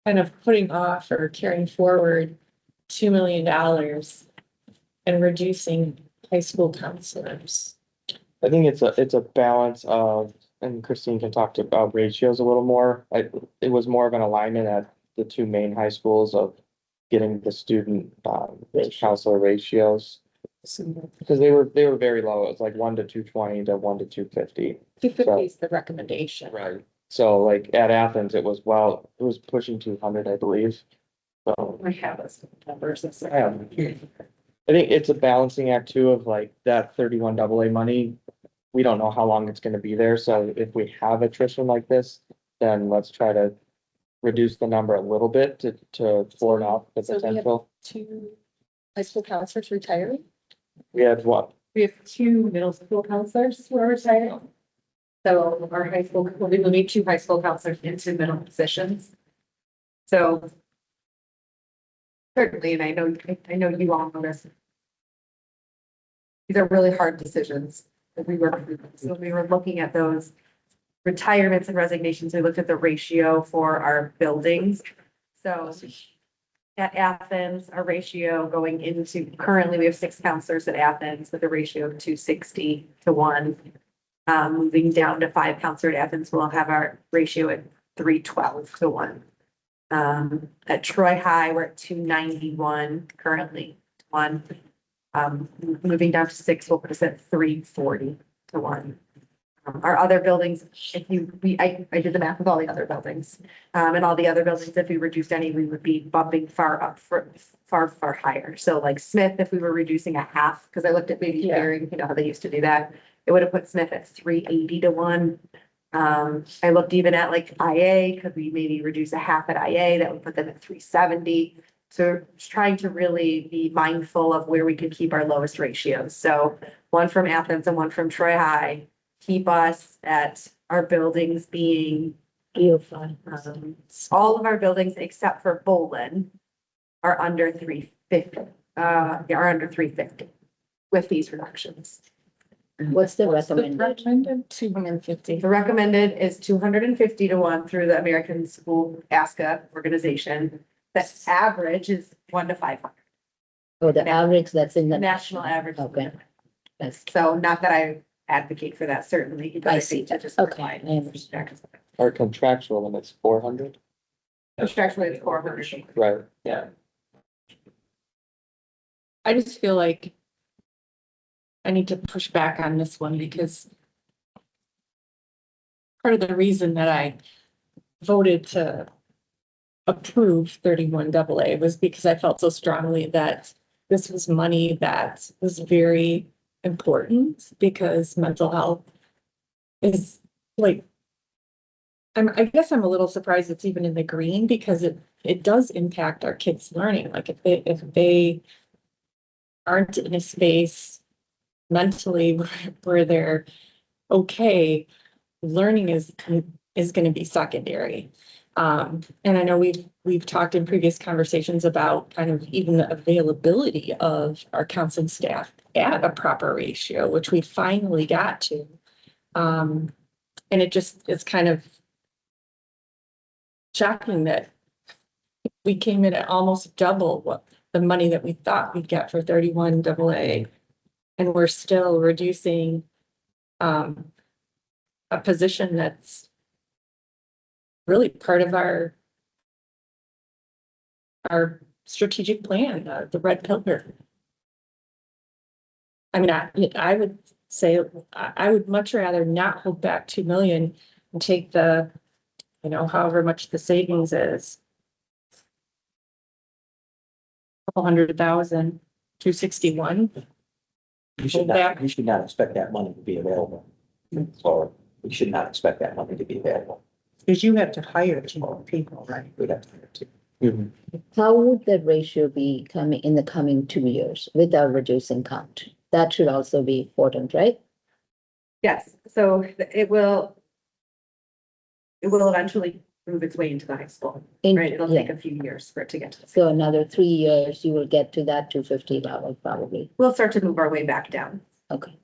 kind of putting off or carrying forward $2 million and reducing high school counselors? I think it's a balance of, and Christine can talk about ratios a little more. It was more of an alignment at the two main high schools of getting the student, counselor ratios. Because they were very low. It was like 1 to 220 to 1 to 250. 250 is the recommendation. Right. So like at Athens, it was pushing 200, I believe. So I have those numbers. I think it's a balancing act too of like that 31 AA money. We don't know how long it's gonna be there, so if we have attrition like this, then let's try to reduce the number a little bit to floor off the So we have- potential. 2 high school counselors retiring. We had what? We have 2 middle school counselors who are retiring. So our high school, we'll be moving 2 high school counselors into middle positions. So certainly, and I know you all know this. These are really hard decisions that we work through. So we were looking at those retirements and resignations. We looked at the ratio for our buildings. So at Athens, our ratio going into, currently we have 6 counselors at Athens with a ratio of 260 to 1. Moving down to 5 counselors at Athens, we'll have our ratio at 312 to 1. At Troy High, we're at 291 currently, 1. Moving down to 6 will put us at 340 to 1. Our other buildings, I did the math with all the other buildings. And all the other buildings, if we reduced any, we would be bumping far higher. So like Smith, if we were reducing a half, because I looked at maybe Herring, you know how they used to do that. It would have put Smith at 380 to 1. I looked even at like IA, could we maybe reduce a half at IA? That would put them at 370. So just trying to really be mindful of where we could keep our lowest ratios. So 1 from Athens and 1 from Troy High, keep us at our buildings being, all of our buildings except for Bolin are under 350, are under 350 with these reductions. What's the recommended? Recommended 250. The recommended is 250 to 1 through the American School ASCA organization. The average is 1 to 500. Oh, the average that's in The the. national average. Okay. That's, So not that I advocate for that, certainly. but I see. think to just Okay, provide I understand. Our contractual limit's 400. Contractually, it's 400. Right. Yeah. I just feel like I need to push back on this one because part of the reason that I voted to approve 31 AA was because I felt so strongly that this was money that was very important because mental health is like, I guess I'm a little surprised it's even in the green because it does impact our kids' learning. Like if they aren't in a space mentally where they're okay, learning is going to be secondary. And I know we've talked in previous conversations about kind of even the availability of our counseling staff at a proper ratio, which we finally got to. And it's kind of shocking that we came in at almost double what the money that we thought we'd get for 31 AA. And we're still reducing a position that's really part of our strategic plan, the red pillar. I mean, I would say I would much rather not hold back 2 million and take the however much the savings is. Couple 100,000, 261. You should not expect that money to be available. Or we should not expect that money to be available. Because you have to hire two more people, right? We'd have to hire two. How would that ratio be coming in the coming 2 years without reducing count? That should also be important, right? Yes, so it will eventually move its way into the high school, right? It'll take a few years for it to get to the. So another 3 years, you will get to that 250 level probably. We'll start to move our way back down. Okay.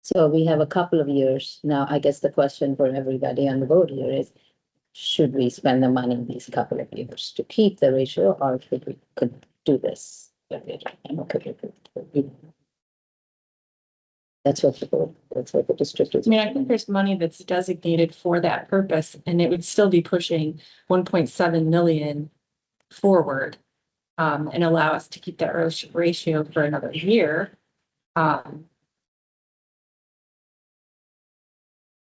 So we have a couple of years. Now, I guess the question for everybody on the board here is, should we spend the money in these couple of years to keep the ratio, or should we could do this? That's what the district is. I mean, I think there's money that's designated for that purpose, and it would still be pushing 1.7 million forward. And allow us to keep that ratio for another year.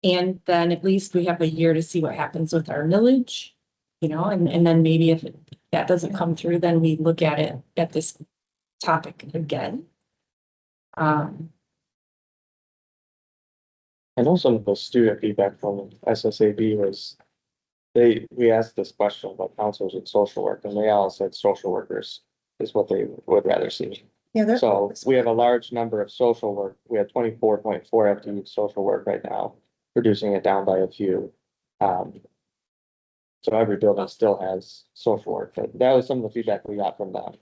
And then at least we have a year to see what happens with our millage, and then maybe if that doesn't come through, then we look at it at this topic again. I know some of the student feedback from SSAB was, we asked this question about counselors in social work, and they all said social workers is what they would rather see. Yeah, So we have a large number of social work. We have 24.4 FTE social work right now, reducing it down by a few. So every building still has social work, but that was some of the feedback we got from them.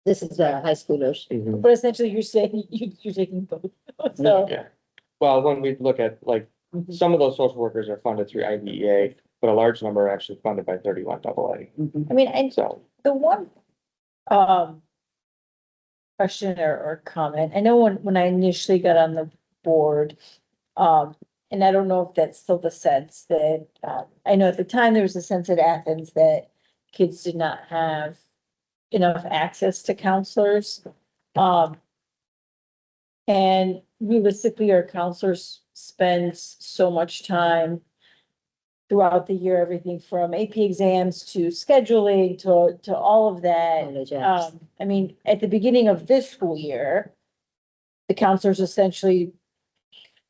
This is the high schoolers. But essentially you're saying you're taking both. So, Yeah. Well, when we look at some of those social workers are funded through IDEA, but a large number are actually funded by 31 AA. I mean, and So the one, question or comment, I know when I initially got on the board, and I don't know if that's still the sense that, I know at the time there was a sense at Athens that kids did not have enough access to counselors. And realistically, our counselors spend so much time throughout the year, everything from AP exams to scheduling to all of that. College apps. I mean, at the beginning of this school year, the counselors essentially,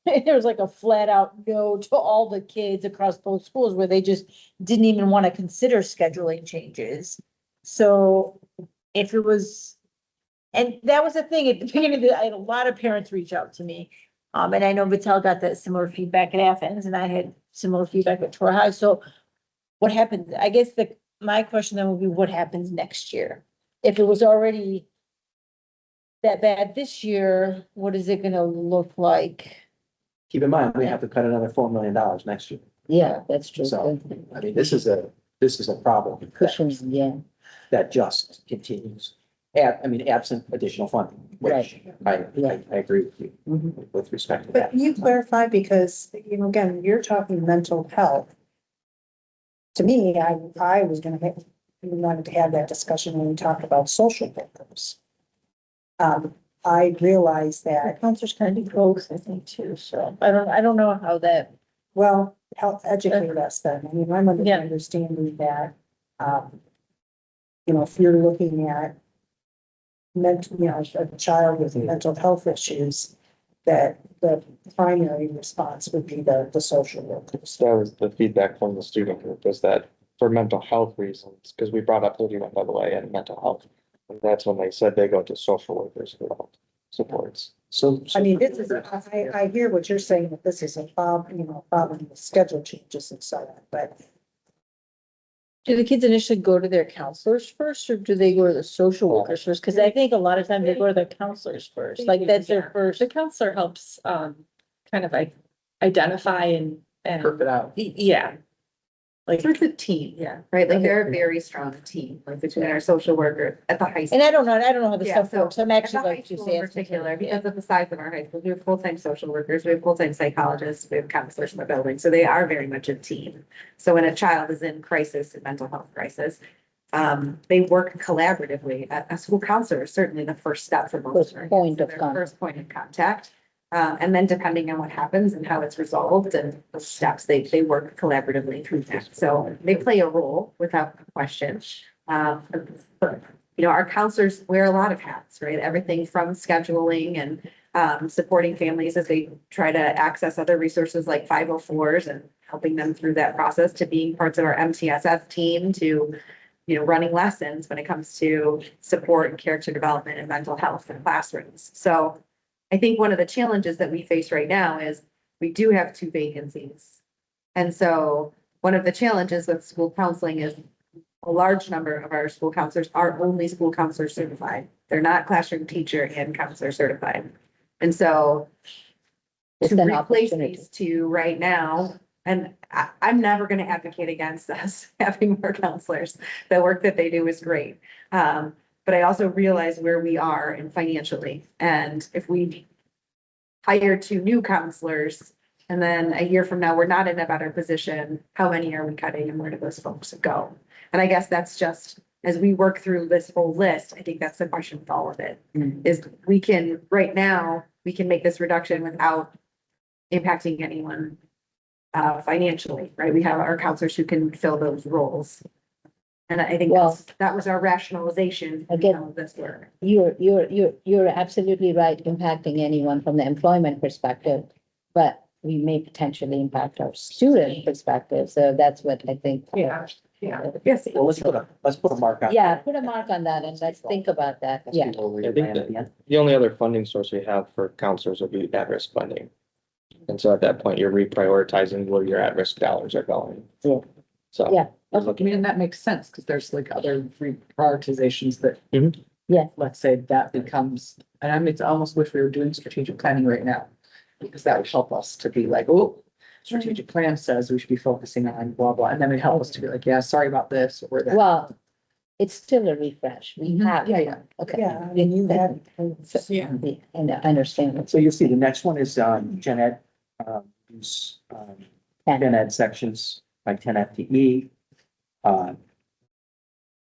there was like a flat out no to all the kids across both schools where they just didn't even want to consider scheduling changes. So if it was, and that was the thing at the beginning, I had a lot of parents reach out to me. And I know Vittel got that similar feedback at Athens, and I had similar feedback at Torrey High. So what happened? I guess my question then would be, what happens next year? If it was already that bad this year, what is it gonna look like? Keep in mind, we have to cut another $4 million next year. Yeah, that's true. So, I mean, this is a problem. Cushions, yeah. That just continues. Absent additional funding, which I agree with you with respect to But that. can you clarify, because, again, you're talking mental health. To me, I was we wanted to have that discussion when we talked about social workers. I realized that, Counselors kind of do both, I think, too, so I don't know how that. well, help educate us then. I mean, I'm under the understanding that, if you're looking at a child with mental health issues, that the primary response would be the social workers. that was the feedback from the student group, was that for mental health reasons, because we brought up 31 AA and mental health. And that's when they said they go to social workers for help supports. So. I mean, this is, I hear what you're saying, that this is a problem, problem with schedule changes and so on, but Do the kids initially go to their counselors first, or do they go to the social workers first? Because I think a lot of times they go to their counselors first, like that's their first. The counselor helps, kind of identify and. Perfect out. Yeah, like, It's a team, yeah. right? Like they're a very strong team, like between our social worker at the high school. And I don't know how this Yeah, stuff so works. I'm at actually the high like to school say. in particular, because of the size of our high school, we have full-time social workers, we have full-time psychologists, we have counselors in the building, so they are very much a team. So when a child is in crisis, in mental health crisis, they work collaboratively. A school counselor is certainly the first step for most. First point of contact. First point of contact. And then depending on what happens and how it's resolved and the steps, they work collaboratively through that. So they play a role without question. But, you know, our counselors wear a lot of hats, right? Everything from scheduling and supporting families as they try to access other resources like 504s and helping them through that process, to being parts of our MTSF team, to, you know, running lessons when it comes to support and character development and mental health in classrooms. So I think one of the challenges that we face right now is we do have 2 vacancies. And so one of the challenges with school counseling is a large number of our school counselors are only school counselor certified. They're not classroom teacher and counselor certified. And so It's to an replace opportunity. these 2 right now, and I'm never going to advocate against us having more counselors. The work that they do is great. But I also realize where we are in financially. And if we hire 2 new counselors and then a year from now, we're not in a better position, how many are we cutting and where do those folks go? And I guess that's just, as we work through this whole list, I think that's the question with all of it. Is we can, right now, we can make this reduction without impacting anyone financially, right? We have our counselors who can fill those roles. And I think Well- that was our rationalization for Again- some of this work. You're absolutely right, impacting anyone from the employment perspective, but we may potentially impact our student perspective, so that's what I think. Yeah. Yes. Well, let's put a mark on. Yeah, put a mark on that and let's think about that, Let's yeah. see where we I think land at the end. The only other funding source we have for counselors would be at-risk funding. And so at that point, you're reprioritizing where your at-risk dollars are going. Yeah. So. Yeah. you're I looking mean, and that makes sense, because there's like other reprioritizations that. Mhm. Yeah. Let's say that becomes, and I mean, it's almost wish we were doing strategic planning right now. Because that would help us to be like, oh, strategic plan says we should be focusing on blah, blah, and then it help us to be like, yeah, sorry about this, or that. Well, it's still a refresh, we Mhm. have. Yeah, yeah. Okay. Yeah, I mean, you have, Yeah. And I understand. So you'll see the next one is, gen ed, use, gen ed sections like 10 FTE. And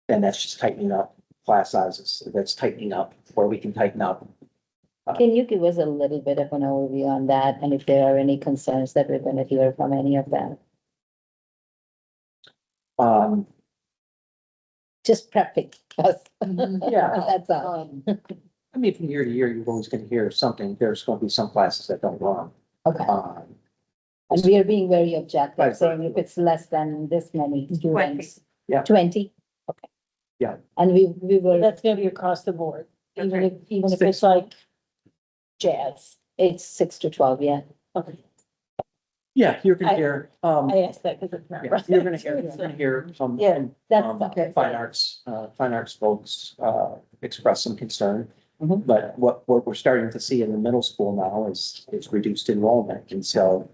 that's just tightening up class sizes. That's tightening up where we can tighten up. Can you give us a little bit of an overview on that, and if there are any concerns that we're gonna hear from any of them? Um, Just prepping us. Yeah. That's all. I mean, from year to year, you're always gonna hear something. There's gonna be some classes that don't run. Okay, Um, and we are being very objective, Right. saying if it's less than this many students. Yeah. 20? Okay. Yeah. And we were, That's gonna be across the board, That's even right. if it's like jazz. it's 6 to 12, yeah. Okay, yeah, you're gonna I- hear, I asked that because it's not. yeah, you're gonna hear some. Yeah, that's Okay. Fine arts folks, express some concern. Mhm. But what we're starting to see in the middle school now is reduced enrollment, and so.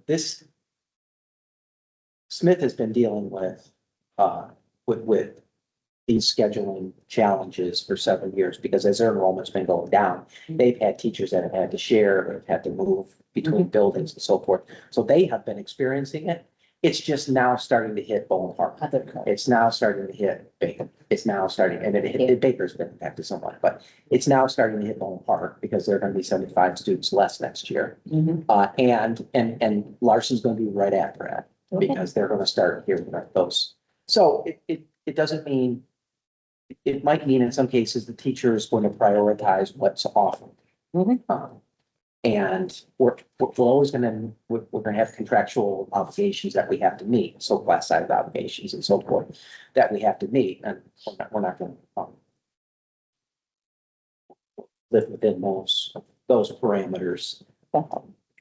This. Smith has been dealing with these scheduling challenges for several years, because as their enrollment's been going down, they've had teachers that have had to share, they've had to move between buildings and so forth. So they have been experiencing it. It's just now starting to hit Bowling Park. It's now starting to hit Baker. It's now starting, and Baker's been impacted somewhat, but it's now starting to hit Bowling Park, because there are gonna be 75 students less next year. And Larson's gonna be right after that, because they're gonna start hearing those. So it doesn't mean, it might mean in some cases the teacher is going to prioritize what's offered. And we're always gonna have contractual obligations that we have to meet, so class size obligations and so forth that we have to meet, and we're not gonna live within those parameters.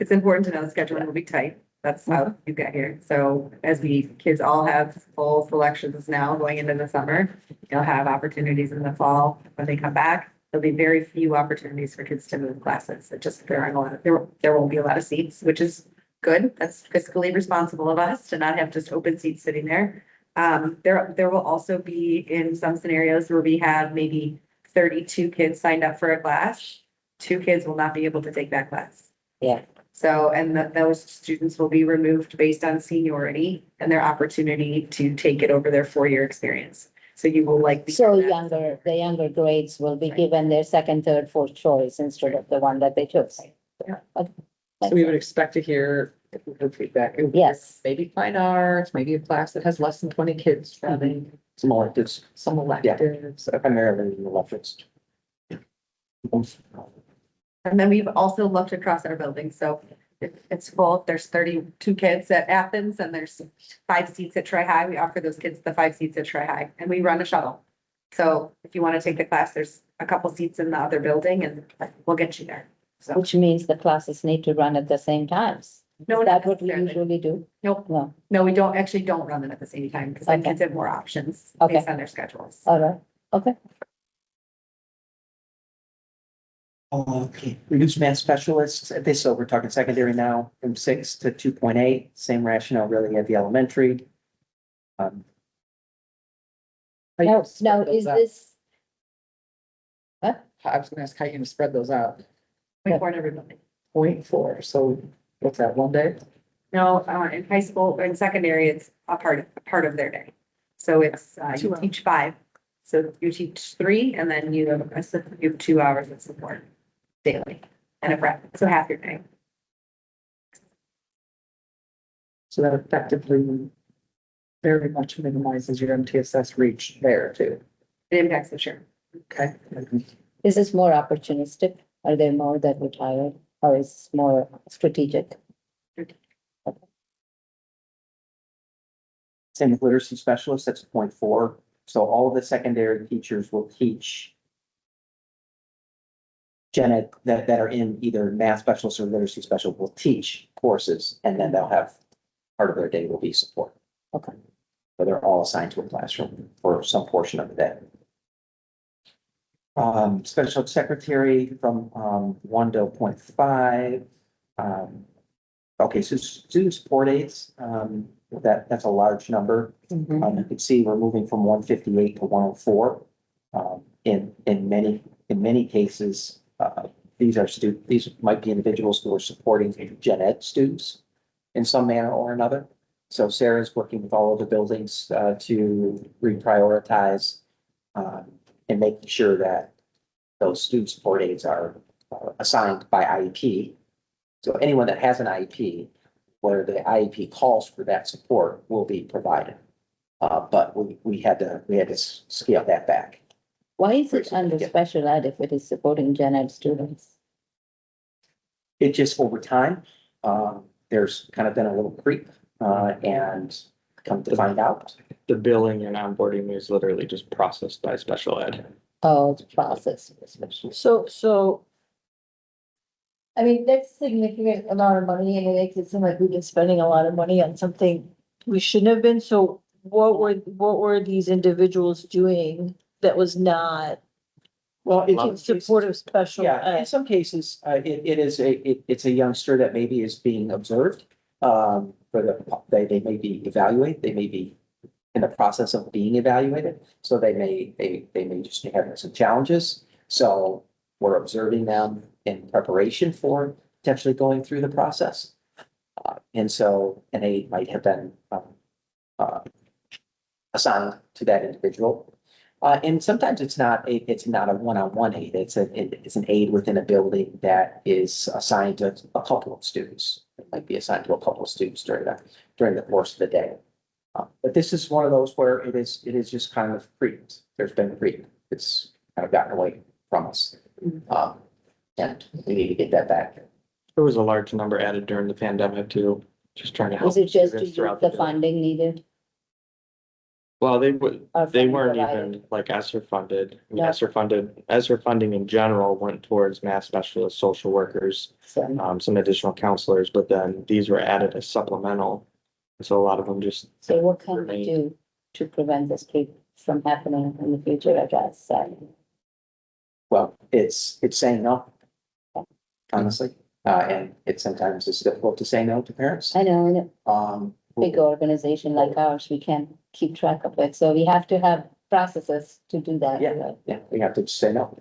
It's important to know the scheduling will be tight. That's how you get here. So as we kids all have full selections now going into the summer, you'll have opportunities in the fall when they come back. There'll be very few opportunities for kids to move classes. It just, there aren't a lot of, there won't be a lot of seats, which is good. That's fiscally responsible of us to not have just open seats sitting there. There will also be in some scenarios where we have maybe 32 kids signed up for a class. 2 kids will not be able to take that class. Yeah. So, and those students will be removed based on seniority and their opportunity to take it over their 4-year experience. So you will like. So the younger grades will be given their second, third, fourth choice instead of the one that they chose. Yeah. Okay. So we would expect to hear, if we heard feedback. it would be Yes. Maybe fine arts, maybe a class that has less than 20 kids, having Some electives, some electives. primarily in electives. And then we've also looked across our building, so if it's full, if there's 32 kids at Athens and there's 5 seats at Troy High, we offer those kids the 5 seats at Troy High, and we run a shuttle. So if you want to take the class, there's a couple seats in the other building and we'll get you there. So, Which means the classes need to run at the same times. no, Is not that what we necessarily. usually do? Nope, No, no, we don't run them at the same time because then Okay. kids have more options Okay. based on their schedules. all right, okay. Okay, reduced math specialists, this, so we're talking secondary now, from 6 to 2.8, same rationale really at the elementary. Um, How you Now, gonna spread now those is out? this, I was gonna ask how you gonna spread those out. 24 in every building. 0.4, so what's that, one day? No, in high school, in secondary, it's a part of their day. So it's, you teach 5. So you teach 3 and then you have 2 hours of support daily and a prep. So half your day. So that effectively very much minimizes your MTSS reach there too. It impacts the share. Okay. is this more opportunistic? Are there more that retire or is this more strategic? Same with literacy specialists, that's 0.4. So all of the secondary teachers will teach gen ed that are in either math specialists or literacy special will teach courses, and then they'll have, part of their day will be support. Okay. So they're all assigned to a classroom for some portion of the day. Special ed secretary from 1 to 0.5. Okay, so student support aides, that's a large number. You can see we're moving from 158 to 104. In many cases, these might be individuals who are supporting gen ed students in some manner or another. So Sarah's working with all of the buildings to reprioritize and making sure that those student support aides are assigned by IEP. So anyone that has an IEP, where the IEP calls for that support will be provided. But we had to scale that back. Why is it under special ed if it is supporting gen ed students? It just over time, there's kind of been a little creep, and come to find out. The billing and onboarding is literally just processed by special ed. Oh, it's process, especially. So. I mean, that's significant amount of money and it makes it seem like we've been spending a lot of money on something we shouldn't have been. So what were these individuals doing that was not Well, in support of special Yeah, in ed? some cases, it's a youngster that maybe is being observed. They may be evaluated, they may be in the process of being evaluated, so they may just be having some challenges. So we're observing them in preparation for potentially going through the process. And they might have been assigned to that individual. And sometimes it's not a one-on-one aid, it's an aid within a building that is assigned to a couple of students. It might be assigned to a couple of students during the course of the day. But this is one of those where it is just kind of creeped. There's been creep. It's kind of gotten away from us. And we need to get that back. There was a large number added during the pandemic too, just trying to help. Is it just to students use throughout the day. funding needed? Well, they or weren't provided? even like ESSER funded. I mean, No. ESSER funding in general went towards math specialists, social workers, So, some additional counselors, but then these were added as supplemental. So a lot of them just. so what can we remained. do to prevent this creep from happening in the future, I guess? Well, it's saying no. Honestly, and sometimes it's difficult to say no to parents. I know, in a big organization like ours, we can't keep track of it, so we have to have processes to do that. Yeah, we have to just say no.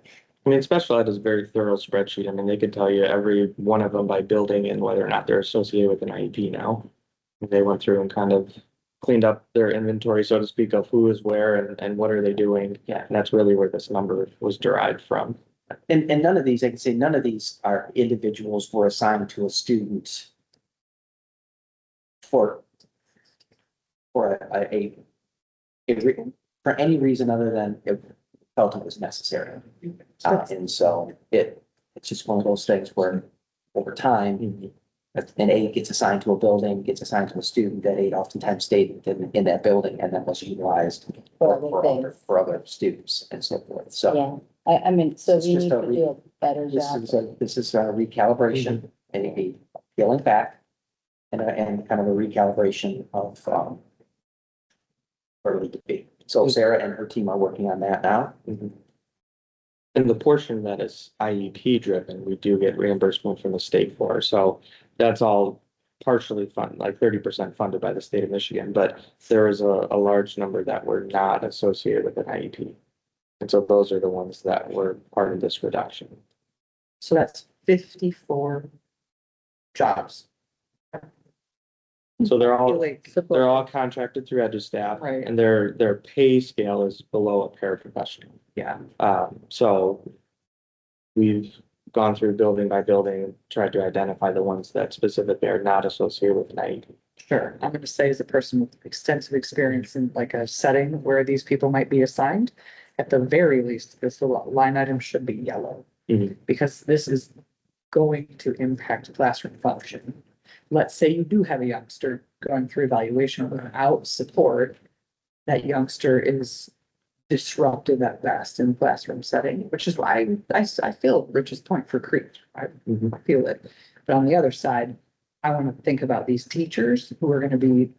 I mean, special ed is a very thorough spreadsheet. I mean, they could tell you every one of them by building and whether or not they're associated with an IEP now. They went through and kind of cleaned up their inventory, so to speak, of who is where and what are they doing. Yeah. And that's really where this number was derived from. And none of these, I can say, none of these are individuals were assigned to a student for for any reason other than it felt it was necessary. And so it's just one of those things where over time, an aide gets assigned to a building, gets assigned to a student, that aide oftentimes stayed in that building and then was utilized for other students and so forth. So Yeah, I mean, so It's we just need a to do a better job. this is a recalibration and a peeling back and kind of a recalibration of, where we need to be. So Sarah and her team are working on that now. And the portion that is IEP driven, we do get reimbursement from the state for, so that's all partially funded, like 30% funded by the state of Michigan, but there is a large number that were not associated with an IEP. And so those are the ones that were part of this reduction. So that's 54 jobs. So they're all, Like, they're all contracted through EduStaff. Right. And their pay scale is below a paraprofessional. Yeah. So we've gone through building by building, tried to identify the ones that specifically are not associated with an IEP. Sure, I'm gonna say as a person with extensive experience in like a setting where these people might be assigned, at the very least, this line item should be yellow. Mhm. Because this is going to impact classroom function. Let's say you do have a youngster going through evaluation without support. That youngster is disruptive at best in the classroom setting, which is why I feel Rich's point for Creek. I feel it. But on the other side, I want to think about these teachers who are going to be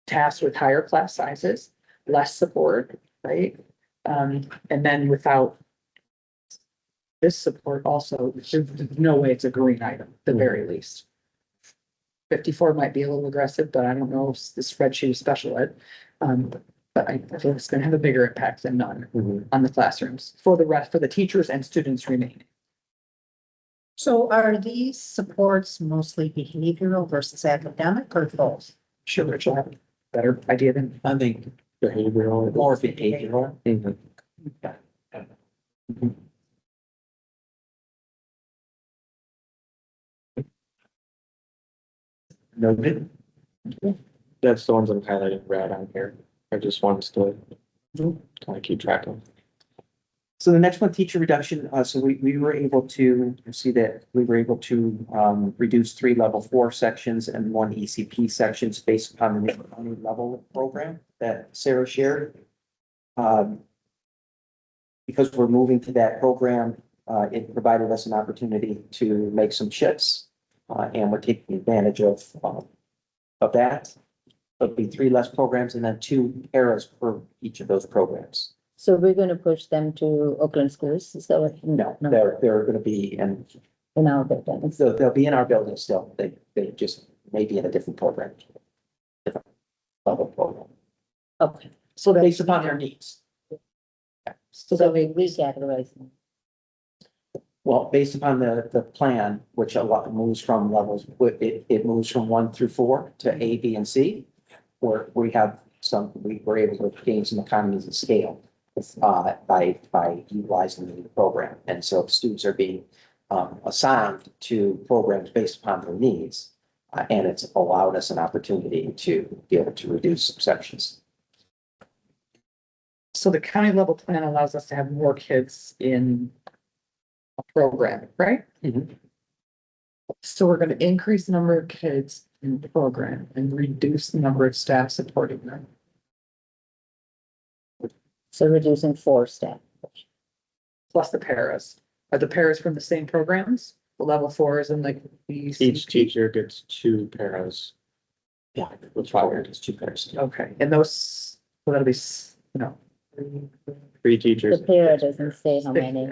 tasked with higher class sizes, less support, right? And then without this support also, there's no way it's a green item, at the very least. 54 might be a little aggressive, but I don't know if the spreadsheet is special ed. But I feel it's gonna have a bigger impact than none on the classrooms for the teachers and students remaining. So are these supports mostly behavioral versus academic or both? Sure, Rich will have a better idea than. I think Behavioral. more behavioral. Mhm. Noted. That's the ones I'm highlighting red on here. I just ones to kind of keep track of. So the next one, teacher reduction, so we were able to, you see that we were able to, reduce 3 level 4 sections and 1 ECP sections based upon the new county level program that Sarah shared. Because we're moving to that program, it provided us an opportunity to make some shifts, and we're taking advantage of that. There'll be 3 less programs and then 2 eras per each of those programs. So we're gonna push them to Oakland schools, is that what? No, they're gonna be in In our buildings. they'll be in our building still. They just may be in a different program. Different level program, Okay, So that's based upon their needs. so we recategorize them. Well, based upon the plan, which a lot moves from levels, it moves from 1 through 4 to A, B, and C. Where we were able to gain some economies of scale by utilizing the program. And so students are being assigned to programs based upon their needs. And it's allowed us an opportunity to be able to reduce some sections. So the county level plan allows us to have more kids in a program, right? Mhm. So we're gonna increase the number of kids in the program and reduce the number of staff supporting them. So reducing 4 staff. Plus the paras. Are the paras from the same programs? The level 4s and like these? Each teacher gets 2 paras. Yeah, which fire is 2 pairs. Okay, and those, well, that'll be, no. 3 teachers. The para doesn't say how many.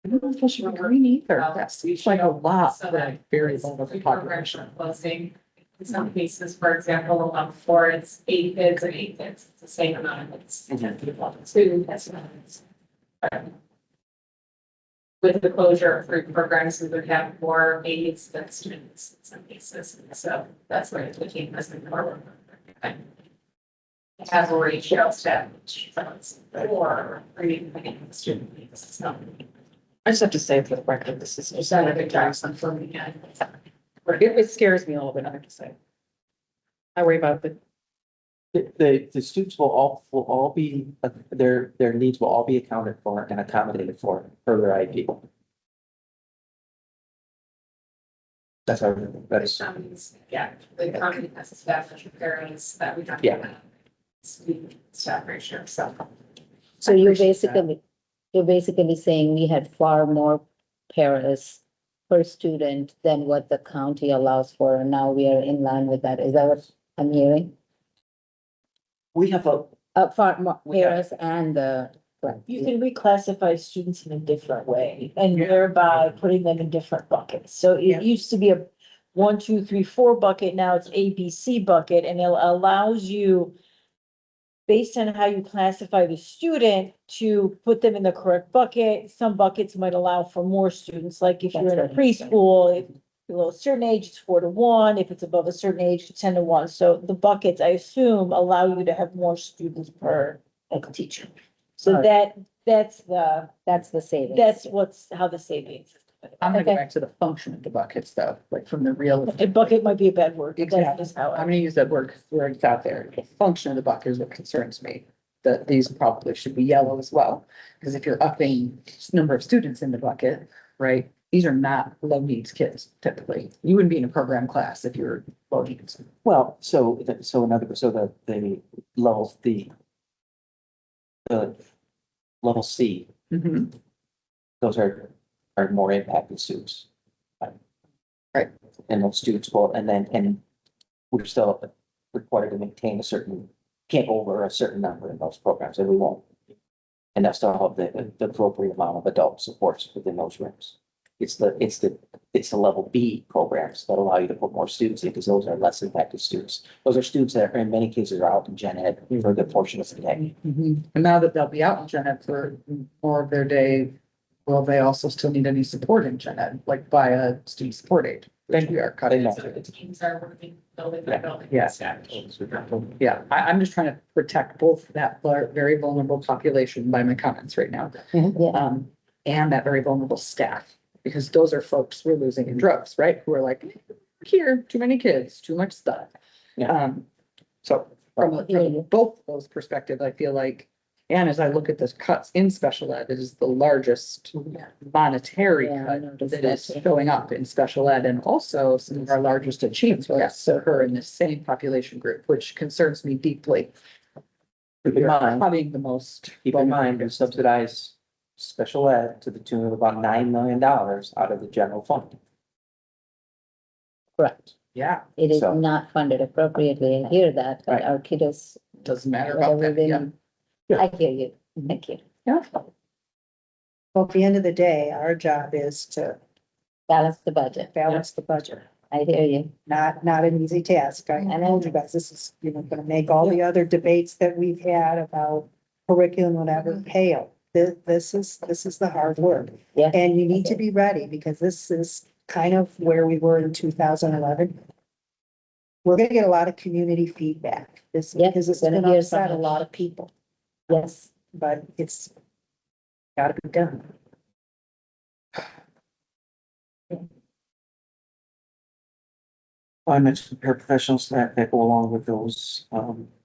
I don't know if I should be green either. That seems like a lot So for a that very it's vulnerable three programs population. are closing. In some cases, for example, 4, it's 8 kids and 8 kids, it's the same amount of kids. 10 people, 2, that's not. with the closure of three programs, we would have more aides than students in some cases. And so that's where it's looking as the more. It has a ratio staff, which is for student needs. So I just have to say for the record, this is. it's not a good job for me again. It scares me a little bit, I have to say. I worry about the, The students will all be, their needs will all be accounted for and accommodated for their IP. That's our, that is, Yeah, the company has a staff and parents that we don't. Yeah. Staff ratio, so. So you're basically saying we had far more paras per student than what the county allows for, and now we are in line with that. Is that what I'm hearing? we have a, Far more We have- paras and the. You can reclassify students in a different way and thereby putting them in different buckets. So Yeah. it used to be a 1, 2, 3, 4 bucket. Now it's A, B, C bucket, and it allows you, based on how you classify the student, to put them in the correct bucket. Some buckets might allow for more students, like if you're in a That's right. preschool, if below a certain age, it's 4 to 1. If it's above a certain age, it's 10 to 1. So the buckets, I assume, allow you to have more students per teacher. So Alright. that's That's the savings. that's how the savings. I'm gonna go Okay. back to the function of the buckets though, like from the real. A bucket might be a bad word, but that's Exactly. just how. I'm gonna use that word 'cause where it's out there. The function of the bucket is what concerns me. That these probably should be yellow as well, because if you're upping number of students in the bucket, right? These are not low needs kids typically. You wouldn't be in a program class if you're low needs. well, so the level, the level C, Mhm. those are more impacted students. Right. And those students will, and we're still required to maintain a certain, can't go over a certain number in those programs, and we won't. And that's still have the appropriate amount of adult supports within those rooms. It's the level B programs that allow you to put more students in, because those are less impacted students. Those are students that are, in many cases, are out in gen ed for a good portion of the day. And now that they'll be out in gen ed for more of their day, will they also still need any support in gen ed, like by a student support aid? Then we are cutting They that. know. The teams are working, building by building. Yeah. Staff. Yeah, I'm just trying to protect both that very vulnerable population by my comments right now. Yeah. And that very vulnerable staff, because those are folks we're losing in drugs, right? Who are like, here, too many kids, too much stuff. Yeah. So from both those perspectives, I feel like, and as I look at the cuts in special ed, it is the largest monetary Yeah, I cut noticed that that is too. showing up in special ed, and also some of our largest achievements occur in the same population group, which concerns me deeply. Keep in mind, Having the most. keep in mind, we subsidize special ed to the tune of about $9 million out of the general fund. Correct. Yeah, It is So- not funded appropriately. I hear that, but Right. our kiddos, doesn't matter about whatever that, they yeah. need. I hear you. Thank you. Yeah. Well, at the end of the day, our job is to Balance the budget. balance the budget. I hear you. Not an easy task. I told you guys, this is, gonna make all the other debates that we've had about curriculum, whatever, pale. This is the hard work. Yeah. And you need to be ready, because this is kind of where we were in 2011. We're gonna get a lot of community feedback. Yeah, Because it's gonna gonna hear upset a some. lot of people, Yes. but it's gotta be done. I mentioned paraprofessionals that go along with those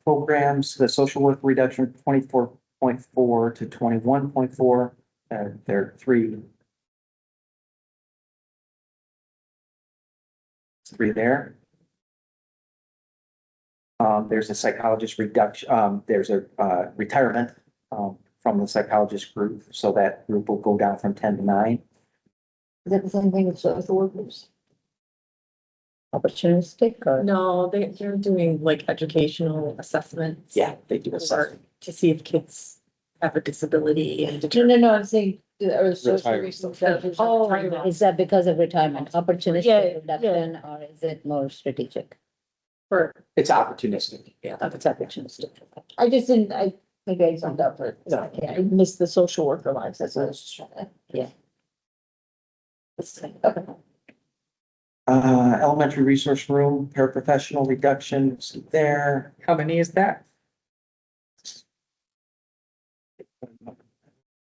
programs, the social work reduction 24.4 to 21.4. There are three there. There's a psychologist reduction, there's a retirement from the psychologist group, so that group will go down from 10 to 9. Is that the same thing with social workers? Opportunistic or? No, they're doing like educational assessments. Yeah, they do assess. To see if kids have a disability and No, determine. no, I'm saying, or social Retirement. research. Oh, Is that because of retirement, Yeah, opportunistic reduction, or is it more strategic? For, It's opportunistic. Yeah, it's opportunistic. I just didn't, maybe I zoned out for, I missed the social worker lines, that's what I was just trying to. Yeah. Elementary resource room, paraprofessional reduction there. How many is that?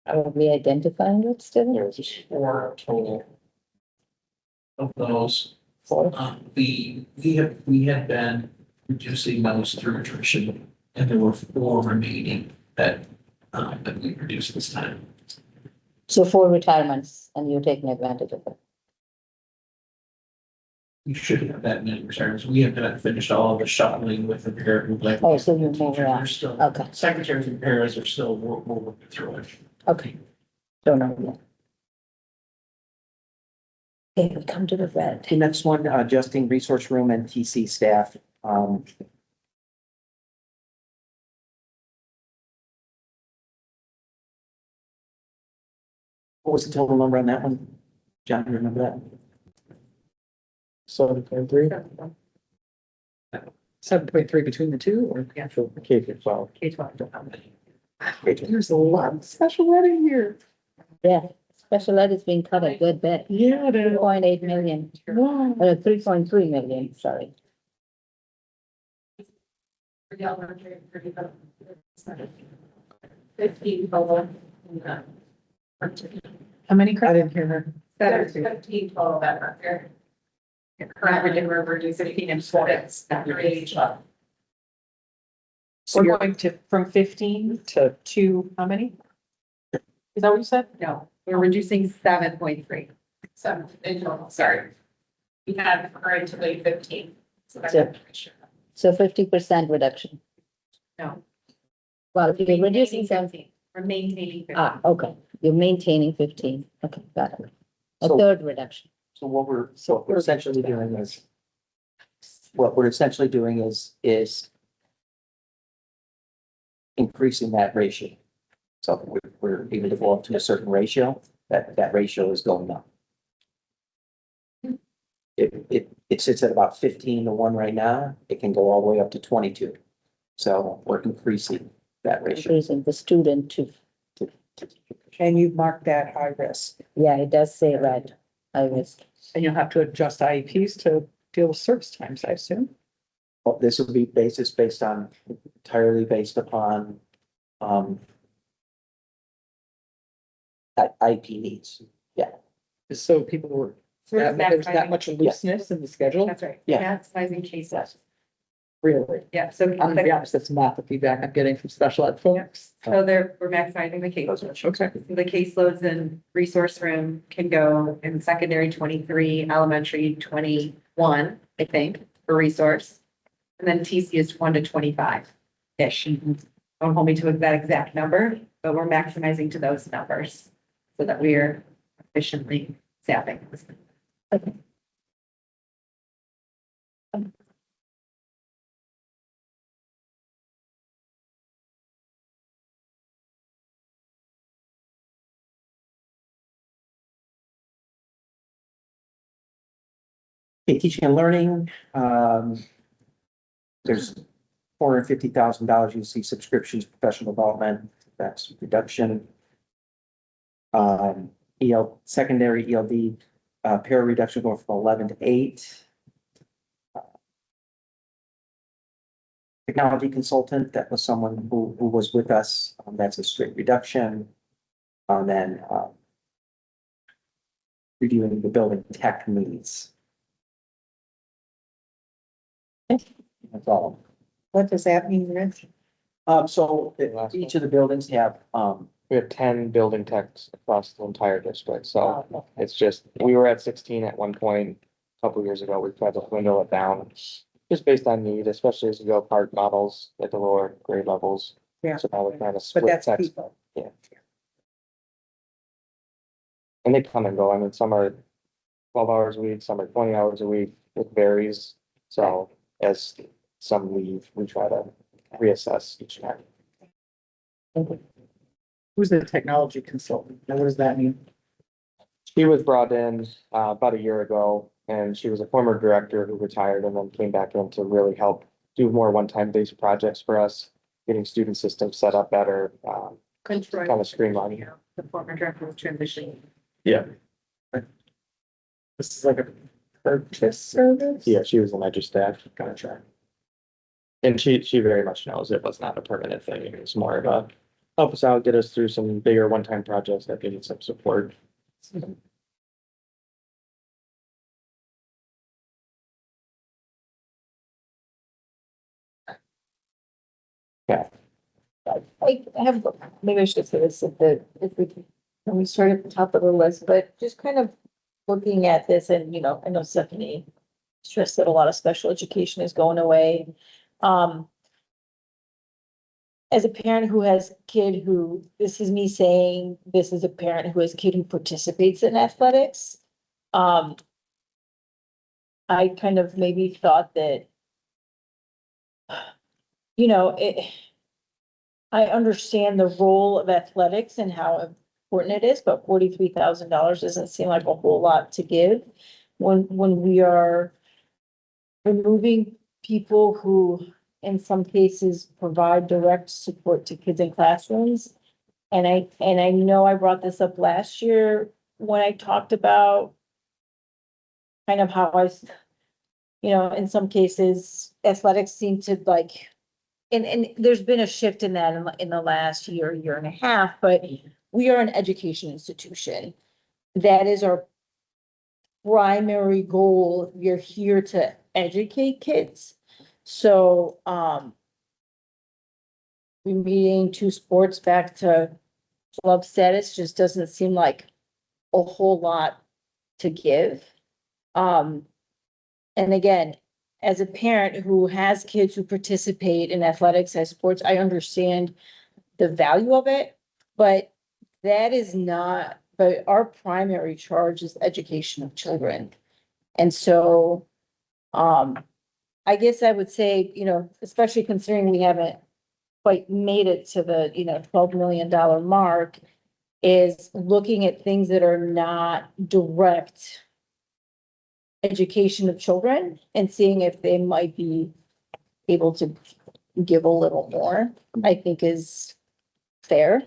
Are we identifying it still? There's 4 total of those. Four? We had been reducing those through attrition, and there were 4 remaining that we reduced this time. So 4 retirements and you're taking advantage of it. We should have that many returns. We have not finished all of the shuffling with the pair. Oh, so you move around. There's still, Okay, secretaries and pairs are still, we're working through it. okay. Don't know yet. Okay, we come to the red. The next one, adjusting resource room and TC staff. What was the total number on that one? John, you remember that? 7.3. 7.3 between the two, or? Yeah, for K through 12. There's a lot of special ed in here. Yeah, special ed is being cut a good bit. Yeah, 2.8 million, wow. 3.3 million, sorry. How many? I didn't hear her. There's 15 total that are here. Currently, we're reducing in students at grade 12. So we're going to, from 15 to 2, how many? Is that what you said? No, we're reducing 7.3. So in total, sorry. We had currently 15. So that's So- sure. So 50% reduction. No. Well, if you're reducing Maintaining some, 15. We're maintaining 15. okay, you're maintaining 15, okay, got it. A So- third reduction. So what we're essentially doing is increasing that ratio. So we're able to go up to a certain ratio, that ratio is going up. It sits at about 15-1 right now. It can go all the way up to 22. So we're increasing that ratio. Increasing the student to, And you've marked that high risk. yeah, it does say red, high risk. And you'll have to adjust IEPs to deal with service times, I assume. Well, this will be entirely based upon, IP needs. So people were, So we're there's that maximizing- much looseness in the schedule, That's right. Yeah. Maximizing cases. really. Yeah, so. I'm gonna be honest, that's not the feedback I'm getting from special ed folks. So we're maximizing the cases. Okay. So the caseloads in resource room can go in secondary 23, elementary 21, I think, for resource. And then TC is 1 to 25-ish. Don't hold me to that exact number, but we're maximizing to those numbers so that we are efficiently staffing. Okay, teaching and learning, there's $450,000, you see subscriptions, professional development, that's reduction. Secondary ELD, para reduction going from 11 to 8. Technology consultant, that was someone who was with us, that's a straight reduction. And then, reviewing the building tech needs. That's all. What does that mean, Rich? So each of the buildings have, We have 10 building techs across the entire district, so Oh, it's just, we were at 16 at one point. A couple years ago, we tried to dwindle it down, just based on need, especially as you go part models at the lower grade levels. Yeah. So now we're trying to But split that's techs, people. and they come and go. I mean, some are 12 hours a week, some are 20 hours a week, it varies. So as some leave, we try to reassess each time. Who's the technology consultant? Now, what does that mean? She was brought in about a year ago, and she was a former director who retired and then came back in to really help do more one-time based projects for us, getting student systems set up better, kind of streamlining. The former director was transitioning. Yeah. This is like a purchase service? Yeah, she was an edge staff contract. And she very much knows it was not a permanent thing. It was more of a help us out, get us through some bigger one-time projects that needed some support. I have, maybe I should say this, if we, when we start at the top of the list, but just kind of looking at this and, I know Stephanie stressed that a lot of special education is going away. As a parent who has a kid who, this is me saying, this is a parent who has a kid who participates in athletics. I kind of maybe thought that, I understand the role of athletics and how important it is, but $43,000 doesn't seem like a whole lot to give when we are removing people who, in some cases, provide direct support to kids in classrooms. And I know I brought this up last year when I talked about kind of how in some cases, athletics seem to like, and there's been a shift in that in the last year and a half, but we are an education institution. That is our primary goal. We're here to educate kids. So, remedying two sports back to club status just doesn't seem like a whole lot to give. And again, as a parent who has kids who participate in athletics as sports, I understand the value of it, but that is not, but our primary charge is education of children. And so, I guess I would say, especially considering we haven't quite made it to the, $12 million mark, is looking at things that are not direct education of children and seeing if they might be able to give a little more, I think is fair.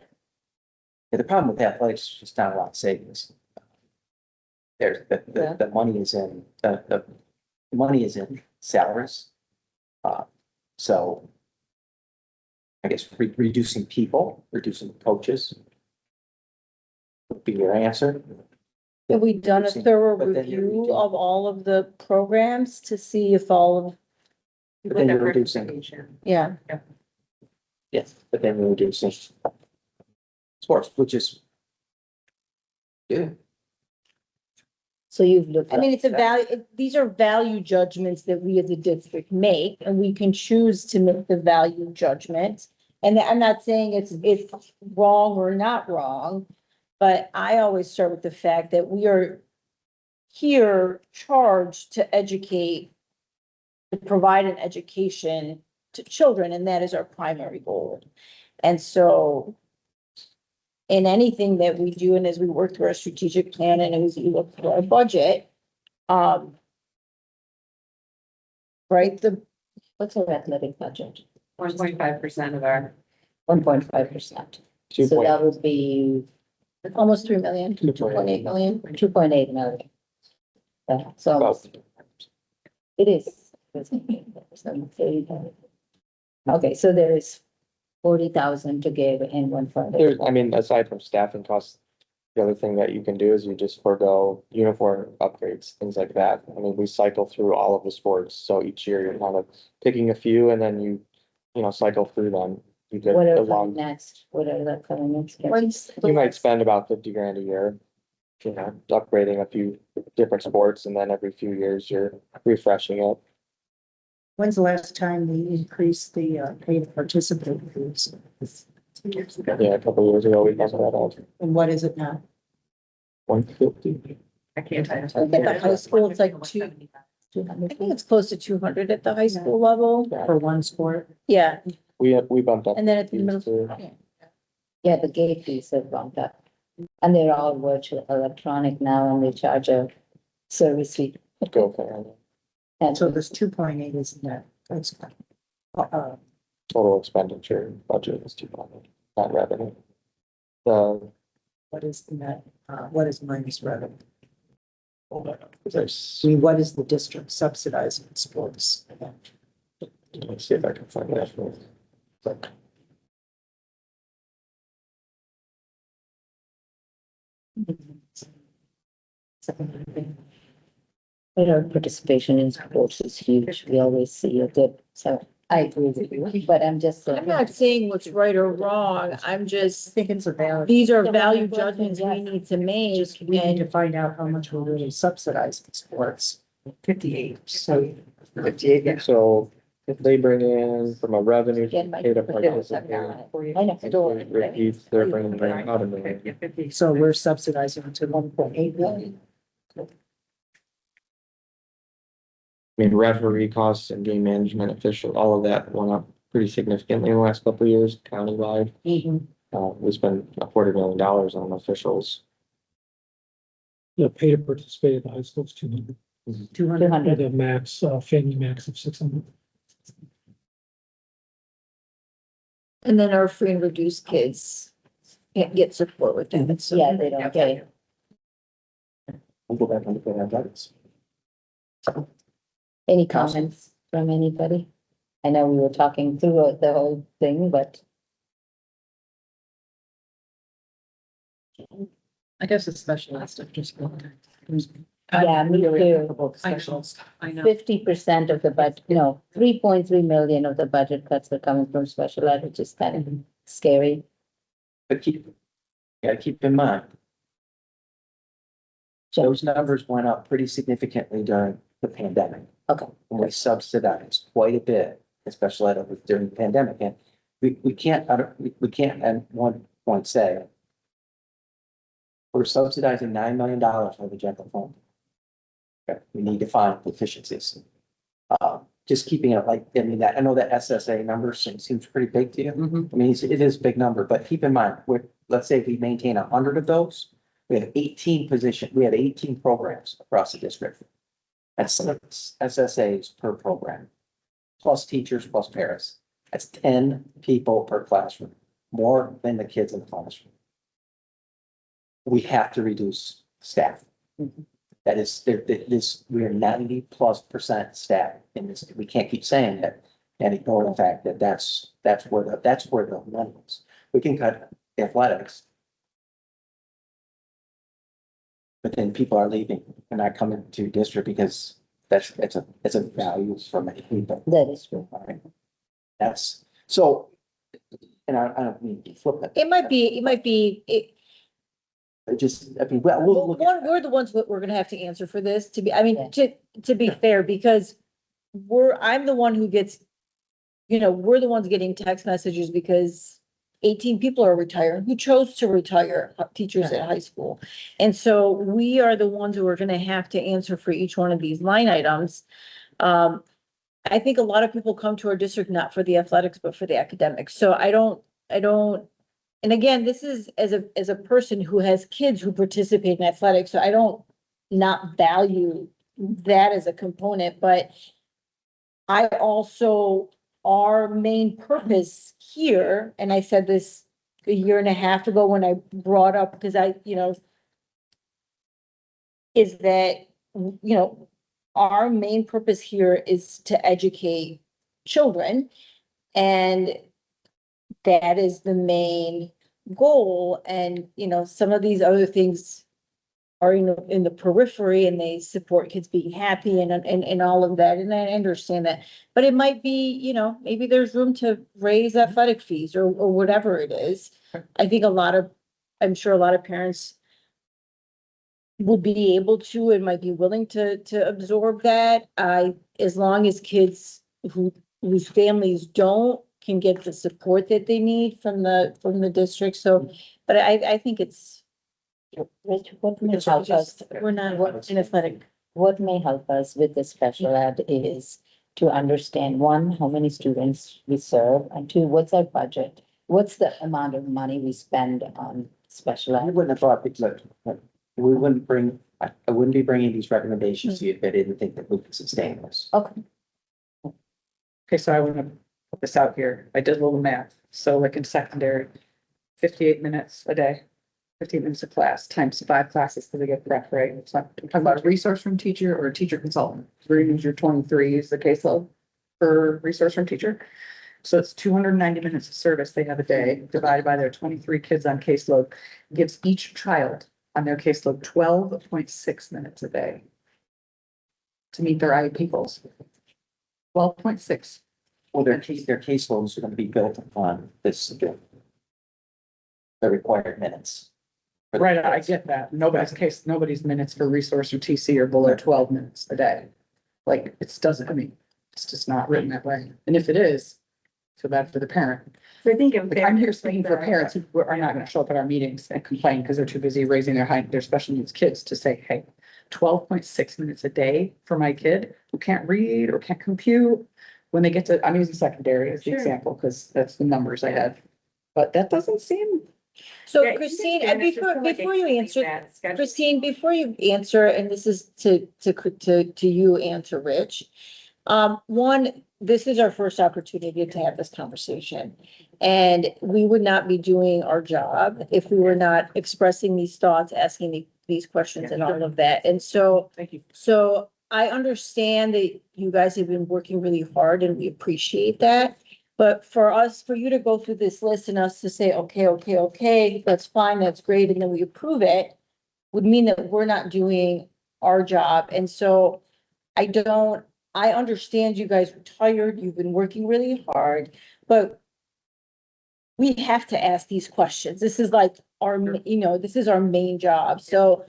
Yeah, the problem with athletics is just not a lot of savings. There's, the money is in, the money is in salaries. So I guess reducing people, reducing coaches would be your answer. Have we done a thorough But then you're review reducing- of all of the programs to see if all of, But then you're reducing, yeah, yes, but then you're reducing sports, which is good. So you've looked. I mean, at it's a value, these are value judgments that we as a district make, and we can choose to make the value judgment. And I'm not saying it's wrong or not wrong, but I always start with the fact that we are here charged to educate, to provide an education to children, and that is our primary goal. And so in anything that we do, and as we work through our strategic plan and as we look through our budget, right, What's our athletic budget? 1.5% of our. 1.5%. Two So point, that would be almost 3 million, 2.8 2.8 million. 2.8 million. Yeah, so about it is. Okay, so there is 40,000 to give in one fund. There's, I mean, aside from staffing costs, the other thing that you can do is you just forego uniform upgrades, things like that. I mean, we cycle through all of the sports, so each year you're kind of picking a few and then you cycle through them. You get What a are coming long, next? What are the coming next? you might spend about 50 grand a year, upgrading a few different sports, and then every few years you're refreshing it. When's the last time we increased the pay to participate fees? 2 years ago. Yeah, a couple of years ago, we bumped that out, And what is it now? 150. I can't tell you. At the high school, it's like 200. I think it's close to 200 at the high school level. For one sport? Yeah, We bumped up. and then at the fees middle. too. Yeah, the gate fees have bumped up. And they're all virtual electronic now and they charge a service fee. Go for it. And So this 2.8 is net, that's, Total expenditure budget is 200, not revenue. what is the net, what is minus revenue? pull that up. I mean, what is the district subsidizing in sports? Let's see if I can find that. But our participation in sports is huge. We always see a good, so I agree with you, but I'm just saying. I'm not saying what's right or wrong. I'm just, Thinking it's a valid, these are value judgments we need to make. just, we need to And find out how much we're really subsidizing sports. 58, so 58, yeah. So if they bring in from a revenue Get my- pay to put it participate, I know. it repeats, they're bringing in out of million. so we're subsidizing to 1.8 million. I mean, referee costs and game management official, all of that went up pretty significantly in the last couple of years countywide. We spent $250 million on officials. The pay to participate at the high school is 200. 200. The max, family max of 600. and then our free and reduced kids can't get support with that. So Yeah, they don't pay. We'll go back and look at athletics. Any comments from anybody? I know we were talking through the whole thing, but I guess it's specialized, I've just. yeah, me too. Specials, I know. 50% of the budget, no, 3.3 million of the budget cuts are coming from special ed, which is kind of scary. But gotta keep in mind, those numbers went up pretty significantly during the pandemic. Okay. And we subsidized quite a bit, especially during the pandemic, and we can't, we can't at one point say we're subsidizing $9 million for the general fund. Okay, we need to find efficiencies. Just keeping it like, I mean, I know that SSA number seems pretty big to you. I mean, it is a big number, but keep in mind, let's say we maintain 100 of those, we have 18 programs across the district. That's 6 SSAs per program, plus teachers, plus parents. That's 10 people per classroom, more than the kids in the classroom. We have to reduce staff. That is, we are 90+% staff in this. We can't keep saying that and ignore the fact that that's where the money is. We can cut athletics. But then people are leaving and not coming to district because it's a value for many people. That is true. All right. That's so, and I don't mean to flip it. It might be, It just, I mean, well, we'll look at we're the ones that we're gonna have to answer for this to be, I mean, to be fair, because I'm the one who gets, we're the ones getting text messages because 18 people are retiring who chose to retire, teachers at high school. And so we are the ones who are gonna have to answer for each one of these line items. I think a lot of people come to our district not for the athletics, but for the academics. So I don't, and again, this is as a person who has kids who participate in athletics, so I don't not value that as a component, but I also, our main purpose here, and I said this a year and a half ago when I brought up, because is that, our main purpose here is to educate children. And that is the main goal. And, some of these other things are in the periphery and they support kids being happy and all of that. And I understand that, but it might be, maybe there's room to raise athletic fees or whatever it is. I think I'm sure a lot of parents would be able to and might be willing to absorb that. As long as kids whose families don't can get the support that they need from the district. So, but I think it's. Rich, what may help us, We're not in athletic. what may help us with the special ed is to understand, one, how many students we serve, and two, what's our budget? What's the amount of money we spend on special I ed? wouldn't have thought, look, I wouldn't be bringing these recommendations to you if I didn't think that we could sustain this. Okay, Okay, so I want to put this out here. I did a little math. So like in secondary, 58 minutes a day 15 minutes a class times 5 classes because they get prep, right? It's not, I'm talking about a resource room teacher or a teacher consultant. We're gonna use your 23 is the caseload for resource room teacher. So it's 290 minutes of service they have a day divided by their 23 kids on caseload, gives each child on their caseload 12.6 minutes a day to meet their IEP goals. 12.6. Well, their caseloads are gonna be built upon this. The required minutes. for the Right, I kids. get that. Nobody's minutes for resource or TC are below 12 minutes a day. Like, it doesn't, I mean, it's just not written that way. And if it is, feel bad for the parent. So I think Like, I'm here speaking for parents who are not gonna show up at our meetings and complain because they're too busy raising their special needs kids to say, hey, 12.6 minutes a day for my kid who can't read or can't compute. When they get to, I'm using secondary as the Sure. example, because that's the numbers I had. But that doesn't seem, So Yeah, Christine, and it's just before, like before you answer, that schedule. Christine, before you answer, and this is to you and to Rich. One, this is our first opportunity to have this conversation. And we would not be doing our job if we were not expressing these thoughts, asking these questions and all of that. And so, thank you. so I understand that you guys have been working really hard and we appreciate that. But for us, for you to go through this list and us to say, okay, that's fine, that's great, and then we approve it, would mean that we're not doing our job. And so I understand you guys are tired, you've been working really hard, but we have to ask these questions. This is like our, this is our main job. So,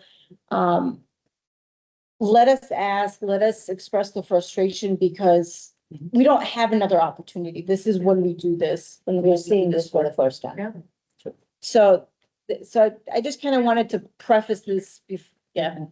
let us ask, let us express the frustration because we don't have another opportunity. This is when we do this, when we're seeing this for the first time. Yeah. So, I just kind of wanted to preface this, yeah.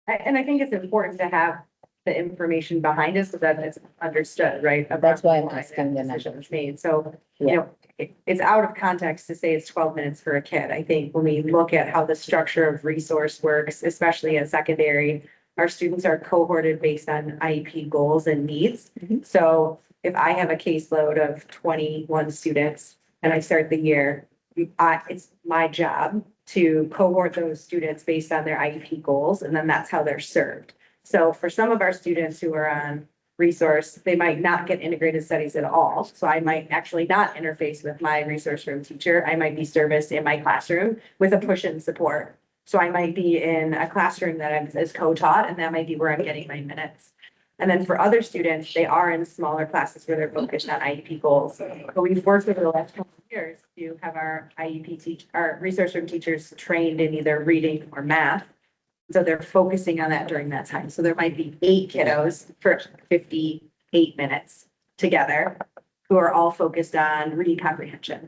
And I think it's important to have the information behind us so that it's understood, right? That's why I'm Why that asking the decision numbers. was made. So, you know, it's out of context to say it's 12 minutes for a kid. I think when we look at how the structure of resource works, especially at secondary, our students are cohorted based on IEP goals and needs. So if I have a caseload of 21 students and I start the year, it's my job to cohort those students based on their IEP goals, and then that's how they're served. So for some of our students who are on resource, they might not get integrated studies at all. So I might actually not interface with my resource room teacher. I might be serviced in my classroom with a push and support. So I might be in a classroom that is co-taught, and that might be where I'm getting my minutes. And then for other students, they are in smaller classes where they're focused on IEP goals. But we've worked over the last couple of years to have our our resource room teachers trained in either reading or math. So they're focusing on that during that time. So there might be 8 kiddos for 58 minutes together who are all focused on reading comprehension.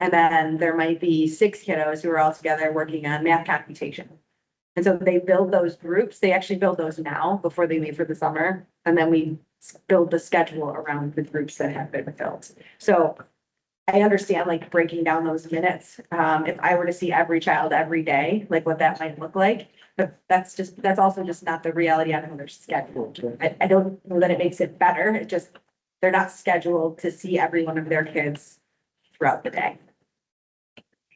And then there might be 6 kiddos who are all together working on math computation. And so they build those groups. They actually build those now before they leave for the summer. And then we build the schedule around the groups that have been built. So I understand like breaking down those minutes. If I were to see every child every day, like what that might look like. But that's also just not the reality on how they're scheduled. I don't know that it makes it better. It just, they're not scheduled to see every one of their kids throughout the day.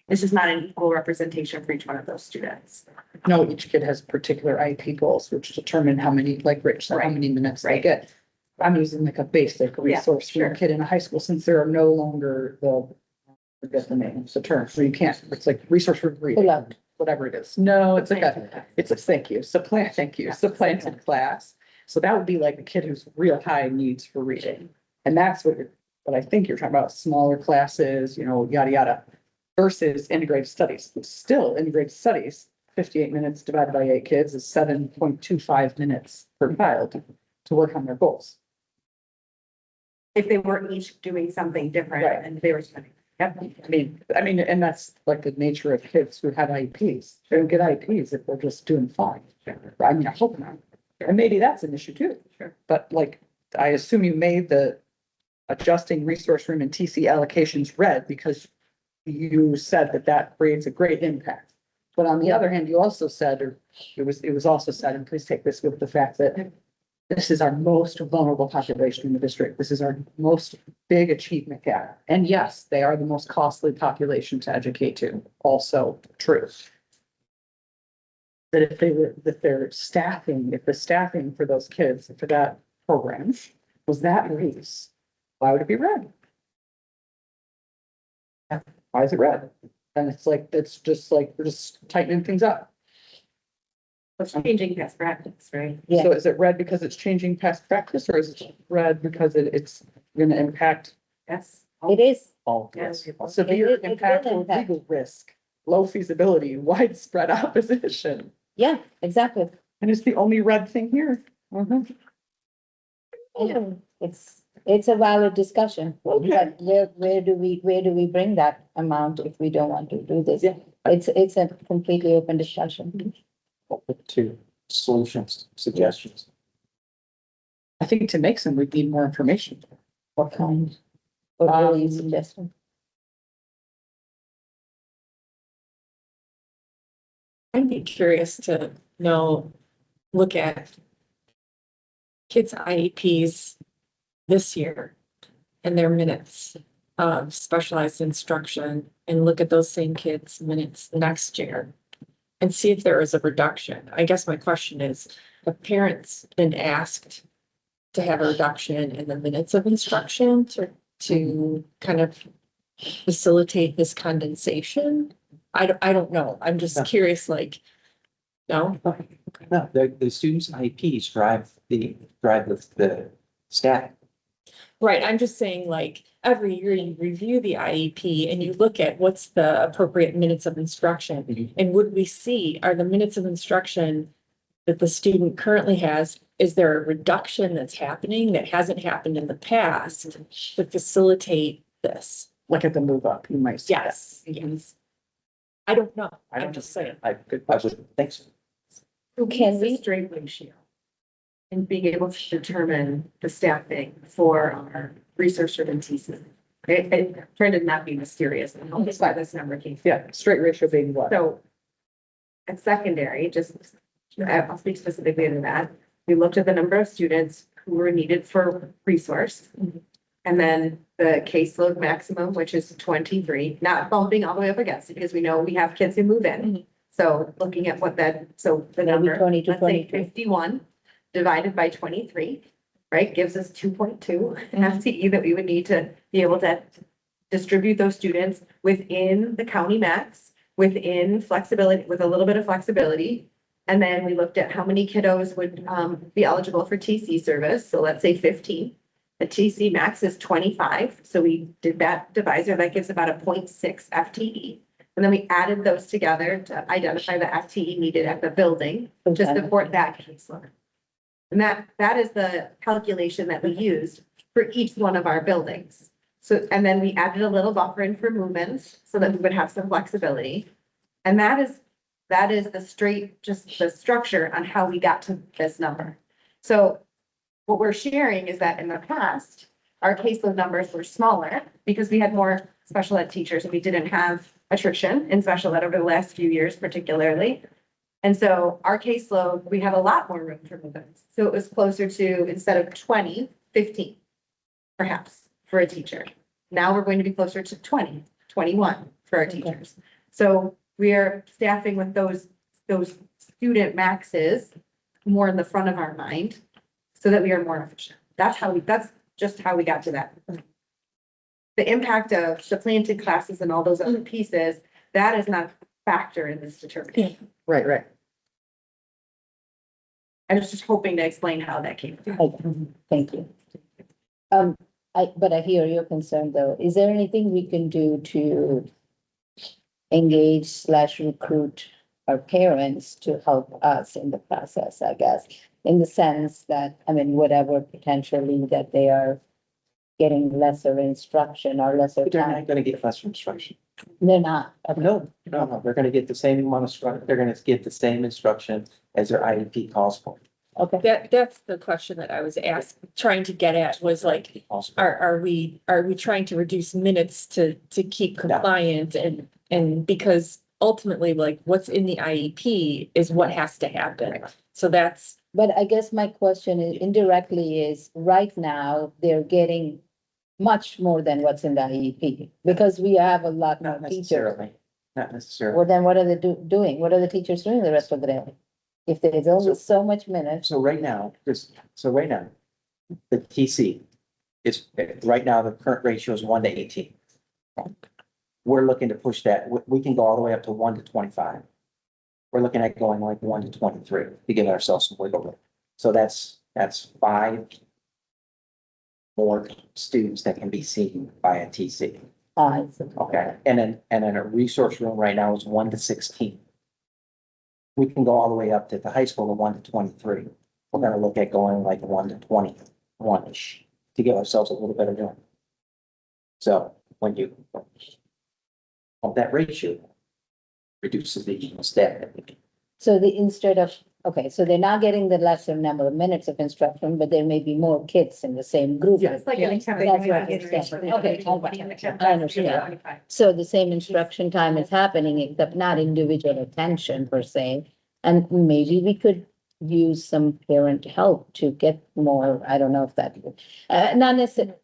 It's just not an equal representation for each one of those students. no, each kid has particular IEP goals, which determine how many, like Rich said, how many minutes they get. I'm using like a basic resource for a kid in a high school, since there are no longer forget the name, it's a term, so you can't, it's like resource for reading, whatever it is. No, it's like thank you, supplanted class. So that would be like a kid who's real high needs for reading. And that's what I think you're talking about, smaller classes, yada, yada, versus integrated studies. Still integrated studies, 58 minutes divided by 8 kids is 7.25 minutes per child to work on their goals. If they were each doing something different and they were spending. Yep. I mean, and that's like the nature of kids who have IEPs. They don't get IEPs if they're just doing fine. I mean, I hope not. And maybe that's an issue too. Sure. But like, I assume you made the adjusting resource room and TC allocations red because you said that creates a great impact. But on the other hand, you also said, or it was also said, and please take this with the fact that this is our most vulnerable population in the district. This is our most big achievement gap. And yes, they are the most costly population to educate to, also true. That if their staffing, if the staffing for those kids, for that program was that race, why would it be red? Why is it red? And it's like, it's just like, we're just tightening things up. It's changing best practice, right? So is it red because it's changing past practice, or is it red because it's gonna impact Yes. It is, all of Yes. this? Severe It will impact or impact. legal risk, low feasibility, widespread opposition. yeah, exactly. And it's the only red thing here. Yeah, it's a valid discussion. But where do we bring that amount if we don't want to do this? Yeah. It's a completely open discussion. To solutions, suggestions. I think to make some, we need more information. What kind? What are you Um, suggesting? I'd be curious to know, look at kids' IEPs this year and their minutes of specialized instruction, and look at those same kids' minutes next year and see if there is a reduction. I guess my question is, have parents been asked to have a reduction in the minutes of instruction to kind of facilitate this condensation? I don't know. I'm just curious, like, no? No, the students' IEPs drive the staff. Right, I'm just saying, like, every year you review the IEP and you look at what's the appropriate minutes of instruction. And would we see, are the minutes of instruction that the student currently has, is there a reduction that's happening that hasn't happened in the past to facilitate this? Like at the move up, you might. see that. Yes. I don't know. I'm just saying. Good question. Thanks. Can we? Straight ratio. And being able to determine the staffing for our research-driven TC. And trying to not be mysterious, and that's why this number came. Yeah, straight ratio being what? So at secondary, just, I'll speak specifically to that. We looked at the number of students who were needed for resource. And then the caseload maximum, which is 23, not bumping all the way up against it, because we know we have kids who move in. So looking at what that, so the number, 20 to let's say 23. 51 divided by 23, right, gives us 2.2 FTE that we would need to be able to distribute those students within the county max, within flexibility, with a little bit of flexibility. And then we looked at how many kiddos would be eligible for TC service. So let's say 15. The TC max is 25. So we did that divisor. That gives about a 0.6 FTE. And then we added those together to identify the FTE needed at the building to support that caseload. And that is the calculation that we used for each one of our buildings. So, and then we added a little buffer in for movements so that we would have some flexibility. And that is the straight, just the structure on how we got to this number. So what we're sharing is that in the past, our caseload numbers were smaller because we had more special ed teachers and we didn't have attrition in special ed over the last few years particularly. And so our caseload, we had a lot more room for movements. So it was closer to, instead of 20, 15, perhaps, for a teacher. Now we're going to be closer to 20, 21 for our teachers. So we are staffing with those student maxes more in the front of our mind so that we are more efficient. That's just how we got to that. The impact of supplanted classes and all those other pieces, that is not a factor in this determination. Right. I was just hoping to explain how that came. Thank you. But I hear your concern though. Is there anything we can do to engage/recruit our parents to help us in the process, I guess? In the sense that, I mean, whatever potentially that they are getting lesser instruction or lesser They're time. not gonna get lesser instruction. They're not. No, they're gonna get the same amount of instruction. They're gonna get the same instruction as their IEP calls for. Okay. That's the question that I was trying to get at, was like, are we trying to reduce minutes to keep compliant and because ultimately, like, what's in the IEP is what has to happen. So that's But I guess my question is indirectly is, right now, they're getting much more than what's in the IEP, because we have a lot more Not teachers. necessarily, not necessarily. Well, then what are they doing? What are the teachers doing the rest of the day? If there's only so much minutes, So right now, the TC is, right now, the current ratio is 1:18. We're looking to push that, we can go all the way up to 1:25. We're looking at going like 1:23 to give ourselves some wiggle room. So that's 5 more students that can be seen by a TC. Okay, and then a resource room right now is 1:16. We can go all the way up to the high school to 1:23. We're gonna look at going like 1:21-ish to give ourselves a little bit of room. So when you of that ratio reduces the staff. so instead of, okay, so they're not getting the lesser number of minutes of instruction, but there may be more kids in the same group. Yeah. It's like Yeah, anytime that's they what get you're saying. Okay, I I understand. So the same instruction time is happening, except not individual attention per se. And maybe we could use some parent help to get more, I don't know if that, not necessarily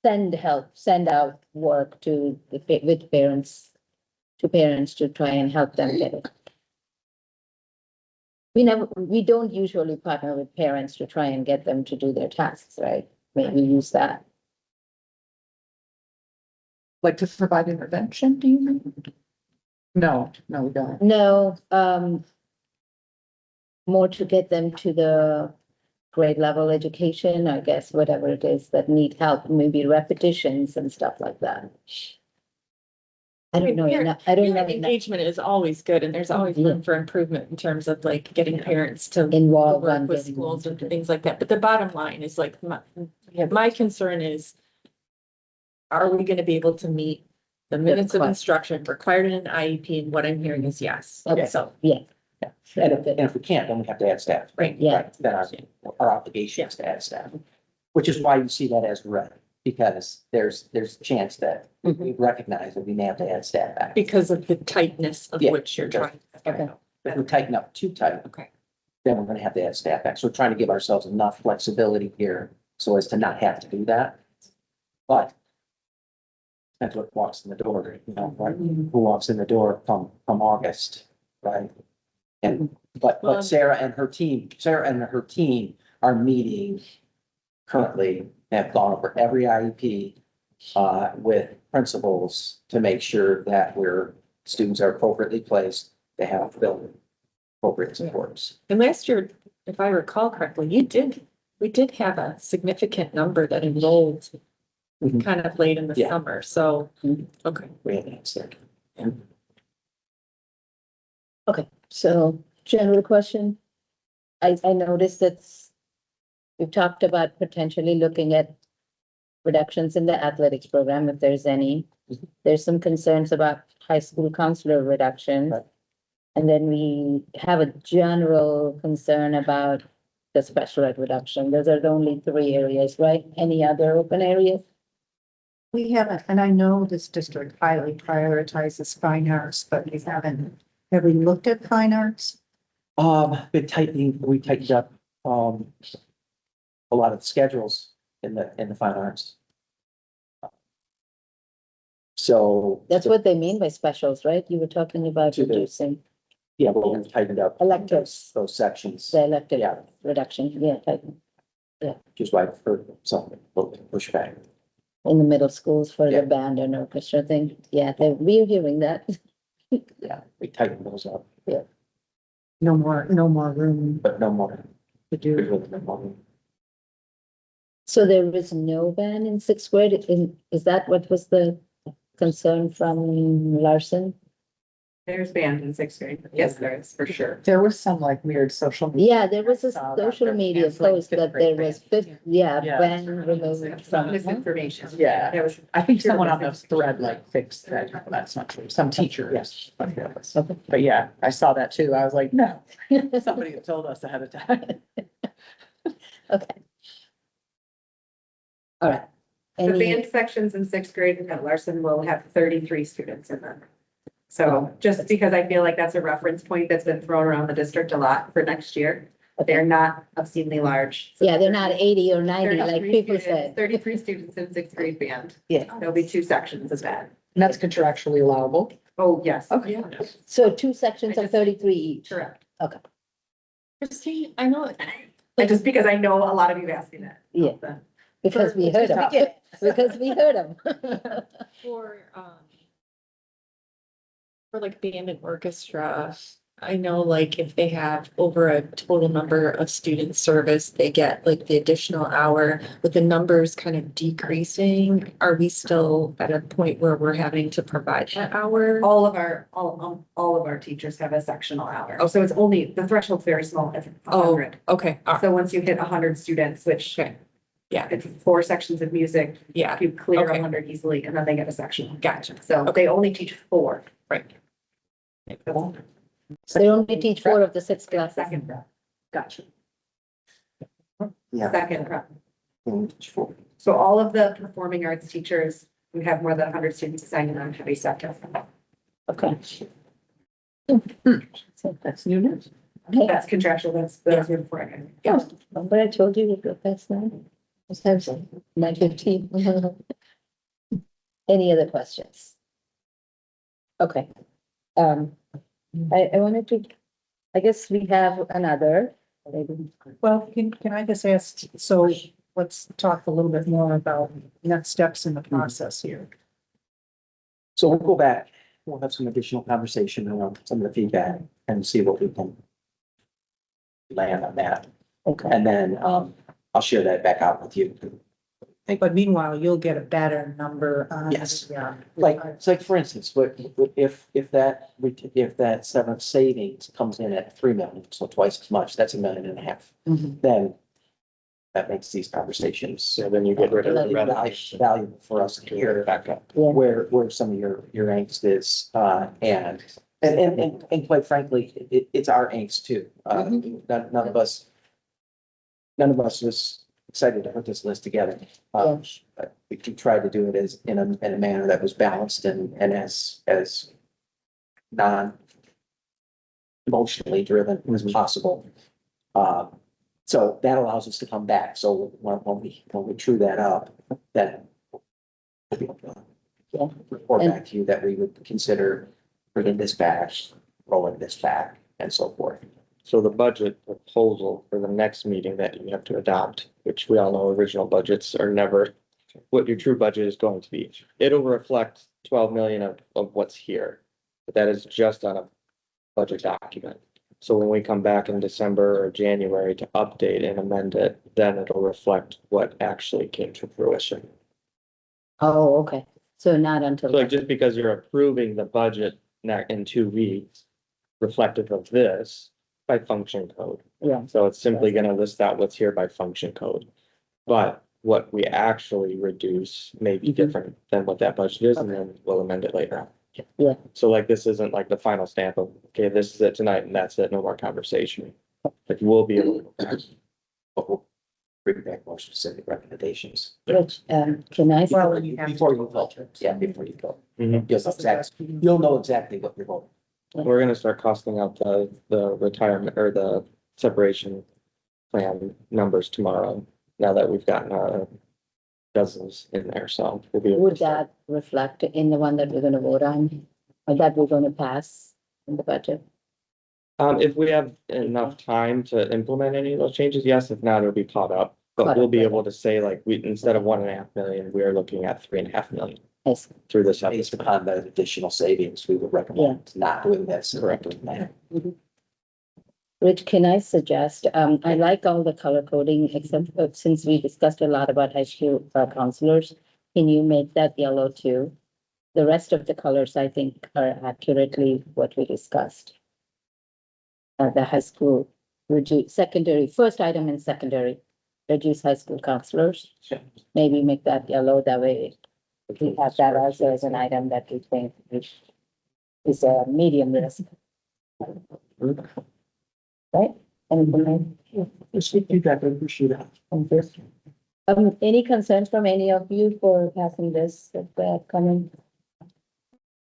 send out work to with parents, to parents to try and help them get it. We don't usually partner with parents to try and get them to do their tasks, right? Maybe use that. Like to provide intervention, do you mean? No, we don't. No, more to get them to the grade level education, I guess, whatever it is that need help, maybe repetitions and stuff like that. I don't know, I don't know. Parent engagement is always good, and there's always room for improvement in terms of like getting parents to Involved work on with getting schools them and to do things like that. But the bottom line is like, my concern is, are we gonna be able to meet the minutes of request. instruction required in an IEP? And what I'm hearing is yes. Okay. So, Yeah. And if we can't, then we have to add staff. right. Yeah. Then our obligation is to add staff, which is why you see that as red, because there's a chance that we recognize that we may have to add staff back. Because of the tightness of Yeah. which you're trying. Okay. If we tighten up too tight. Okay. Then we're gonna have to add staff back. So we're trying to give ourselves enough flexibility here so as to not have to do that. But that's what walks in the door, you know, right? Who walks in the door come August, right? And, but Well, Sarah and her team are meeting currently, have gone over every IEP with principals to make sure that students are appropriately placed, they have the appropriate supports. And last year, if I recall correctly, we did have a significant number that enrolled Mhm. kind of late in the Yeah. summer, so, Mhm. okay. We enhanced it. So general question. I noticed that we've talked about potentially looking at reductions in the athletics program, if there's any. There's some concerns about high school counselor reduction. Right. And then we have a general concern about the special ed reduction. Those are the only 3 areas, right? Any other open areas? We haven't, and I know this district highly prioritizes fine arts, but we haven't, have we looked at fine arts? We tightened up, a lot of the schedules in the fine arts. So. That's what they mean by specials, right? You were talking about To the- reducing Yeah, but we've tightened up. electives, Those sections, the elective Yeah. reduction, yeah, like which is why I've heard some, a little bit pushback. in the middle schools for Yeah. the band and orchestra thing. Yeah, we're hearing that. Yeah, we tightened those up, No more room but no more. to do. No more. So there is no band in 6th grade. Is that what was the concern from Larson? There's band in 6th grade. Yes, there is, for sure. There was some like weird social media. Yeah, there was a Saw that social they're media canceling post fifth that grade there was band. yeah, Yeah. band removed from. Misinformation. Yeah. There was. I think someone on the thread like fixed that. That's not true. Some teacher. Yes. But yeah, I saw that too. I was like, no, somebody had told us ahead of time. Okay. All right. The Any- band sections in 6th grade at Larson will have 33 students in them. So just because I feel like that's a reference point that's been thrown around the district a lot for next year. They're not obscenely large. So Yeah, they're not 80 or 90 like 33 people students- said. 33 students in sixth grade band. Yeah. There'll be two sections of that. And that's contractually allowable. Oh, yes. Okay. So two sections of 33 each. Correct. Christine, I know, And just because I know a lot of you asking that. Yeah. Because we heard them. get it. Because we heard them. for like band and orchestra, I know like if they have over a total number of students service, they get like the additional hour. With the numbers kind of decreasing, are we still at a point where we're having to provide that hour? All of our teachers have a sectional hour. Oh, so it's only, the threshold's very small, it's Oh, 100. okay, So once you hit 100 students, which okay, yeah, it's 4 sections of music, yeah, you clear Okay. 100 easily, and then they get a sectional. gotcha, So they only teach 4. right. They only teach 4 of the 6 classes. Second prep. Gotcha. Yeah. Second prep. So all of the performing arts teachers who have more than 100 students signing on have a second. Okay. That's new news. That's contractual, that's before I Yeah, but I told you to go past 9. Let's have some, 9:15. Any other questions? Okay. I wanted to, I guess we have another. Well, can I just ask, so let's talk a little bit more about next steps in the process here. So we'll go back, we'll have some additional conversation around some of the feedback and see what we can land on that. Okay. And then, I'll share that back out with you. But meanwhile, you'll get a better number on. Yes. Yeah. Like, it's like, for instance, if that seventh savings comes in at 3 million, so twice as much, that's $1.5 million. Mhm. Then that makes these conversations. So then you get rid of the red. Valuable for us to hear Back up. Yeah. where some of your angst is, and quite frankly, it's our angst too. None of us was excited to put this list together. But we tried to do it as in a manner that was balanced and as non emotionally driven as possible. So that allows us to come back. So when we true that up, then report back to you that we would consider bringing this back, rolling this back, and so forth. So the budget proposal for the next meeting that you have to adopt, which we all know original budgets are never what your true budget is going to be. It'll reflect 12 million of what's here, but that is just on a budget document. So when we come back in December or January to update and amend it, then it'll reflect what actually came to fruition. Oh, okay. So not until. So like just because you're approving the budget in 2 weeks, reflective of this by function code. Yeah. So it's simply gonna list out what's here by function code. But what we actually reduce may be different than what that budget is, and then we'll amend it later on. Yeah. So like, this isn't like the final stamp of, okay, this is it tonight and that's it, no more conversation. Like, we'll be able to go back. But we'll bring back more specific recommendations. Which, can I? Well, and you have. Before you vote, yeah, before you vote. Mhm. You'll know exactly what you're voting. We're gonna start costing out the retirement or the separation plan numbers tomorrow, now that we've gotten our dozens in there, so we'll be. able to Would start. that reflect in the one that we're gonna vote on? Or that we're gonna pass in the budget? If we have enough time to implement any of those changes, yes, if not, it'll be caught up. Caught But we'll up, be right. able to say like, we, instead of 1.5 million, we are looking at 3.5 million Yes. through this. Based upon the additional savings, we would recommend not doing this. Correct. Rich, can I suggest, I like all the color coding, except since we discussed a lot about high school counselors, can you make that yellow too? The rest of the colors, I think, are accurately what we discussed. The high school, reduce secondary, first item in secondary, reduce high school counselors. Maybe make that yellow, that way we have that also as an item that we think is a medium risk. Right? Anything Just feedback, I appreciate that. any concerns from any of you for passing this, coming?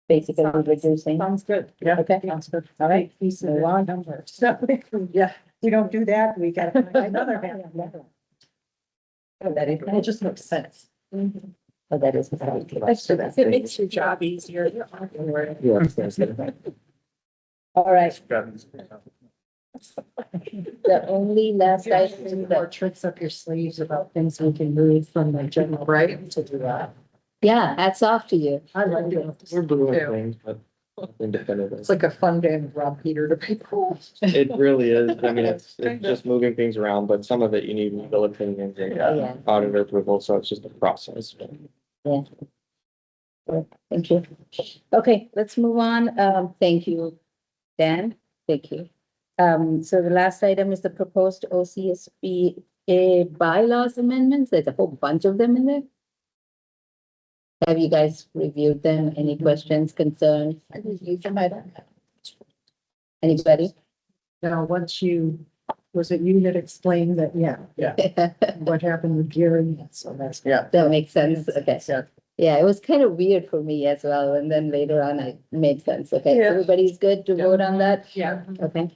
Basically reducing, Sounds good. Yeah. okay, Sounds good. all right, Piece of move it, on. number. Yeah. we don't do that, we gotta find another half. That just makes sense. But that is. It makes your job easier. All right, the only last item More that, tricks up your sleeves about things we can move from the general right to do that. yeah, hats off to you. I like it. We're doing things, but nothing definitive. It's like a fun day with Rob Peter to people. It really is. I mean, it's just moving things around, but some of it you need legal opinions and Yeah. auditor approval, so it's just a process. Thank you. Okay, let's move on. Thank you, Dan. Thank you. So the last item is the proposed OCSBA bylaws amendments. There's a whole bunch of them in there. Have you guys reviewed them? Any questions, concerns? I reviewed them, I don't. Anybody? Now, once you, was it you that explained that, yeah, That what happened with Gary, so that's. makes sense. Okay. Yeah, it was kind of weird for me as well. And then later on, it made sense. Okay, Yeah. everybody's good to vote on that? Yeah. Okay.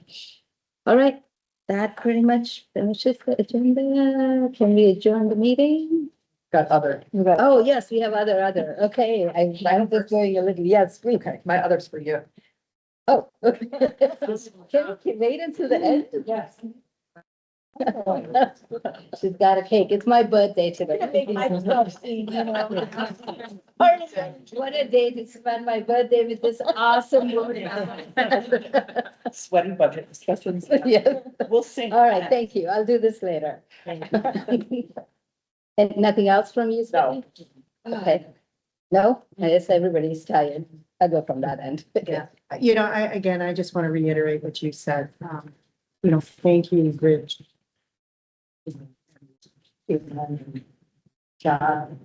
All right, that pretty much finishes the agenda. Can we adjourn the meeting? Got other. Oh, yes, we have other. Okay, I'm just going a little, yes, we, Okay, my other's for you. oh. Can we wait until the end? Yes. She's got a cake. It's my birthday today. What a day to spend my birthday with this awesome woman. Sweaty budget discussions. Yes. We'll see. All right, thank you. I'll do this later. And nothing else from you, No. Stephanie? Okay. No, I guess everybody's tired. I'll go from that end. Yeah, you know, I just want to reiterate what you said. You know, thank you, Rich. John,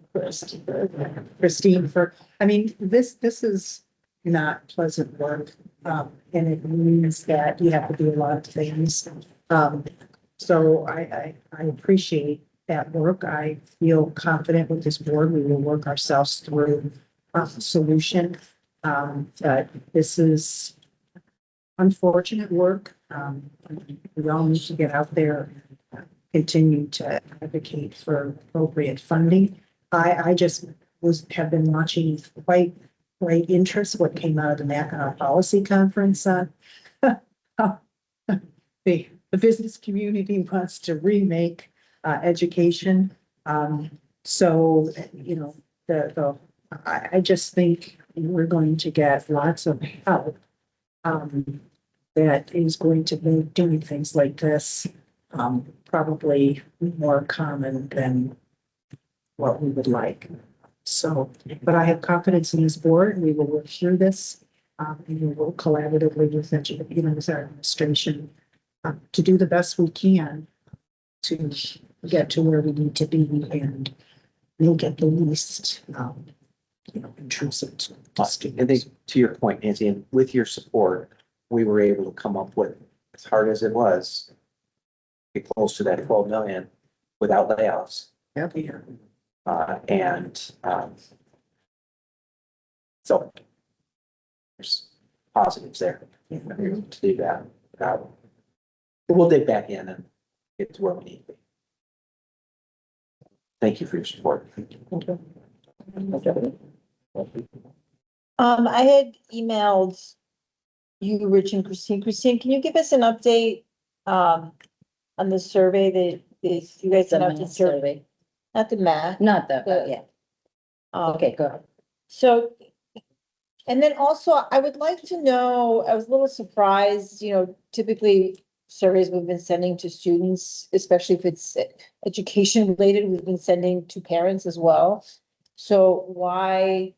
Christine for, I mean, this is not pleasant work. And it means that you have to do a lot of things. So I appreciate that work. I feel confident with this board. We will work ourselves through a solution. But this is unfortunate work. We all need to get out there and continue to advocate for appropriate funding. I just have been watching with quite interest what came out of the MAC policy conference. The business community wants to remake education. So, you know, I just think we're going to get lots of help that is going to make doing things like this probably more common than what we would like. So, but I have confidence in this board. We will work through this. And we will collaboratively with our administration to do the best we can to get to where we need to be, and we'll get the least, intrusive to I students. think to your point, Nancy, and with your support, we were able to come up with, as hard as it was, get close to that 12 million without layoffs. So there's positives there. To do that. But we'll dig back in and get to where we need to be. Thank you for your support. I had emailed you, Rich and Christine. Christine, can you give us an update on the survey that is, you guys sent out the survey? Not the math. Not the, yeah. Okay, go ahead. So, and then also I would like to know, I was a little surprised, typically surveys we've been sending to students, especially if it's education related, we've been sending to parents as well. So why?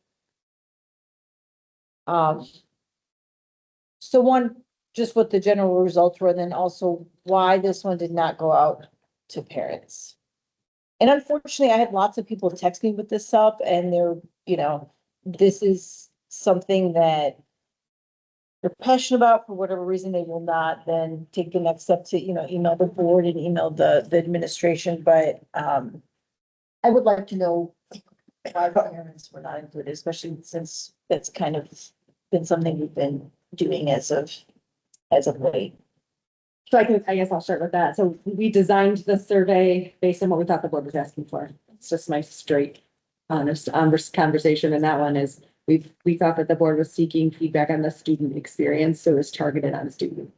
So one, just what the general results were, and then also why this one did not go out to parents. And unfortunately, I had lots of people text me with this up, and they're, this is something that they're passionate about. For whatever reason, they will not then take the next step to, email the board and email the administration. But I would like to know why parents were not included, especially since that's kind of been something we've been doing as of late. So I guess I'll start with that. So we designed the survey based on what we thought the board was asking for. It's just my straight, honest, conversation. And that one is, we thought that the board was seeking feedback on the student experience, so it was targeted on the student.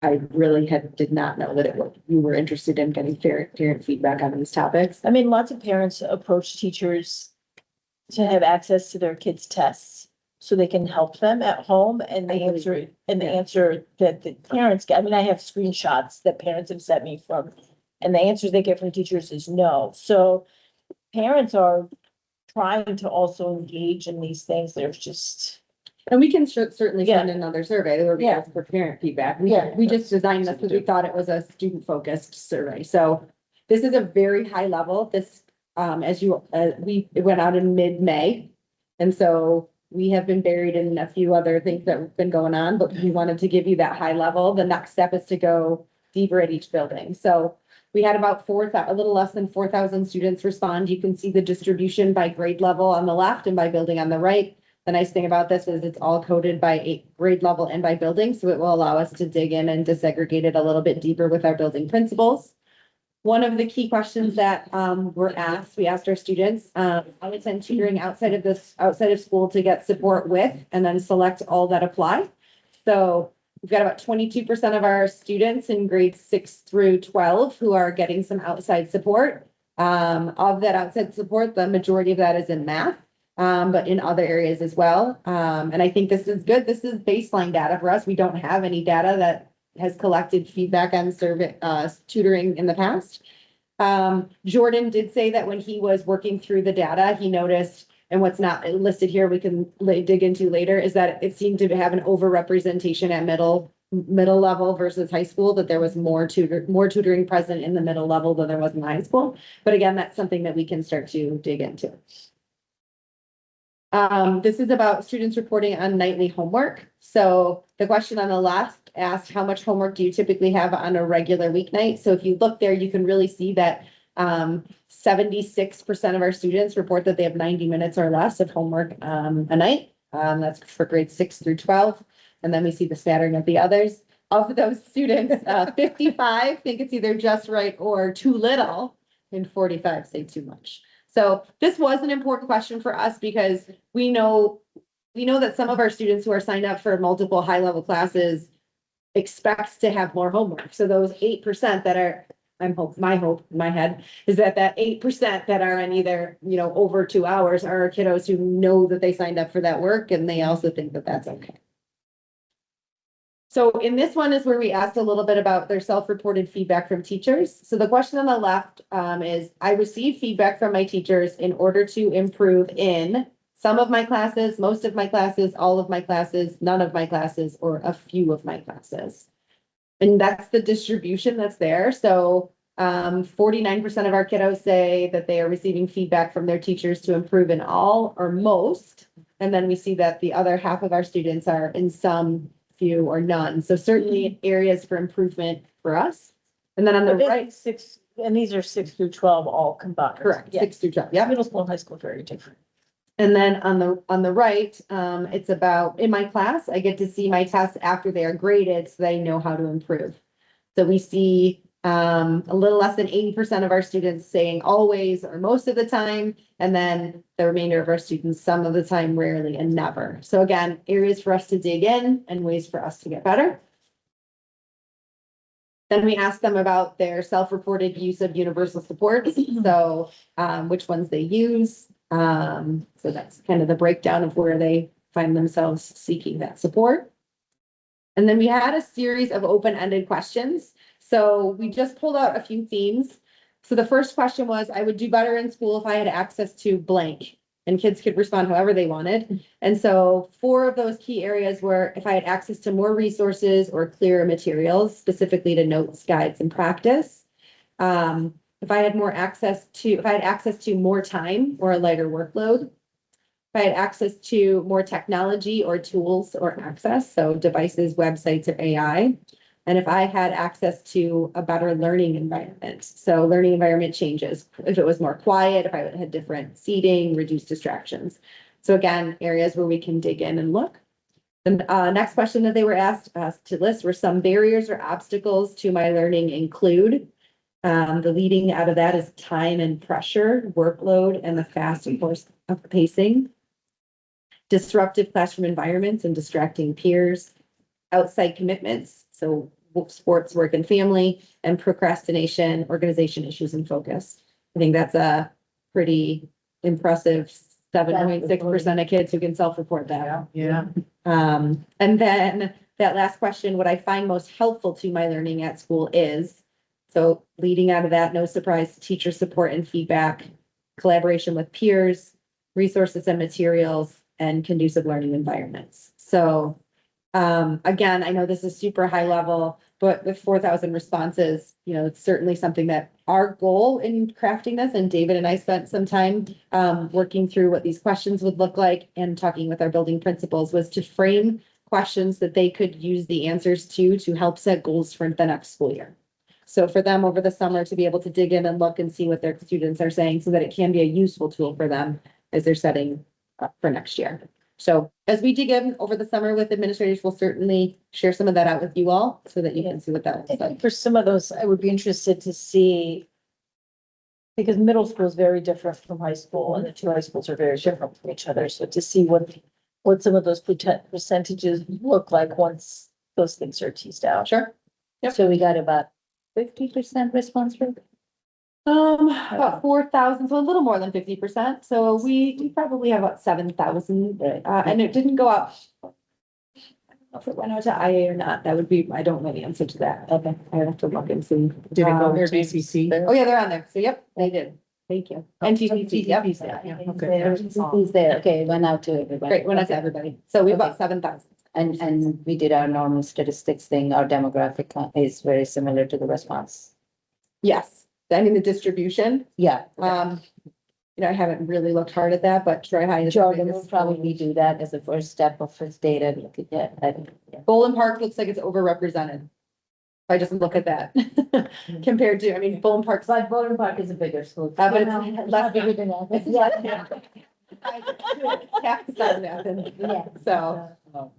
I really did not know that you were interested in getting parent feedback on these topics. I mean, lots of parents approach teachers to have access to their kids' tests so they can help them at home, and the answer that the parents get, I mean, I have screenshots that parents have sent me from, and the answers they get from teachers is no. So parents are trying to also engage in these things. There's just. And we can certainly Yeah. send another survey where we Yeah. ask for parent feedback. Yeah. We just designed this because we thought it was a student focused survey. So this is a very high level. This, it went out in mid-May. And so we have been buried in a few other things that have been going on, but we wanted to give you that high level. The next step is to go deeper at each building. So we had about a little less than 4,000 students respond. You can see the distribution by grade level on the left and by building on the right. The nice thing about this is it's all coded by grade level and by building, so it will allow us to dig in and desegregate it a little bit deeper with our building principals. One of the key questions that we asked our students, I would send tutoring outside of school to get support with, and then select all that apply. So we've got about 22% of our students in grades 6 through 12 who are getting some outside support. Of that outside support, the majority of that is in math. But in other areas as well. And I think this is good. This is baseline data for us. We don't have any data that has collected feedback on tutoring in the past. Jordan did say that when he was working through the data, he noticed, and what's not listed here, we can dig into later, is that it seemed to have an overrepresentation at middle level versus high school, that there was more tutoring present in the middle level than there was in high school. But again, that's something that we can start to dig into. This is about students reporting on nightly homework. So the question on the left asked, how much homework do you typically have on a regular weeknight? So if you look there, you can really see that 76% of our students report that they have 90 minutes or less of homework a night. That's for grades 6 through 12. And then we see the smattering of the others. Of those students, 55 think it's either just right or too little, and 45 say too much. So this was an important question for us because we know that some of our students who are signed up for multiple high-level classes expect to have more homework. So those 8% that are, my hope in my head is that 8% that are on either, over 2 hours are kiddos who know that they signed up for that work, and they also think that that's okay. So in this one is where we asked a little bit about their self-reported feedback from teachers. So the question on the left is, I received feedback from my teachers in order to improve in some of my classes, most of my classes, all of my classes, none of my classes, or a few of my classes. And that's the distribution that's there. So 49% of our kiddos say that they are receiving feedback from their teachers to improve in all or most. And then we see that the other half of our students are in some, few, or none. So certainly areas for improvement for us. And then on the right, And these are 6 through 12 all combined. correct, Yeah. 6 through 12. Yeah. Middle school and high school are very different. And then on the right, it's about, in my class, I get to see my tests after they are graded so that I know how to improve. So we see a little less than 80% of our students saying always or most of the time, and then the remainder of our students some of the time, rarely, and never. So again, areas for us to dig in and ways for us to get better. Then we ask them about their self-reported use of universal supports. So which ones they use. So that's kind of the breakdown of where they find themselves seeking that support. And then we had a series of open-ended questions. So we just pulled out a few themes. So the first question was, I would do better in school if I had access to blank, and kids could respond however they wanted. And so 4 of those key areas were if I had access to more resources or clearer materials, specifically to notes, guides, and practice. If I had access to more time or a lighter workload. If I had access to more technology or tools or access, so devices, websites, or AI. And if I had access to a better learning environment. So learning environment changes. If it was more quiet, if I had different seating, reduced distractions. So again, areas where we can dig in and look. The next question that they were asked to list were some barriers or obstacles to my learning include. The leading out of that is time and pressure, workload, and the fast course of pacing. Disruptive classroom environments and distracting peers. Outside commitments, so sports, work, and family, and procrastination, organization issues, and focus. I think that's a pretty impressive 7.6% of kids who can self-report that. Yeah. And then that last question, what I find most helpful to my learning at school is, so leading out of that, no surprise, teacher support and feedback, collaboration with peers, resources and materials, and conducive learning environments. So again, I know this is super high level, but with 4,000 responses, you know, it's certainly something that our goal in crafting this, and David and I spent some time working through what these questions would look like and talking with our building principals, was to frame questions that they could use the answers to help set goals for the next school year. So for them over the summer to be able to dig in and look and see what their students are saying so that it can be a useful tool for them as they're setting up for next year. So as we dig in over the summer with administrators, we'll certainly share some of that out with you all so that you can see what that looks like. For some of those, I would be interested to see, because middle school is very different from high school and the two high schools are very different from each other. So to see what some of those percentages look like once those things are teased out. Sure. So we got about 50% response rate. About 4,000, so a little more than 50%. So we probably have about 7,000. Right. And it didn't go out. I don't know if it went out to IA or not. That would be, I don't know the answer to that. Okay. I have to look and see. Did it go Um, to BCC? Oh, yeah, they're on there. So yep, they did. Thank you. And TCC, yep. He's there, okay, went out to everybody. Great, went out to everybody. So we have about 7,000. And we did our normal statistics thing, our demographic is very similar to the response. Yes. I mean, the distribution, Yeah. you know, I haven't really looked hard at that, but Troy High is. Jordan will probably do that as a first step of his data. Look at that. Yeah. Bolin Park looks like it's overrepresented. If I just look at that compared to, I mean, Bolin Park's But Bowden Park is a bigger school. but it's less bigger than that. Yeah. Half the size of Athens. Yeah. So,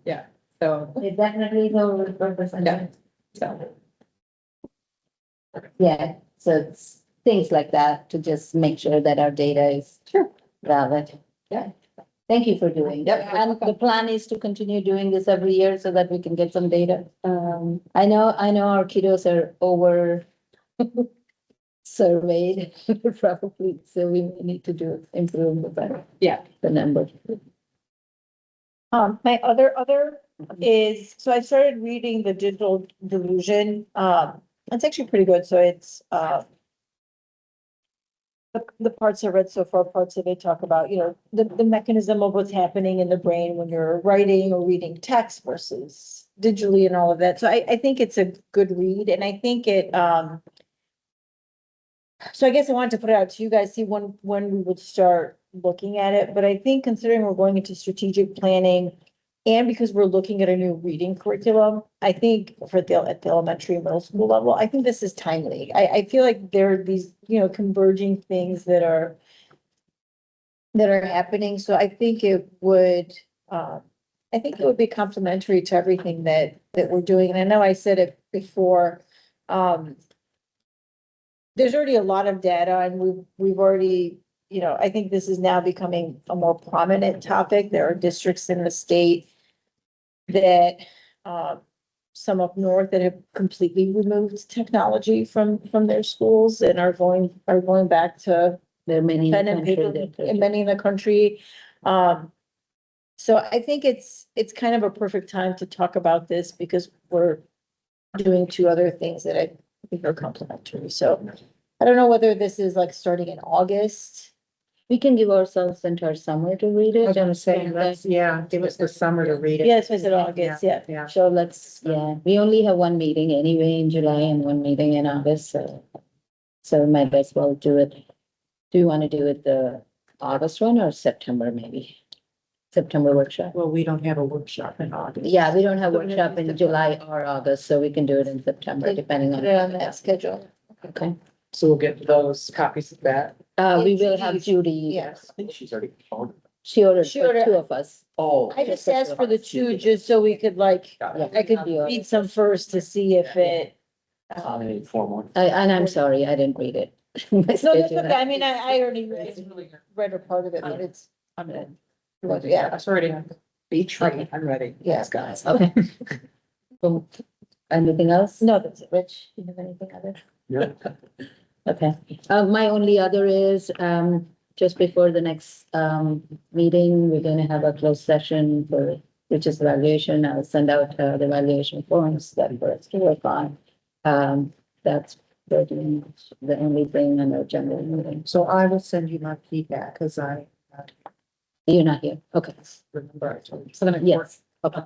yeah, so, It definitely is overrepresented. yeah, so. Yeah, so it's things like that to just make sure that our data is valid. Yeah. Thank you for doing that. Yep. And the plan is to continue doing this every year so that we can get some data. I know our kiddos are over surveyed probably, so we may need to improve the number. My other is, so I started reading the Digital Delusion. It's actually pretty good. So it's, the parts I read so far, parts that they talk about, you know, the mechanism of what's happening in the brain when you're writing or reading text versus digitally and all of that. So I think it's a good read, and I think it, so I guess I wanted to put it out to you guys, see when we would start looking at it. But I think considering we're going into strategic planning and because we're looking at a new reading curriculum, I think at the elementary and middle school level, I think this is timely. I feel like there are these, you know, converging things that are happening. So I think it would be complementary to everything that we're doing. And I know I said it before, there's already a lot of data and we've already, you know, I think this is now becoming a more prominent topic. There are districts in the state that, some up north that have completely removed technology from their schools and are going back to There are many in the pen and country paper, that- and many in the country. So I think it's kind of a perfect time to talk about this because we're doing two other things that I think are complementary. So I don't know whether this is like starting in August. We can give ourselves entire summer to read it. I'm saying, give us the summer to read it. Yeah, so I said August, yeah. Yeah. So we only have one meeting anyway in July and one meeting in August, so might as well do it. Do you want to do it the August one or September maybe? September workshop? Well, we don't have a workshop in August. Yeah, we don't have workshop in July or August, so we can do it in September, depending Put it on on. that schedule. Okay, So we'll get those copies of that. we will have Judy. Yes. I think she's already. She ordered She for ordered- two of us. Oh, I just asked for the two just so we could like, I could read some first to see if it. formal. And I'm sorry, I didn't read it. My No, that's schedule. okay. I mean, I already read a part of it, but it's, yeah, That's already beach Okay. read. I'm ready. yes, guys. Okay. Cool. Anything else? No, that's it. Rich, do you have anything other? Yeah. Okay, my only other is, just before the next, meeting, we're gonna have a closed session for, which is evaluation. I'll send out, the evaluation forms that for us to work on. That's pretty much the only thing on our general meeting. So I will send you my feedback, because I You're not here, okay, remember I told you. So then yes, okay.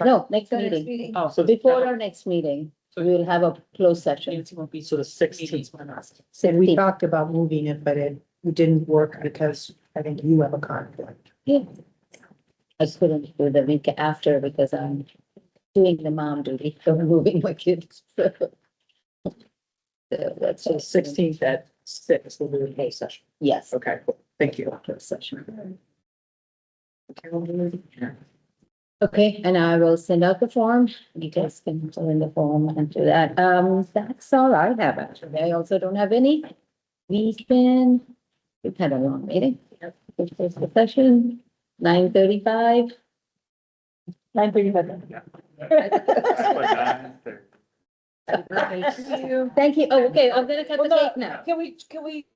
No, next So next meeting, meeting. Oh, so before our next meeting, we will have a closed session. Nancy won't be. So the 16th. And we 16th. talked about moving it, but it didn't work because I think you have a conflict. Yeah. I couldn't do the week after because I'm doing the mom duty, so I'm moving my kids. So that's So just 16th at 6 will be the closed session. Yes. Okay, cool. Thank you. Closed session. Okay, and I will send out the form. You guys can fill in the form and do that. That's all I have actually. I also don't have any. We've had a long meeting. First the session, 9:35. 9:35. Thank you. Oh, okay, I'm gonna cut the Well, no, cake now. Can we